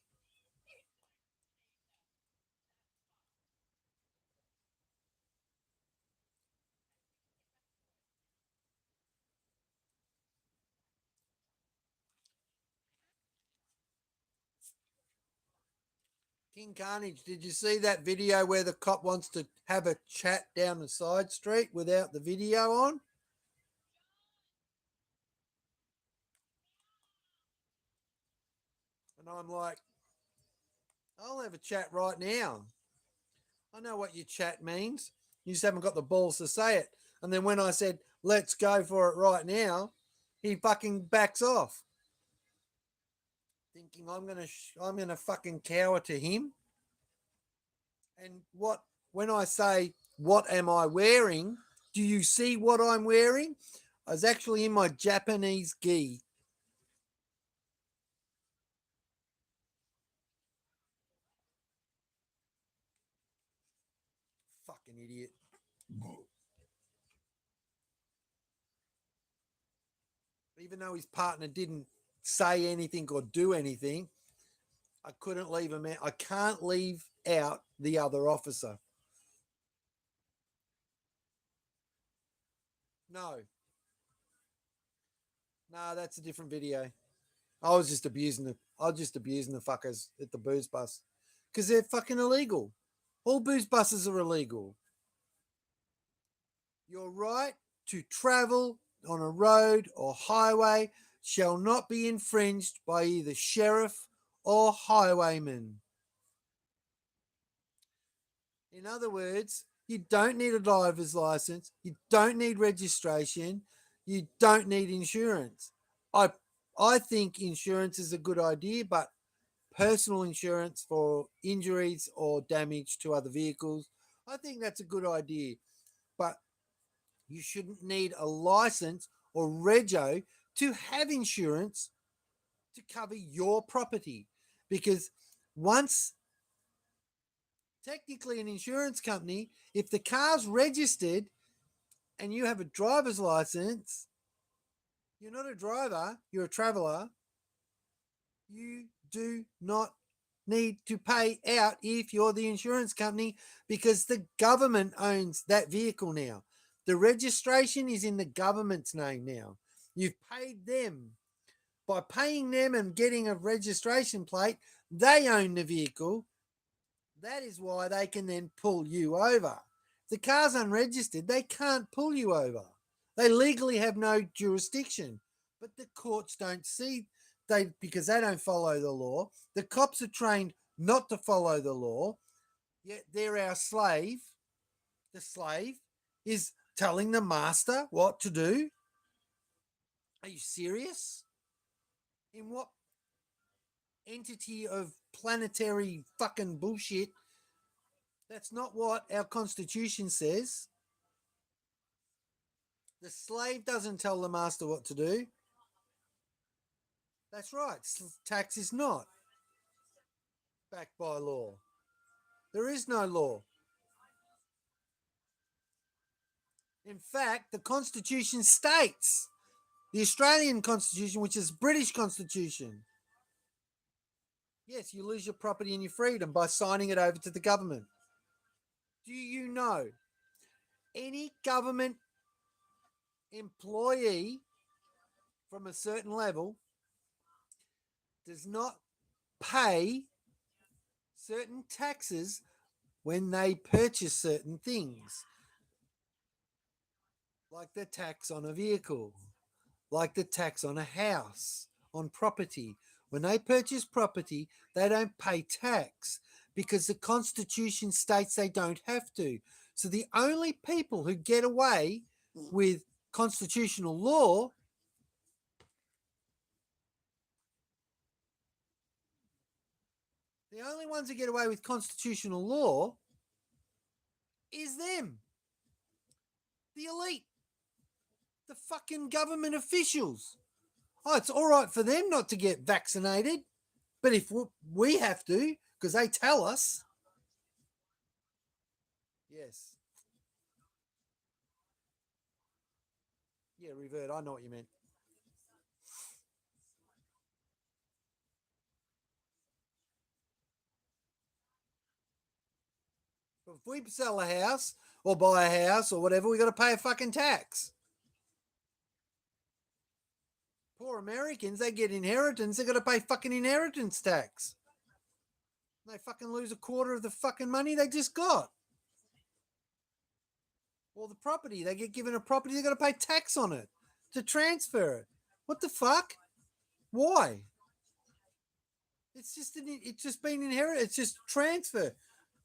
King Carnage, did you see that video where the cop wants to have a chat down the side street without the video on? And I'm like, I'll have a chat right now. I know what your chat means. You just haven't got the balls to say it. And then when I said, let's go for it right now, he fucking backs off. Thinking I'm gonna fucking cower to him. And when I say, what am I wearing? Do you see what I'm wearing? I was actually in my Japanese gi. Fucking idiot. Even though his partner didn't say anything or do anything, I couldn't leave him out. I can't leave out the other officer. No. No, that's a different video. I was just abusing the fuckers at the booze bus. Because they're fucking illegal. All booze buses are illegal. Your right to travel on a road or highway shall not be infringed by either sheriff or highwayman. In other words, you don't need a driver's license, you don't need registration, you don't need insurance. I think insurance is a good idea, but personal insurance for injuries or damage to other vehicles, I think that's a good idea. But you shouldn't need a license or rego to have insurance to cover your property, because once technically an insurance company, if the car's registered and you have a driver's license, you're not a driver, you're a traveler, you do not need to pay out if you're the insurance company, because the government owns that vehicle now. The registration is in the government's name now. You've paid them. By paying them and getting a registration plate, they own the vehicle. That is why they can then pull you over. If the car's unregistered, they can't pull you over. They legally have no jurisdiction. But the courts don't see because they don't follow the law. The cops are trained not to follow the law, yet they're our slave. The slave is telling the master what to do. Are you serious? In what entity of planetary fucking bullshit? That's not what our Constitution says. The slave doesn't tell the master what to do. That's right. Tax is not backed by law. There is no law. In fact, the Constitution states, the Australian Constitution, which is British Constitution, yes, you lose your property and your freedom by signing it over to the government. Do you know any government employee from a certain level does not pay certain taxes when they purchase certain things, like the tax on a vehicle, like the tax on a house, on property? When they purchase property, they don't pay tax because the Constitution states they don't have to. So the only people who get away with constitutional law the only ones who get away with constitutional law is them. The elite. The fucking government officials. Oh, it's all right for them not to get vaccinated, but if we have to, because they tell us. Yes. Yeah, revert. I know what you meant. But if we sell a house or buy a house or whatever, we got to pay a fucking tax. Poor Americans, they get inheritance, they got to pay fucking inheritance tax. They fucking lose a quarter of the fucking money they just got. Or the property, they get given a property, they got to pay tax on it to transfer it. What the fuck? Why? It's just been inherited. It's just transfer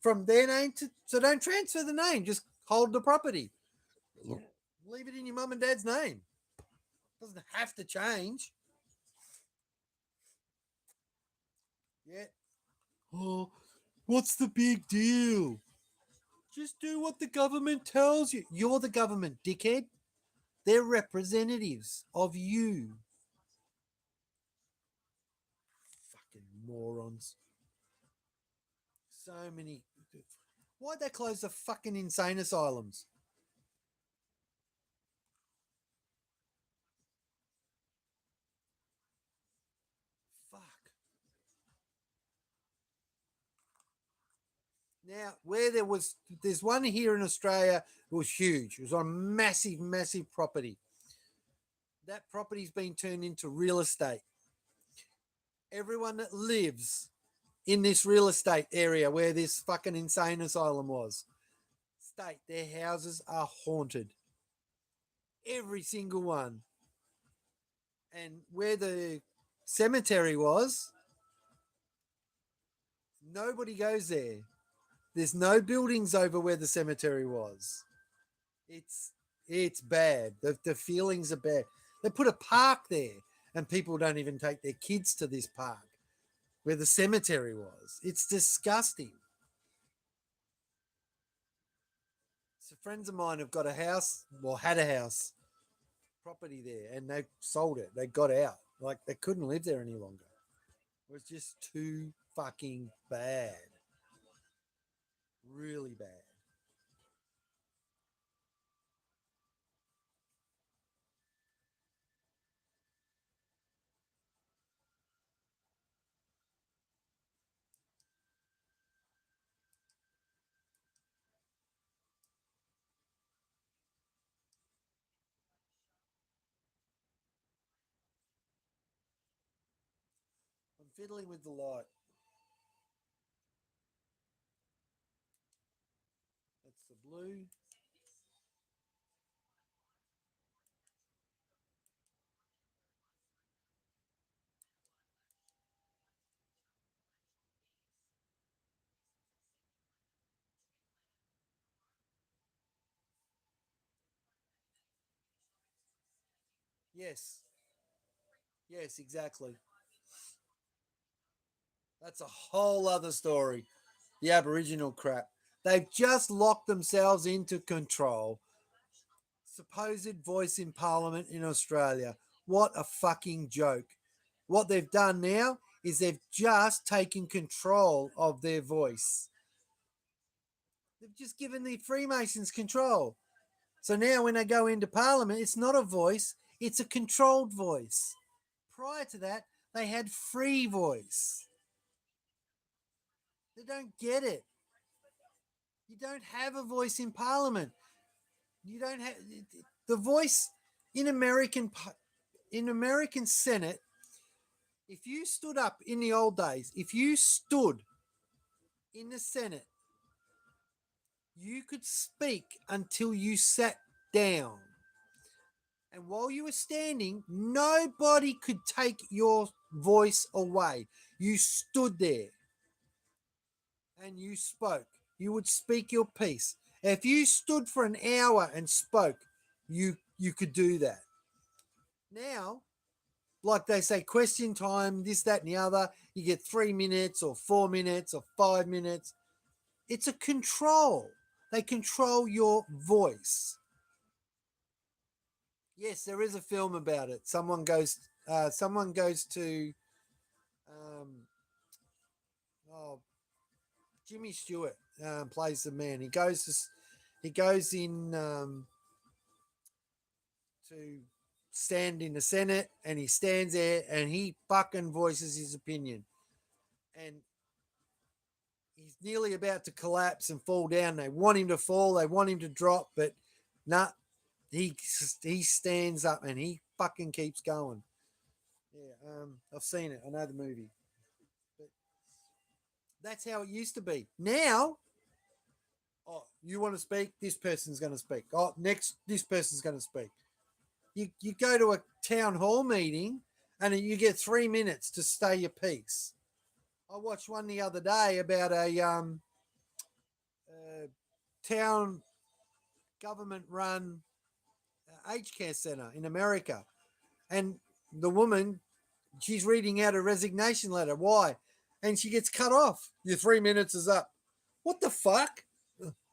from their name to, so don't transfer the name. Just hold the property. Leave it in your mum and dad's name. Doesn't have to change. Yeah. Oh, what's the big deal? Just do what the government tells you. You're the government, dickhead. They're representatives of you. Fucking morons. So many. Why'd they close the fucking insane asylums? Fuck. Now, where there's one here in Australia, it was huge. It was on a massive, massive property. That property's been turned into real estate. Everyone that lives in this real estate area where this fucking insane asylum was, their houses are haunted. Every single one. And where the cemetery was, nobody goes there. There's no buildings over where the cemetery was. It's bad. The feelings are bad. They put a park there, and people don't even take their kids to this park where the cemetery was. It's disgusting. So friends of mine have got a house, well, had a house, property there, and they sold it. They got out. Like they couldn't live there any longer. It was just too fucking bad. Really bad. I'm fiddling with the light. That's the blue. Yes. Yes, exactly. That's a whole other story. The Aboriginal crap. They've just locked themselves into control. Supposed voice in Parliament in Australia. What a fucking joke. What they've done now is they've just taken control of their voice. They've just given the Freemasons control. So now when they go into Parliament, it's not a voice, it's a controlled voice. Prior to that, they had free voice. They don't get it. You don't have a voice in Parliament. You don't have the voice in American Senate. If you stood up in the old days, if you stood in the Senate, you could speak until you sat down. And while you were standing, nobody could take your voice away. You stood there and you spoke. You would speak your piece. If you stood for an hour and spoke, you could do that. Now, like they say, question time, this, that, and the other, you get 3 minutes or 4 minutes or 5 minutes. It's a control. They control your voice. Yes, there is a film about it. Someone goes to oh, Jimmy Stewart plays the man. He goes in to stand in the Senate, and he stands there and he fucking voices his opinion. And he's nearly about to collapse and fall down. They want him to fall, they want him to drop, but nah, he stands up and he fucking keeps going. Yeah, I've seen it. I know the movie. But that's how it used to be. Now, oh, you want to speak? This person's going to speak. Oh, next, this person's going to speak. You go to a town hall meeting and you get 3 minutes to say your piece. I watched one the other day about a town government-run aged care center in America, and the woman, she's reading out a resignation letter. Why? And she gets cut off. Your 3 minutes is up. What the fuck?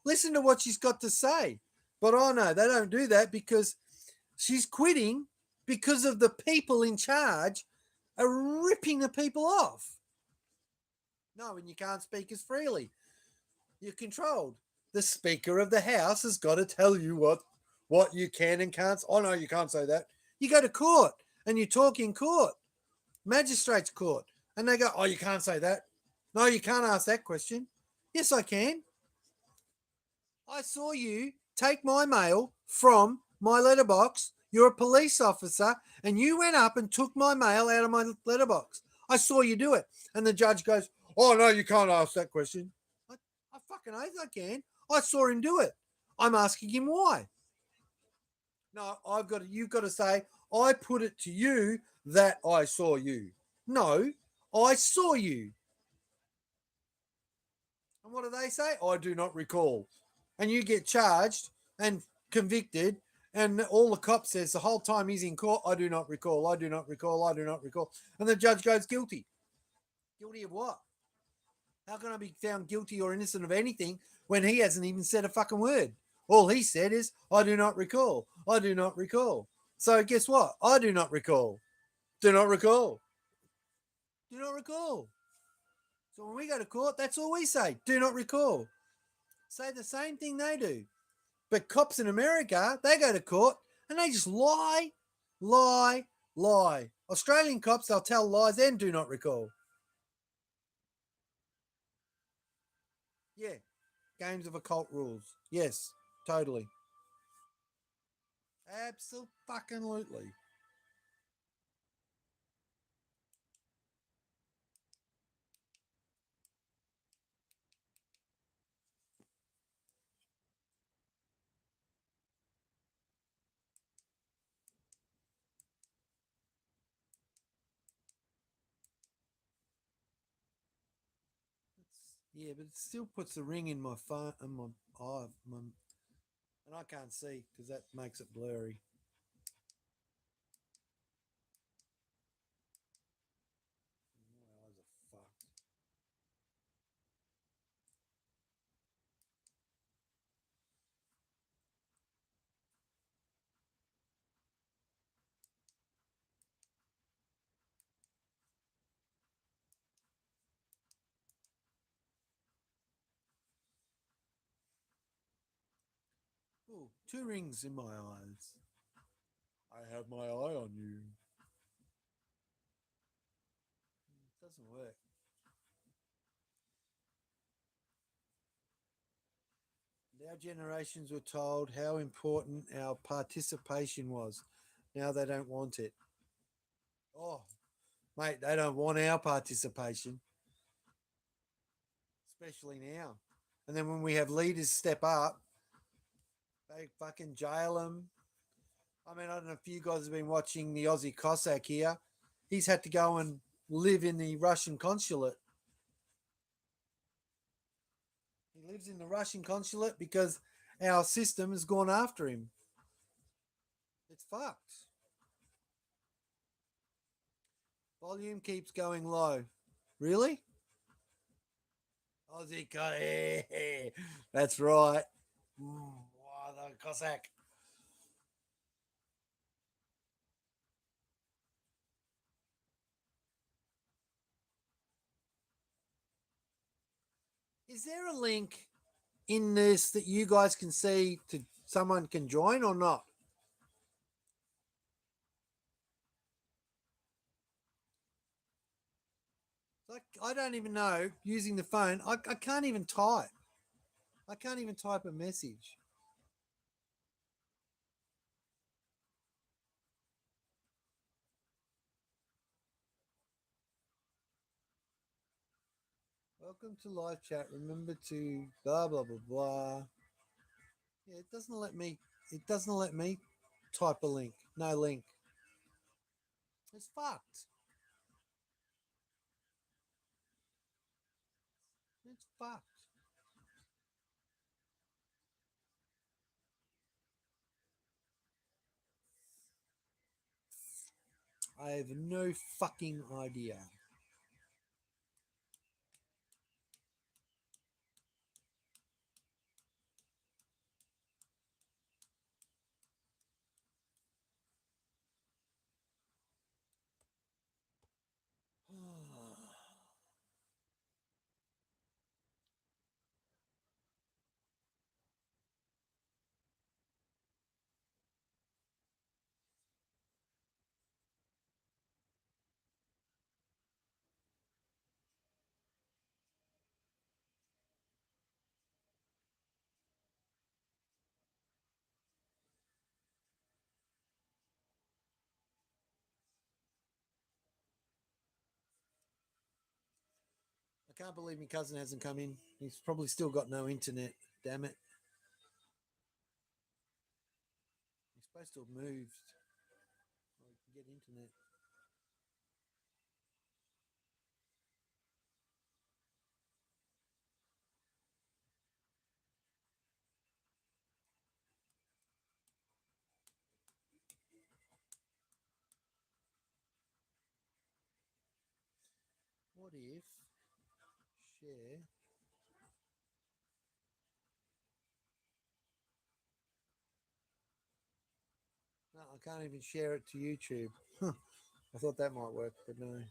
Listen to what she's got to say. But oh no, they don't do that because she's quitting because of the people in charge are ripping the people off. No, and you can't speak as freely. You're controlled. The Speaker of the House has got to tell you what you can and can't. Oh no, you can't say that. You go to court and you talk in court, magistrate's court, and they go, oh, you can't say that. No, you can't ask that question. Yes, I can. I saw you take my mail from my letterbox. You're a police officer and you went up and took my mail out of my letterbox. I saw you do it. And the judge goes, oh, no, you can't ask that question. I fucking oath I can. I saw him do it. I'm asking him why. No, you've got to say, I put it to you that I saw you. No, I saw you. And what do they say? I do not recall. And you get charged and convicted, and all the cop says the whole time he's in court, I do not recall, I do not recall, I do not recall. And the judge goes guilty. Guilty of what? How can I be found guilty or innocent of anything when he hasn't even said a fucking word? All he said is, I do not recall. I do not recall. So guess what? I do not recall. Do not recall. Do not recall. So when we go to court, that's all we say. Do not recall. Say the same thing they do. But cops in America, they go to court and they just lie, lie, lie. Australian cops, they'll tell lies and do not recall. Yeah. Games of occult rules. Yes, totally. Absolutely. Yeah, but it still puts a ring in my phone and my eye, and I can't see because that makes it blurry. My eyes are fucked. Oh, two rings in my eyes. I have my eye on you. It doesn't work. Our generations were told how important our participation was. Now they don't want it. Oh, mate, they don't want our participation, especially now. And then when we have leaders step up, they fucking jail them. I mean, I don't know if you guys have been watching the Aussie Cossack here. He's had to go and live in the Russian consulate. He lives in the Russian consulate because our system has gone after him. It's fucked. Volume keeps going low. Really? Aussie Cossack. That's right. Wow, the Cossack. Is there a link in this that you guys can see to someone can join or not? Like, I don't even know using the phone. I can't even type. I can't even type a message. Welcome to live chat. Remember to blah blah blah blah. Yeah, it doesn't let me. It doesn't let me type a link. No link. It's fucked. It's fucked. I have no fucking idea. I can't believe my cousin hasn't come in. He's probably still got no internet. Damn it. Supposed to have moved. Oh, you can get internet. What if share? No, I can't even share it to YouTube. I thought that might work, but no.